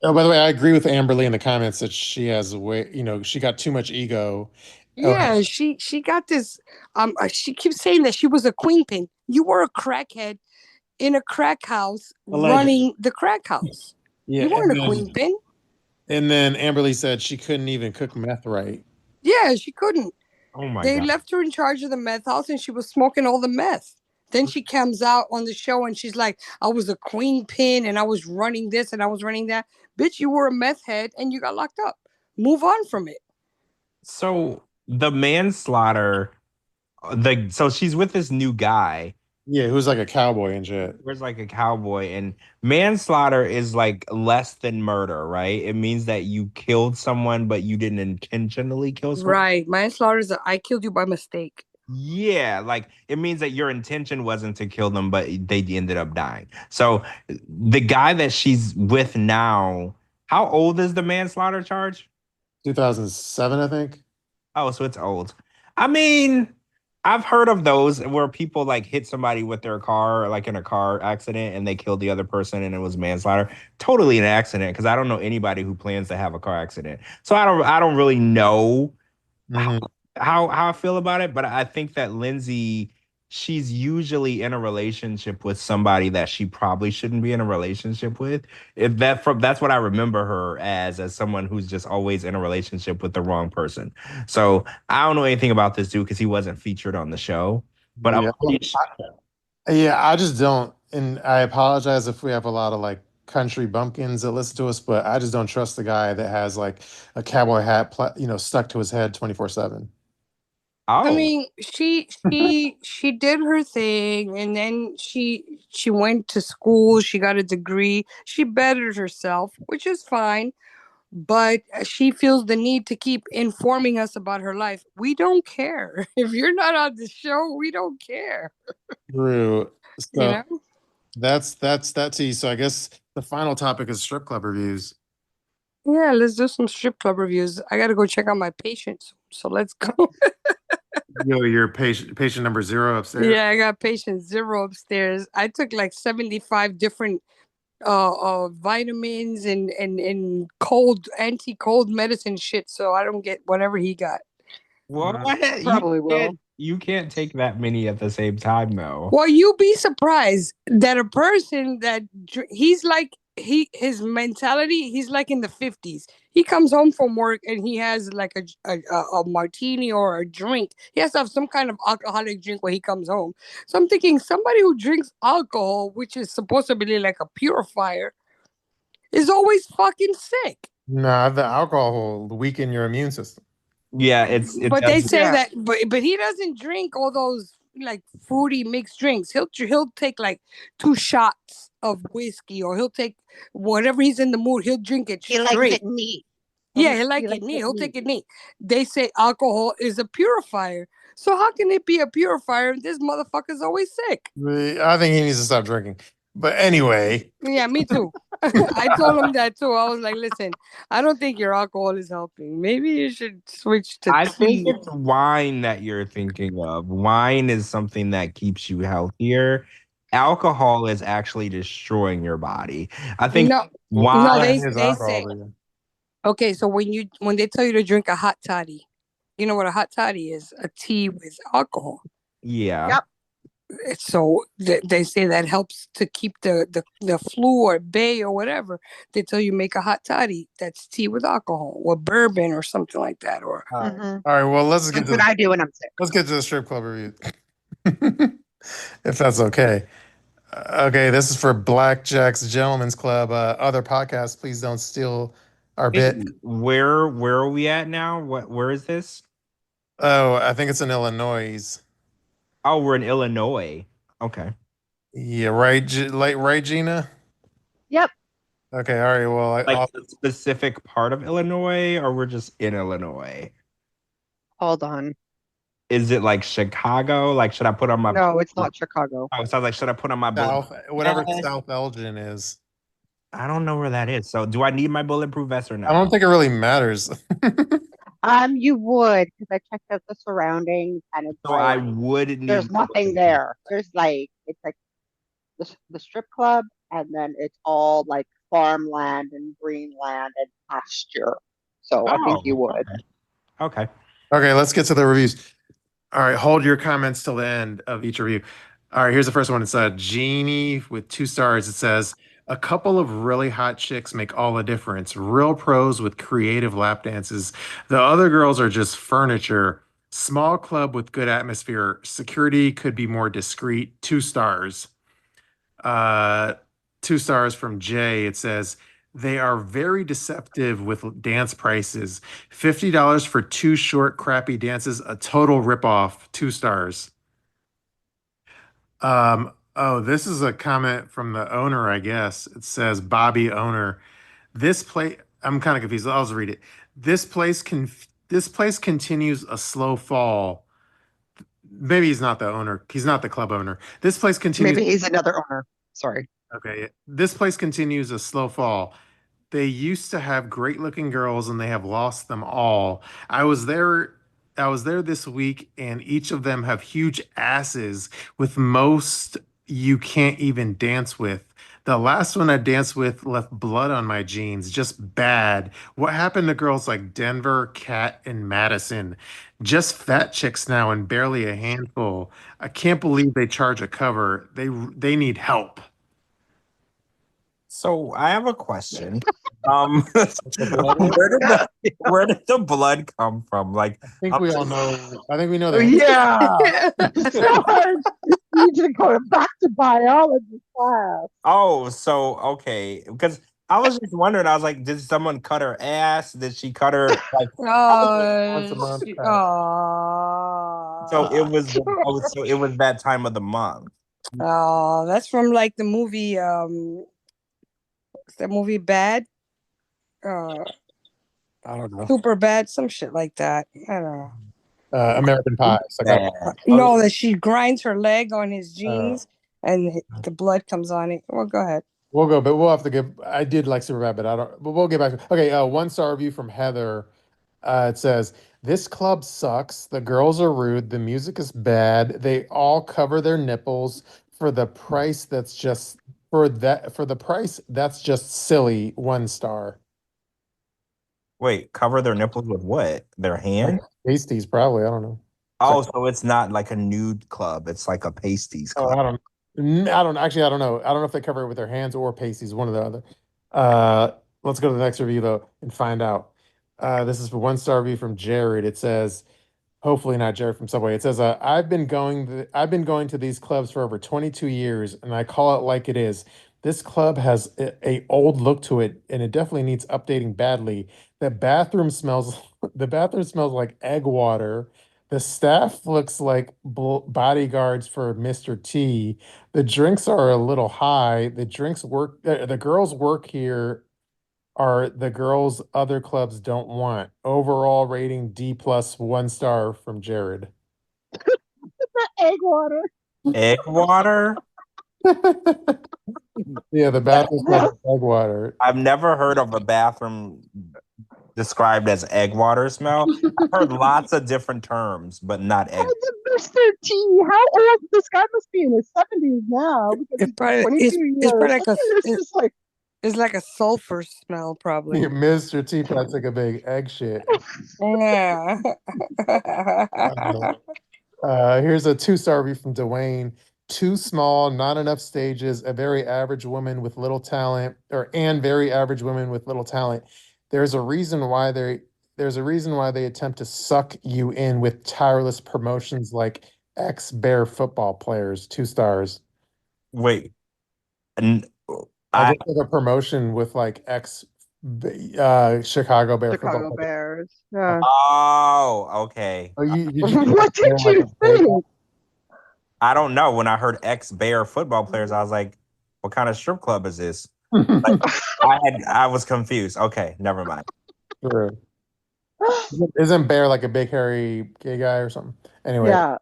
Oh, by the way, I agree with Amberly in the comments that she has way, she got too much ego. Yeah, she got this. She keeps saying that she was a queen pin. You were a crackhead in a crack house running the crack house. Yeah, You weren't a queen pin. and then Amberly said she couldn't even cook meth right. Yeah, she couldn't. Oh my They God. left her in charge of the meth house and she was smoking all the meth. Then she comes out on the show and she's like, I was a queen pin and I was running this and I was running that. Bitch, you were a meth head and you got locked up. Move on from it. So the manslaughter, so she's with this new guy. Yeah, who's like a cowboy and shit. Where's like a cowboy, and manslaughter is like less than murder, right? It means that you killed someone, but you didn't intentionally kill someone. Right. Manslaughter is I killed you by mistake. Yeah, like it means that your intention wasn't to kill them, but they ended up dying. So the guy that she's with now, how old is the manslaughter charge? 2007, I think. Oh, so it's old. I mean, I've heard of those where people like hit somebody with their car, like in a car accident, and they killed the other person, and it was manslaughter. Totally an accident, because I don't know anybody who plans to have a car accident. So I don't really know how I feel about it, but I think that Lindsay, she's usually in a relationship with somebody that she probably shouldn't be in a relationship with. That's what I remember her as someone who's just always in a relationship with the wrong person. So I don't know anything about this dude because he wasn't featured on the show. But I just don't, and I apologize if we have a lot of like country bumpkins that listen to us, but I just don't trust the guy that has like a cowboy hat, stuck to his head 24/7. I mean, she did her thing, and then she went to school. She got a degree. She bettered herself, which is fine. But she feels the need to keep informing us about her life. We don't care. If you're not on the show, we don't care. True. So You know? that's that tea. So I guess the final topic is strip club reviews. Yeah, let's do some strip club reviews. I gotta go check on my patients. So let's go. Your patient number 0 upstairs. Yeah, I got patient 0 upstairs. I took like 75 different vitamins and cold anti-cold medicine shit, so I don't get whatever he got. What? Probably will. You can't take that many at the same time, though. Well, you'd be surprised that a person that he's like his mentality, he's like in the 50s. He comes home from work and he has like a martini or a drink. He has to have some kind of alcoholic drink when he comes home. So I'm thinking somebody who drinks alcohol, which is supposed to be like a purifier, is always fucking sick. Nah, the alcohol will weaken your immune system. Yeah, it But they does. say that, but he doesn't drink all those like fruity mixed drinks. He'll take like 2 shots of whiskey, or he'll take whatever he's in the mood. He'll drink it He likes straight. it neat. Yeah, he like it neat. He'll take it neat. They say alcohol is a purifier. So how can it be a purifier if this motherfucker's always sick? I think he needs to stop drinking. But anyway. Yeah, me too. I told him that too. I was like, listen, I don't think your alcohol is helping. Maybe you should switch to I tea. think it's wine that you're thinking of. Wine is something that keeps you healthier. Alcohol is actually destroying your body. I think No, wine. they say. Okay, so when they tell you to drink a hot toddy, you know what a hot toddy is? A tea with alcohol. Yeah. Yep. So they say that helps to keep the flu or bay or whatever. They tell you make a hot toddy. That's tea with alcohol or bourbon or something like that. Or all right. Well, let's get That's what I do when I'm sick. Let's get to the strip club review, if that's okay. Okay, this is for Blackjack's Gentlemen's Club. Other podcasts, please don't steal our bit. Where are we at now? Where is this? Oh, I think it's in Illinois. Oh, we're in Illinois. Okay. Yeah, right, right, Gina? Yep. Okay, all right. Well, like a specific part of Illinois, or we're just in Illinois? Hold on. Is it like Chicago? Like, should I put on my? No, it's not Chicago. Oh, so I was like, should I put on my South, whatever vest? South Elgin is. I don't know where that is. So, do I need my bulletproof vest or not? I don't think it really matters. You would, because I checked out the surroundings, and it's So like, I would need. there's nothing there. There's like, it's like the strip club, and then it's all like farmland and greenland and pasture. So I think you would. Okay. Okay, let's get to the reviews. All right, hold your comments till the end of each review. All right, here's the first one. It's a Genie with 2 stars. It says, a couple of really hot chicks make all the difference. Real pros with creative lap dances. The other girls are just furniture. Small club with good atmosphere. Security could be more discreet. 2 stars. 2 stars from Jay. It says, they are very deceptive with dance prices. $50 for 2 short, crappy dances. A total ripoff. 2 stars. Oh, this is a comment from the owner, I guess. It says, Bobby owner. This place, I'm kind of confused. I'll just read it. This place continues a slow fall. Maybe he's not the owner. He's not the club owner. This place continues. Maybe he's another owner. Sorry. Okay. This place continues a slow fall. They used to have great looking girls and they have lost them all. I was there this week and each of them have huge asses, with most you can't even dance with. The last one I danced with left blood on my jeans, just bad. What happened to girls like Denver, Kat, and Madison? Just fat chicks now and barely a handful. I can't believe they charge a cover. They need help. So I have a question. Where did the blood come from? Like, I think we all know. I think we know that. Yeah. You need to go back to biology class. Oh, so okay, because I was just wondering. I was like, did someone cut her ass? Did she cut her? Like, so it was. So it was that time of the month. Oh, that's from like the movie. What's that movie? Bad. I don't know. Super bad, some shit like that. I don't know. American Pie. No, that she grinds her leg on his jeans and the blood comes on it. Well, go ahead. We'll go, but we'll have to give. I did like Superbad, but I don't. But we'll get back. Okay, 1-star review from Heather. It says, this club sucks. The girls are rude. The music is bad. They all cover their nipples for the price. That's just for the price. That's just silly. 1 star. Wait, cover their nipples with what? Their hand? Pasties, probably. I don't know. Oh, so it's not like a nude club. It's like a pasties club. I don't know. I don't know. I don't know if they cover it with their hands or pasties. One or the other. Let's go to the next review though and find out. This is for 1 star review from Jared. It says, hopefully not Jared from Subway. It says, I've been going to these clubs for over 22 years, and I call it like it is. This club has a old look to it, and it definitely needs updating badly. The bathroom smells the bathroom smells like egg water. The staff looks like bodyguards for Mr. T. The drinks are a little high. The girls work here are the girls other clubs don't want. Overall rating D plus 1 star from Jared. Egg water. Egg water? Yeah, the bathroom smells like egg water. I've never heard of a bathroom described as egg water smell. I've heard lots of different terms, but not egg. Mr. T, how old? This guy must be in his 70s now. It's probably 22 years. It's like a sulfur smell, probably. Yeah, Mr. T probably took a big egg shit. Yeah. Here's a 2 star review from Dwayne. Too small, not enough stages, a very average woman with little talent, and very average women with little talent. There's a reason why they attempt to suck you in with tireless promotions like ex-Bear football players. 2 stars. Wait. I just did a promotion with like Chicago Bear football Chicago players. Bears. Yeah. Oh, okay. Oh, What did you think? I don't know. When I heard ex-Bear football players, I was like, what kind of strip club is this? Like, I was confused. Okay, never mind. Sure. Isn't Bear like a big hairy gay guy or something? Anyway. Yeah.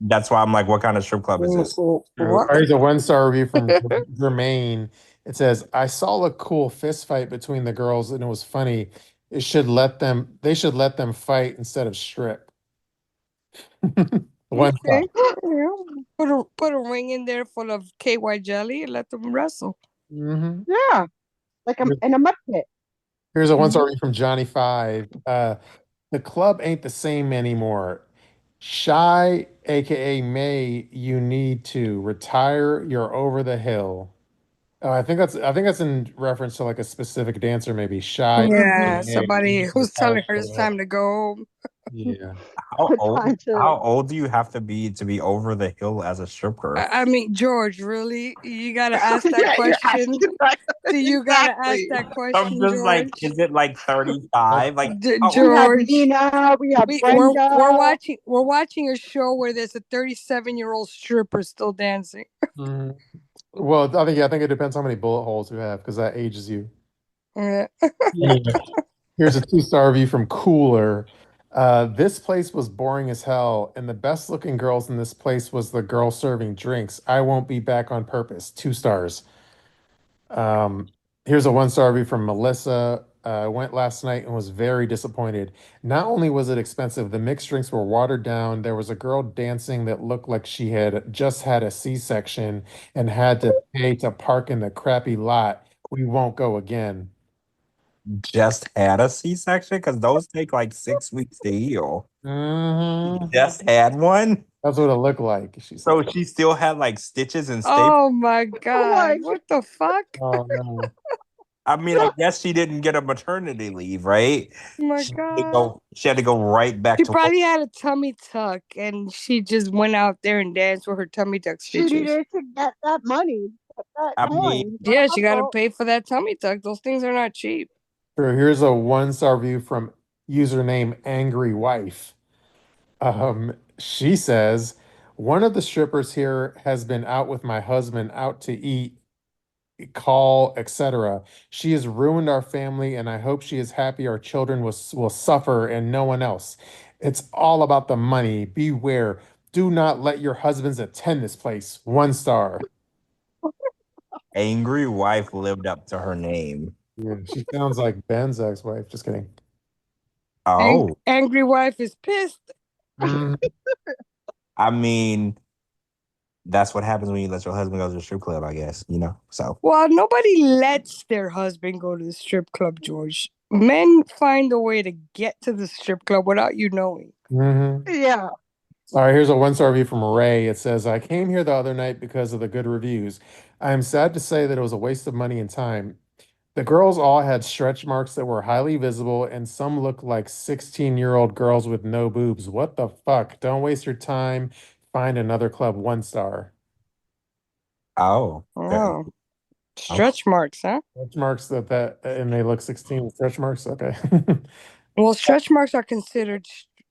That's why I'm like, what kind of strip club is this? Here's a 1 star review from Jermaine. It says, I saw a cool fist fight between the girls and it was funny. They should let them fight instead of strip. 1 star. Put a ring in there full of KY jelly and let them wrestle. Mm-hmm. Yeah. Like in a mud pit. Here's a 1 star review from Johnny 5. The club ain't the same anymore. Shy, aka May, you need to retire. You're over the hill. Oh, I think that's in reference to like a specific dancer, maybe Shy. Yeah, aka somebody who's telling her it's retire. time to go home. Yeah. How old do you have to be over the hill as a stripper? I mean, George, really? You gotta ask that question. Do you gotta ask that question? I'm just George? like, is it like 35? Like George, we have Gina, we have Brenda. We're watching a show where there's a 37-year-old stripper still dancing. Mm-hmm. Well, I think it depends how many bullet holes you have because that ages you. Yeah. Here's a 2 star review from Cooler. This place was boring as hell, and the best looking girls in this place was the girl serving drinks. I won't be back on purpose. 2 stars. Here's a 1 star review from Melissa. Went last night and was very disappointed. Not only was it expensive, the mixed drinks were watered down. There was a girl dancing that looked like she had just had a C-section and had to pay to park in the crappy lot. We won't go again. Just had a C-section? Because those take like 6 weeks to heal. Mm-hmm. Just had one? That's what it looked like. So she still had like stitches and staples? Oh my God. What the fuck? Oh no. I mean, I guess she didn't get a maternity leave, right? Oh my God. She had to go right back She to probably had a tummy tuck and she just went out there and danced with her tummy tuck stitches. She needed to get that money. Yeah, she got to pay for that tummy tuck. Those things are not cheap. Sure, here's a 1 star review from username Angry Wife. She says, one of the strippers here has been out with my husband out to eat, call, etc. She has ruined our family, and I hope she is happy our children will suffer and no one else. It's all about the money. Beware. Do not let your husbands attend this place. 1 star. Angry Wife lived up to her name. Yeah, she sounds like Ben's ex-wife. Just kidding. Oh. Angry Wife is pissed. I mean, that's what happens when you let your husband go to the strip club, I guess, so. Well, nobody lets their husband go to the strip club, George. Men find a way to get to the strip club without you knowing. Yeah. All right, here's a one-star review from Ray. It says, I came here the other night because of the good reviews. I am sad to say that it was a waste of money and time. The girls all had stretch marks that were highly visible, and some looked like 16-year-old girls with no boobs. What the fuck? Don't waste your time. Find another club, 1 star. Oh, okay. Oh, stretch marks, huh? Stretch marks and they look 16 with stretch marks. Okay. Well, stretch marks are considered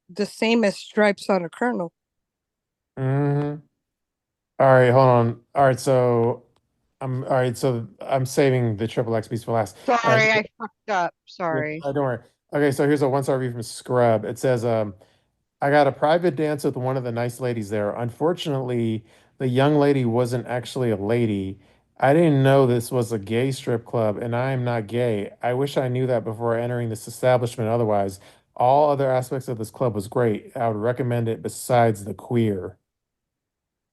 the same as stripes on a kernel. hmm All right, hold on. All right, so I'm saving the triple X piece for last. Sorry, I fucked up. Yeah, Sorry. don't worry. Okay, so here's a 1 star review from Scrub. It says, I got a private dance with one of the nice ladies there. Unfortunately, the young lady wasn't actually a lady. I didn't know this was a gay strip club, and I am not gay. I wish I knew that before entering this establishment. Otherwise, all other aspects of this club was great. I would recommend it besides the queer.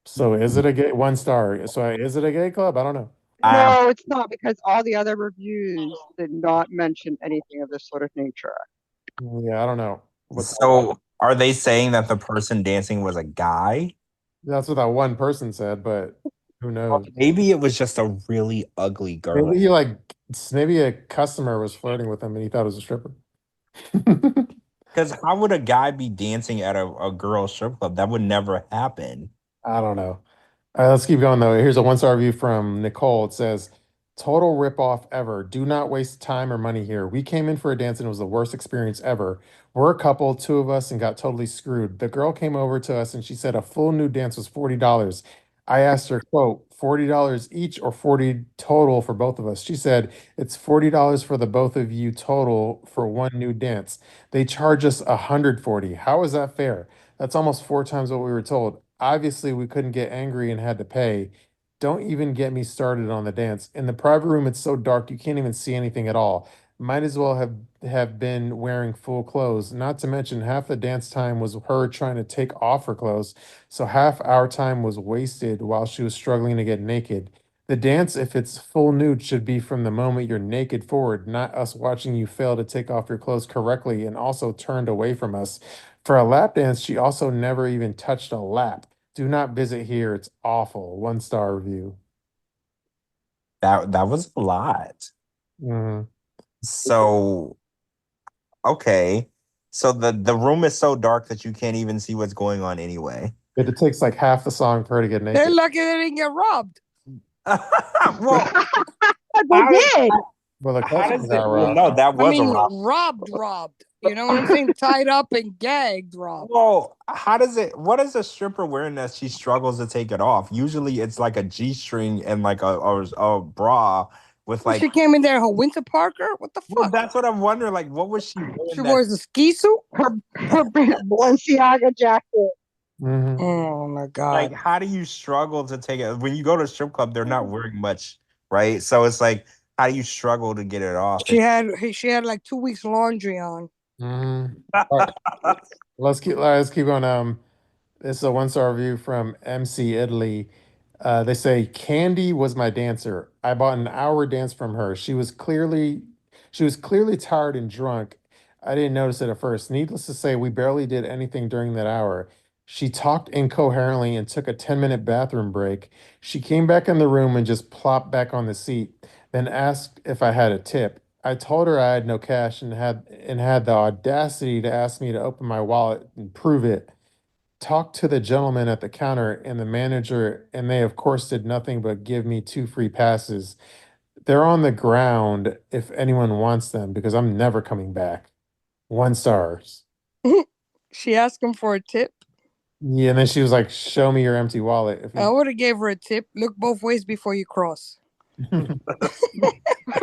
So is it a gay 1 star? So is it a gay club? I don't know. No, it's not because all the other reviews did not mention anything of this sort of nature. Yeah, I don't know. So are they saying that the person dancing was a guy? That's what that one person said, but who Or knows? maybe it was just a really ugly girl. Maybe a customer was flirting with him and he thought it was a stripper. Because how would a guy be dancing at a girl strip club? That would never happen. I don't know. All right, let's keep going though. Here's a 1 star review from Nicole. It says, total ripoff ever. Do not waste time or money here. We came in for a dance and it was the worst experience ever. We're a couple, 2 of us, and got totally screwed. The girl came over to us and she said a full nude dance was $40. I asked her, quote, $40 each or 40 total for both of us. She said, it's $40 for the both of you total for one nude dance. They charge us 140. How is that fair? That's almost 4 times what we were told. Obviously, we couldn't get angry and had to pay. Don't even get me started on the dance. In the private room, it's so dark you can't even see anything at all. Might as well have been wearing full clothes. Not to mention half the dance time was her trying to take off her clothes, so half our time was wasted while she was struggling to get naked. The dance, if it's full nude, should be from the moment you're naked forward, not us watching you fail to take off your clothes correctly and also turned away from us. For a lap dance, she also never even touched a lap. Do not visit here. It's awful. 1 star review. That was a lot. Mhm. So okay. So the room is so dark that you can't even see what's going on anyway. It takes like half the song for her to get They're naked. lucky they didn't get robbed. Well, They did. Well, the how customer does got it? Well, robbed. no, that I was a mean, rob. robbed. You know what I'm saying? Tied up and gagged, robbed. Well, how does it? What is a stripper wearing that she struggles to take it off? Usually, it's like a G-string and like a bra with like. She came in there in her winter Parker. What the Well, fuck? that's what I'm wondering. Like, what was she wearing? She wears a ski suit. Her Balenciaga jacket. Mhm. Oh my god! Like, how do you struggle to take it when you go to a strip club? They're not wearing much, right? So it's like, how do you struggle to get it off? She had like 2 weeks laundry on. Mhm. All right, let's keep going. This is a 1 star review from MC Italy. They say Candy was my dancer. I bought an hour dance from her. She was clearly tired and drunk. I didn't notice it at first. Needless to say, we barely did anything during that hour. She talked incoherently and took a 10-minute bathroom break. She came back in the room and just plopped back on the seat, then asked if I had a tip. I told her I had no cash and had the audacity to ask me to open my wallet and prove it. Talked to the gentleman at the counter and the manager, and they, of course, did nothing but give me 2 free passes. They're on the ground if anyone wants them because I'm never coming back. 1 stars. She asked him for a tip. Yeah, and then she was like, "Show me your empty wallet." I would have gave her a tip. Look both ways before you cross.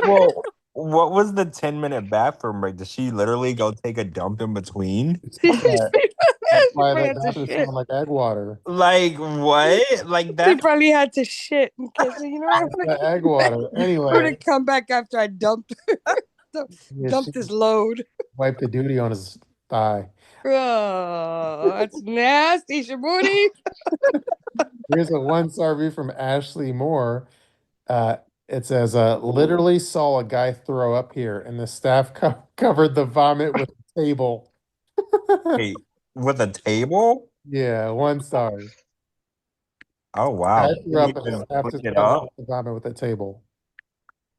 Well, what was the 10-minute bathroom break? Did she literally go take a dump in between? That's why She that had to bathroom shit. smelled like egg water. Like what? Like She that? probably had to shit in case you know. I'm That egg water. gonna Anyway, come back after I dumped yeah, she this load. wiped the duty on his thigh. Oh, that's nasty, Shabooty. Here's a 1 star review from Ashley Moore. Uh, it says, literally saw a guy throw up here, and the staff covered the vomit with a table. Wait, with a table? Yeah, 1 star. Oh wow. I They threw up didn't and even just have put to it spend up. the vomit with the table.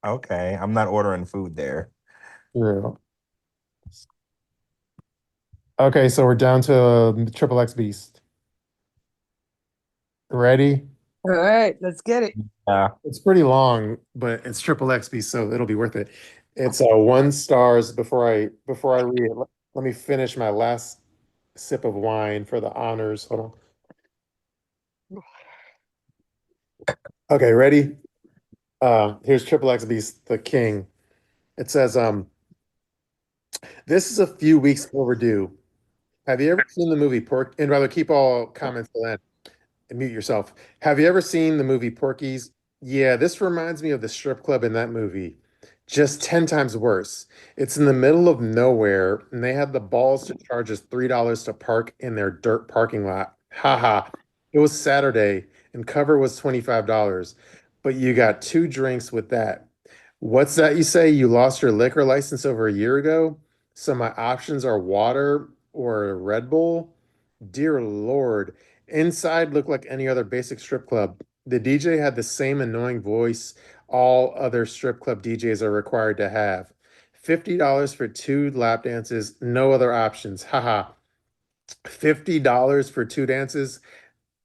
Okay, I'm not ordering food there. True. Okay, so we're down to triple X Beast. Ready? All right, let's get it. Yeah. It's pretty long, but it's triple X Beast, so it'll be worth it. It's 1 stars before I read it. Let me finish my last sip of wine for the honors. Hold on. Okay, ready? Here's triple X Beast, the king. It says, this is a few weeks overdue. Have you ever seen the movie Pork? And rather keep all comments to that and mute yourself. Have you ever seen the movie Porky's? Yeah, this reminds me of the strip club in that movie. Just 10 times worse. It's in the middle of nowhere, and they had the balls to charge us $3 to park in their dirt parking lot. Haha. It was Saturday, and cover was $25, but you got 2 drinks with that. What's that you say? You lost your liquor license over a year ago? So my options are water or Red Bull? Dear Lord. Inside looked like any other basic strip club. The DJ had the same annoying voice all other strip club DJs are required to have. $50 for 2 lap dances, no other options. Haha. $50 for 2 dances?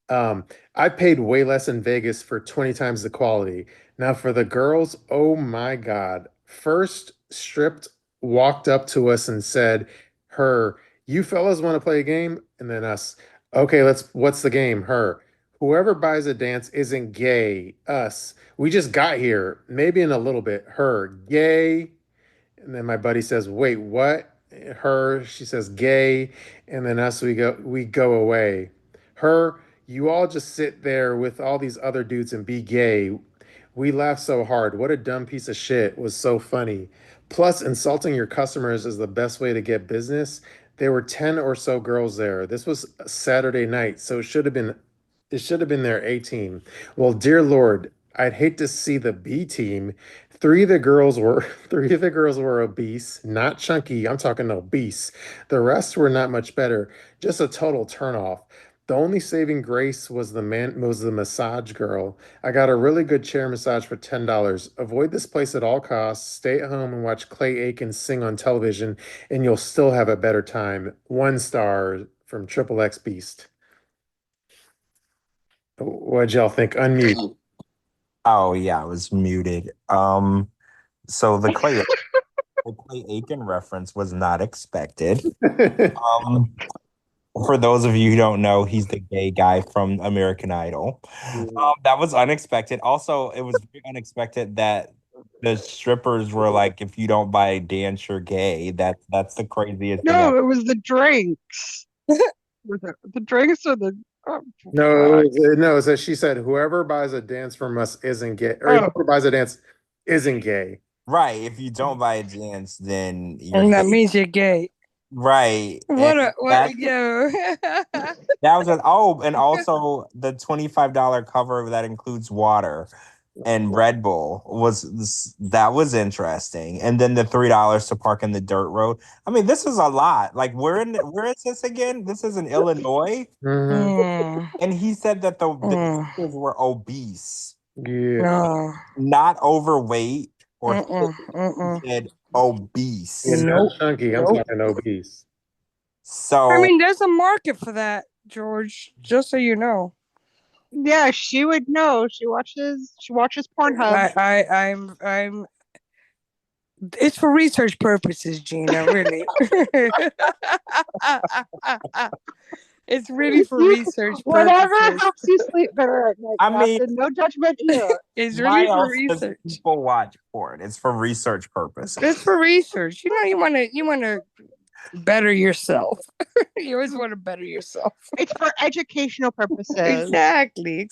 Um, I paid way less in Vegas for 20 times the quality. Now for the girls, oh my God. First stripped, walked up to us and said, her, you fellas want to play a game? And then us, okay, what's the game? Her, whoever buys a dance isn't gay. Us, we just got here. Maybe in a little bit. Her, gay. And then my buddy says, "Wait, what?" Her, she says, "Gay." And then us, we go away. Her, you all just sit there with all these other dudes and be gay. We laughed so hard. What a dumb piece of shit was so funny. Plus, insulting your customers is the best way to get business. There were 10 or so girls there. This was a Saturday night, so it should have been their A team. Well, dear Lord, I'd hate to see the B team. Three of the girls were three of the girls were obese, not chunky. I'm talking obese. The rest were not much better. Just a total turnoff. The only saving grace was the massage girl. I got a really good chair massage for $10. Avoid this place at all costs. Stay at home and watch Clay Aiken sing on television, and you'll still have a better time. 1 star from Triple X Beast. What'd y'all think? Unmute. Oh yeah, I was muted. So the Clay Aiken reference was not expected. Um, for those of you who don't know, he's the gay guy from American Idol. That was unexpected. Also, it was very unexpected that the strippers were like, "If you don't buy a dance, you're gay." That's the craziest thing No, ever. it was the drinks. The drinks or the oh, No, fuck. no, so she said whoever buys a dance from us isn't gay, or Oh, whoever buys a dance isn't gay. Right. If you don't buy a dance, then you're And that gay. means you're gay. Right. And What that yo. that was and also the $25 cover that includes water and Red Bull that was interesting. And then the $3 to park in the dirt road. I mean, this is a lot. Like where is this again? This is in Illinois. Hmm. Mm, And he said that the mm, dancers were obese, Yeah. no. not overweight or fit. Mm-mm, He mm-mm. said Yeah, obese. not Nope. chunky. I'm Nope. talking obese. I So mean, there's a market for that, George, just so you know. yeah, she would know. She watches Pornhub. I'm it's for research purposes, Gina, really. It's really for You, research whatever purposes. helps you sleep better at night, I mean, Captain. No judgment here. It's why really for else does research. people watch porn? It's for research purposes. It's for research. You know, you wanna better yourself. You always want to better yourself. It's for educational purposes. Exactly.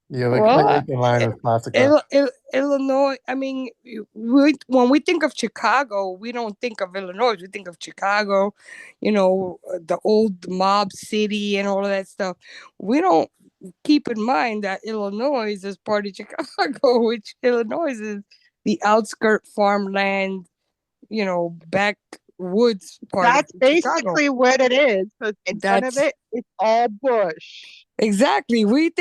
Yeah, the Well, Clay Aiken line was classic. Though. Illinois. I mean, when we think of Chicago, we don't think of Illinois. We think of Chicago, the old mob city and all of that stuff. We don't keep in mind that Illinois is part of Chicago, which Illinois is the outskirt farmland, back woods part That's of Chicago. basically what it is. Because in front of it, it's all bush. Exactly. We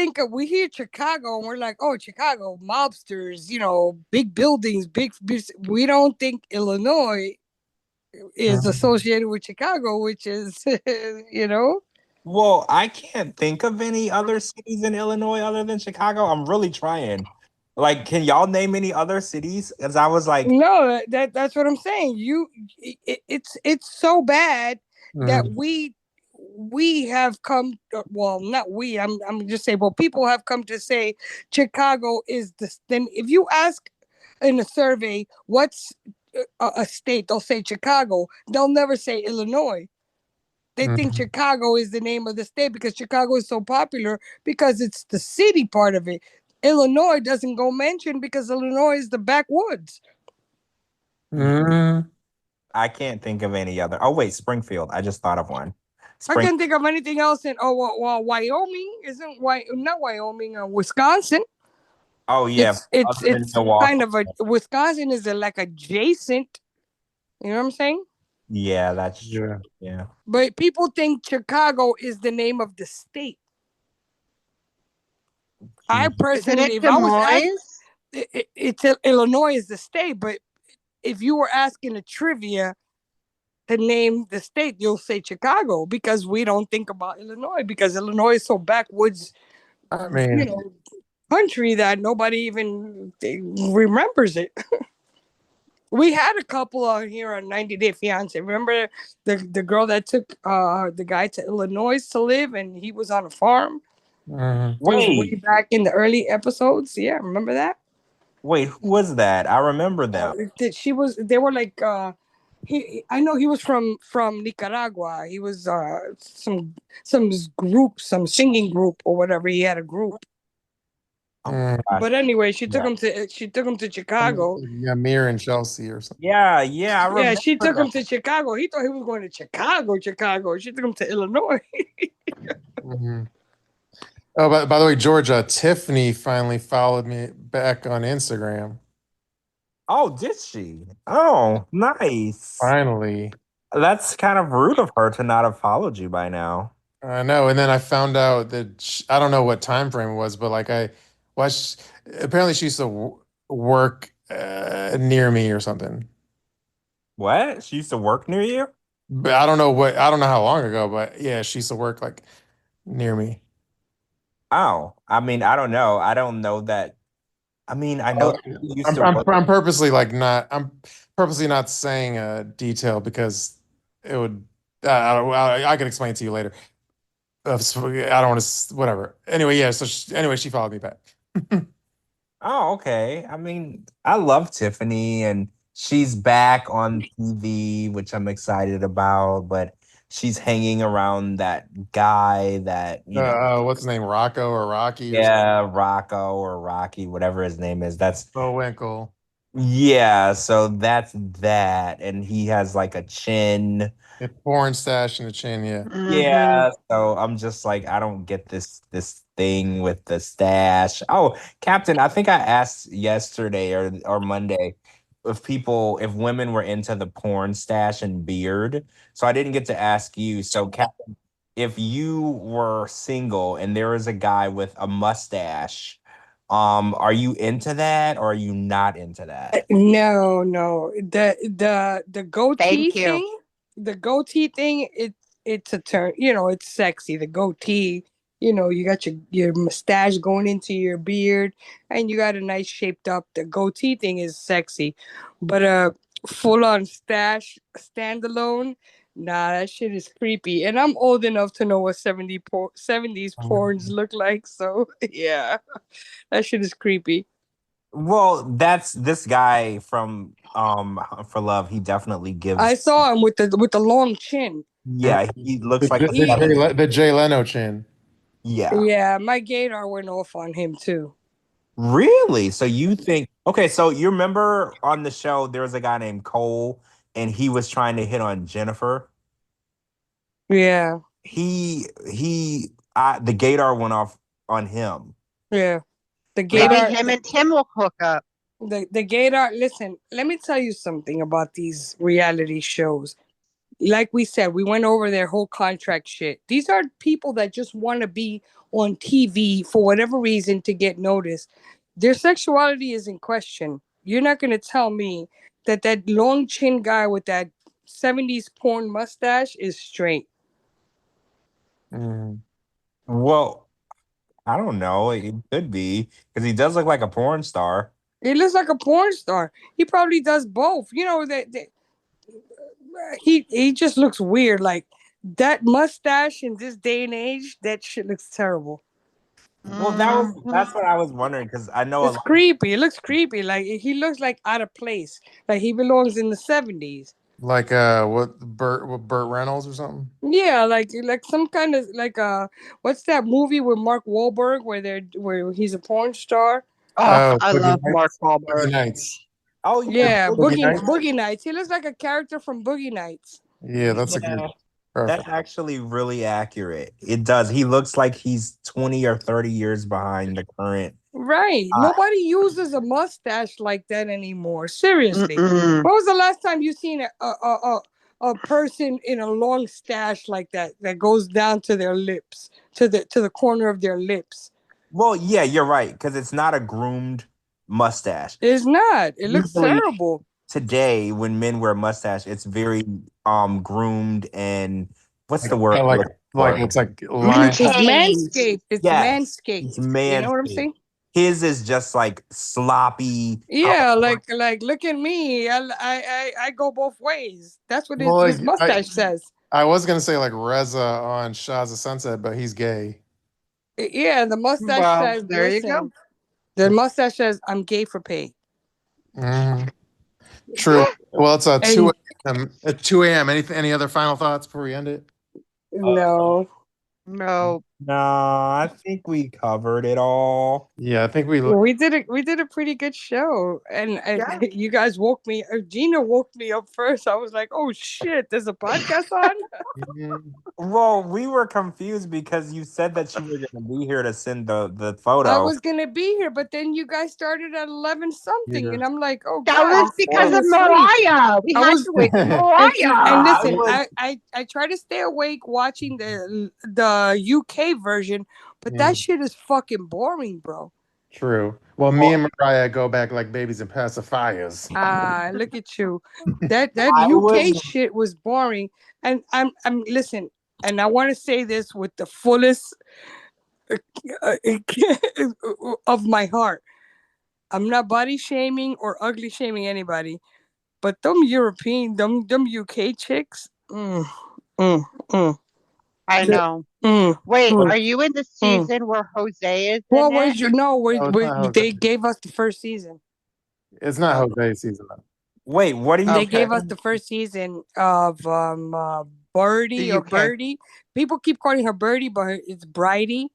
hear Chicago and we're like, oh, Chicago, mobsters, big buildings, we don't think Illinois is associated with Chicago, which is, Well, I can't think of any other cities in Illinois other than Chicago. I'm really trying. Like, can y'all name any other cities? Because I was like, no, that's what I'm saying. It's so bad that we have come. Well, not we. I'm just saying. Well, people have come to say Chicago is the. Then if you ask in a survey what's a state, they'll say Chicago. They'll never say Illinois. They think Chicago is the name of the state because Chicago is so popular because it's the city part of it. Illinois doesn't go mentioned because Illinois is the backwoods. I can't think of any other. Oh, wait, Springfield. I just thought of one. I can't think of anything else in. Wyoming isn't not Wyoming. Wisconsin. Oh yeah, it's kind of a Wisconsin is like adjacent. You know what I'm saying? Yeah, that's true. Yeah. But people think Chicago is the name of the state. I personally, if I was asked, it's Illinois is the state, but if you were asking a trivia to name the state, you'll say Chicago because we don't think about Illinois because Illinois is so backwoods, country that nobody even remembers it. We had a couple on here on 90 Day Fiance. Remember the girl that took the guy to Illinois to live and he was on a farm? Way back in the early episodes. Yeah, remember that? Wait, who was that? I remember them. They were like I know he was from Nicaragua. He was some group, some singing group or whatever. He had a group. But anyway, she took him to Chicago. Yeah, Mir and Chelsea or something. Yeah, I remember. Yeah, she took him to Chicago. He thought he was going to Chicago. She took him to Illinois. Oh, by the way, Georgia, Tiffany finally followed me back on Instagram. Oh, did she? Oh, nice. Finally. That's kind of rude of her to not have followed you by now. I know. And then I found out that I don't know what time frame it was, but like apparently she used to work near me or something. What? She used to work near you? But I don't know how long ago, but yeah, she used to work like near me. Oh, I mean, I don't know. I don't know that. I mean, I know I'm purposely I'm purposely not saying detail because it would I can explain to you later. I don't want to whatever. Anyway, yeah, so she followed me back. Oh, okay. I mean, I love Tiffany and she's back on TV, which I'm excited about, but she's hanging around that guy that, what's his name? Rocco or Rocky? Yeah, Rocco or Rocky, whatever his name is. That's Bullwinkle. Yeah, so that's that. And he has like a chin. A porn stash and a chin, yeah. Yeah, so I'm just like, I don't get this thing with the stash. Oh, Captain, I think I asked yesterday or Monday if women were into the porn stash and beard. So I didn't get to ask you. So Captain, if you were single and there was a guy with a mustache, are you into that or are you not into that? No. The goatee thing. The goatee thing, it's a turn, it's sexy. The goatee, you got your mustache going into your beard and you got a nice shaped up. The goatee thing is sexy. But full on stash standalone, nah, that shit is creepy. And I'm old enough to know what 70s porns look like. So yeah, that shit is creepy. Well, that's this guy from For Love. He definitely gives. I saw him with the long chin. Yeah, he looks like the Jay Leno chin. Yeah. Yeah, my gaydar went off on him too. Really? So you think okay, so you remember on the show there was a guy named Cole and he was trying to hit on Jennifer? Yeah. The gaydar went off on him. Yeah. Maybe him and Tim will hook up. The gaydar, listen, let me tell you something about these reality shows. like we said, we went over their whole contract shit. These are people that just want to be on TV for whatever reason to get noticed. Their sexuality is in question. You're not going to tell me that that long chin guy with that 70s porn mustache is straight. Well, I don't know. It could be because he does look like a porn star. He looks like a porn star. He probably does both. You know that he just looks weird. Like that mustache in this day and age, that shit looks terrible. Well, that's what I was wondering because I know It's creepy. It looks creepy. Like he looks like out of place. Like he belongs in the 70s. Like what Burt Reynolds or something? Yeah, like some kind of like what's that movie with Mark Wahlberg where he's a porn star? Oh, I Boogie love Nights? Mark Boogie Wahlberg. Nights. Oh Yeah, Boogie Nights? Boogie Nights. He looks like a character from Boogie Nights. Yeah, that's a good. That's actually really accurate. It does. He looks like he's 20 or 30 years behind the current. Right. Nobody uses a mustache like that anymore. Seriously. When was the last time you seen a person in a long stash like that goes down to their lips, to the corner of their lips? Well, yeah, you're right, because it's not a groomed mustache. It's not. It looks terrible. Today, when men wear mustache, it's very groomed and what's the word? Like it's like It's manscaped. It's manscaped. It's manscaped. You know what I'm saying? His is just like sloppy. Yeah, like look at me. I go both ways. That's what his mustache says. I was gonna say like Reza on Shahs of Sunset, but he's gay. Yeah, the mustache says. There you go. The mustache says, "I'm gay for pay." True. Well, it's 2 a.m. At 2 a.m. Any other final thoughts before we end it? No. No. No, I think we covered it all. Yeah, I think we did a pretty good show, and you guys woke me. Gina woke me up first. I was like, "Oh shit, there's a podcast on." Well, we were confused because you said that you were going to be here to send the photo. I was going to be here, but then you guys started at 11 something, and I'm like, "Oh, that was because of Mariah. We had to wait for Mariah. And listen, I try to stay awake watching the UK version, but that shit is fucking boring, bro. True. Well, me and Mariah go back like babies and pacifiers. Look at you. That UK shit was boring, and I'm listen, and I want to say this with the fullest of my heart. I'm not body shaming or ugly shaming anybody, but them European, them UK chicks. I know. Wait, are you in the season where Jose is? Well, they gave us the first season. It's not Jose's season though. Wait, what are you? They gave us the first season of Birdie or Birdie. People keep calling her Birdie, but it's Bridie.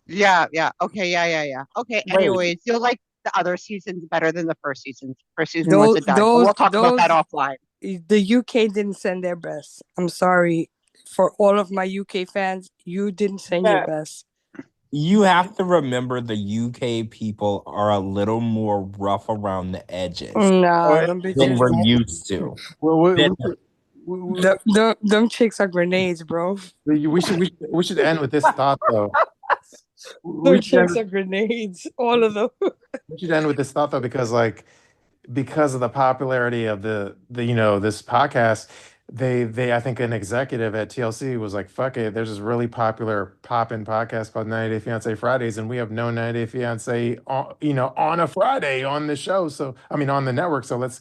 Yeah. Okay, yeah. Okay, anyways, you'll like the other seasons better than the first season. First season was a dime. We'll talk about that offline. The UK didn't send their best. I'm sorry. For all of my UK fans, you didn't send your best. You have to remember the UK people are a little more rough around the edges than we're used to. Them chicks are grenades, bro. We should end with this thought though. Them chicks are grenades, all of them. We should end with this thought though, because of the popularity of the this podcast. They I think an executive at TLC was like, fuck it, there's this really popular pop-in podcast called 90 Day Fiancé Fridays, and we have no 90 Day Fiancé on a Friday on the show. So I mean on the network. So let's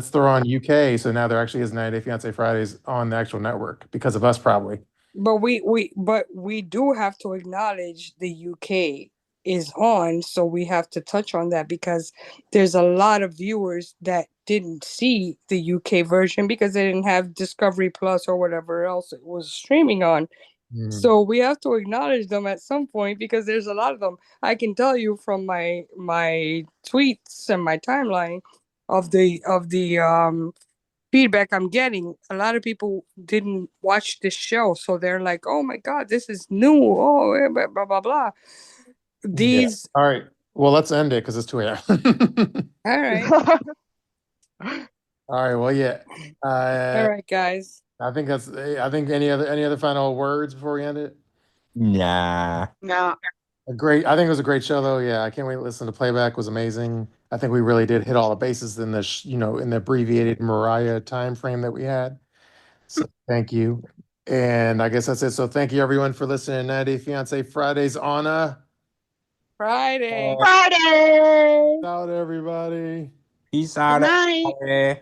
throw on UK. So now there actually is 90 Day Fiancé Fridays on the actual network because of us probably. But we do have to acknowledge the UK is on, so we have to touch on that because there's a lot of viewers that didn't see the UK version because they didn't have Discovery Plus or whatever else it was streaming on. So we have to acknowledge them at some point because there's a lot of them. I can tell you from my tweets and my timeline of the feedback I'm getting. A lot of people didn't watch this show, so they're like, "Oh my God, this is new." Oh, blah blah blah blah. All right. Well, let's end it because it's 2 a.m. All right. All right. Well, yeah. All right, guys. I think that's. I think any other final words before we end it? Nah. No, I think it was a great show though. Yeah, I can't wait to listen to playback. It was amazing. I think we really did hit all the bases in the in the abbreviated Mariah time frame that we had. So thank you. And I guess that's it. So thank you everyone for listening to 90 Fiance Fridays on Friday. Friday. out everybody. Peace Good out, night. everybody.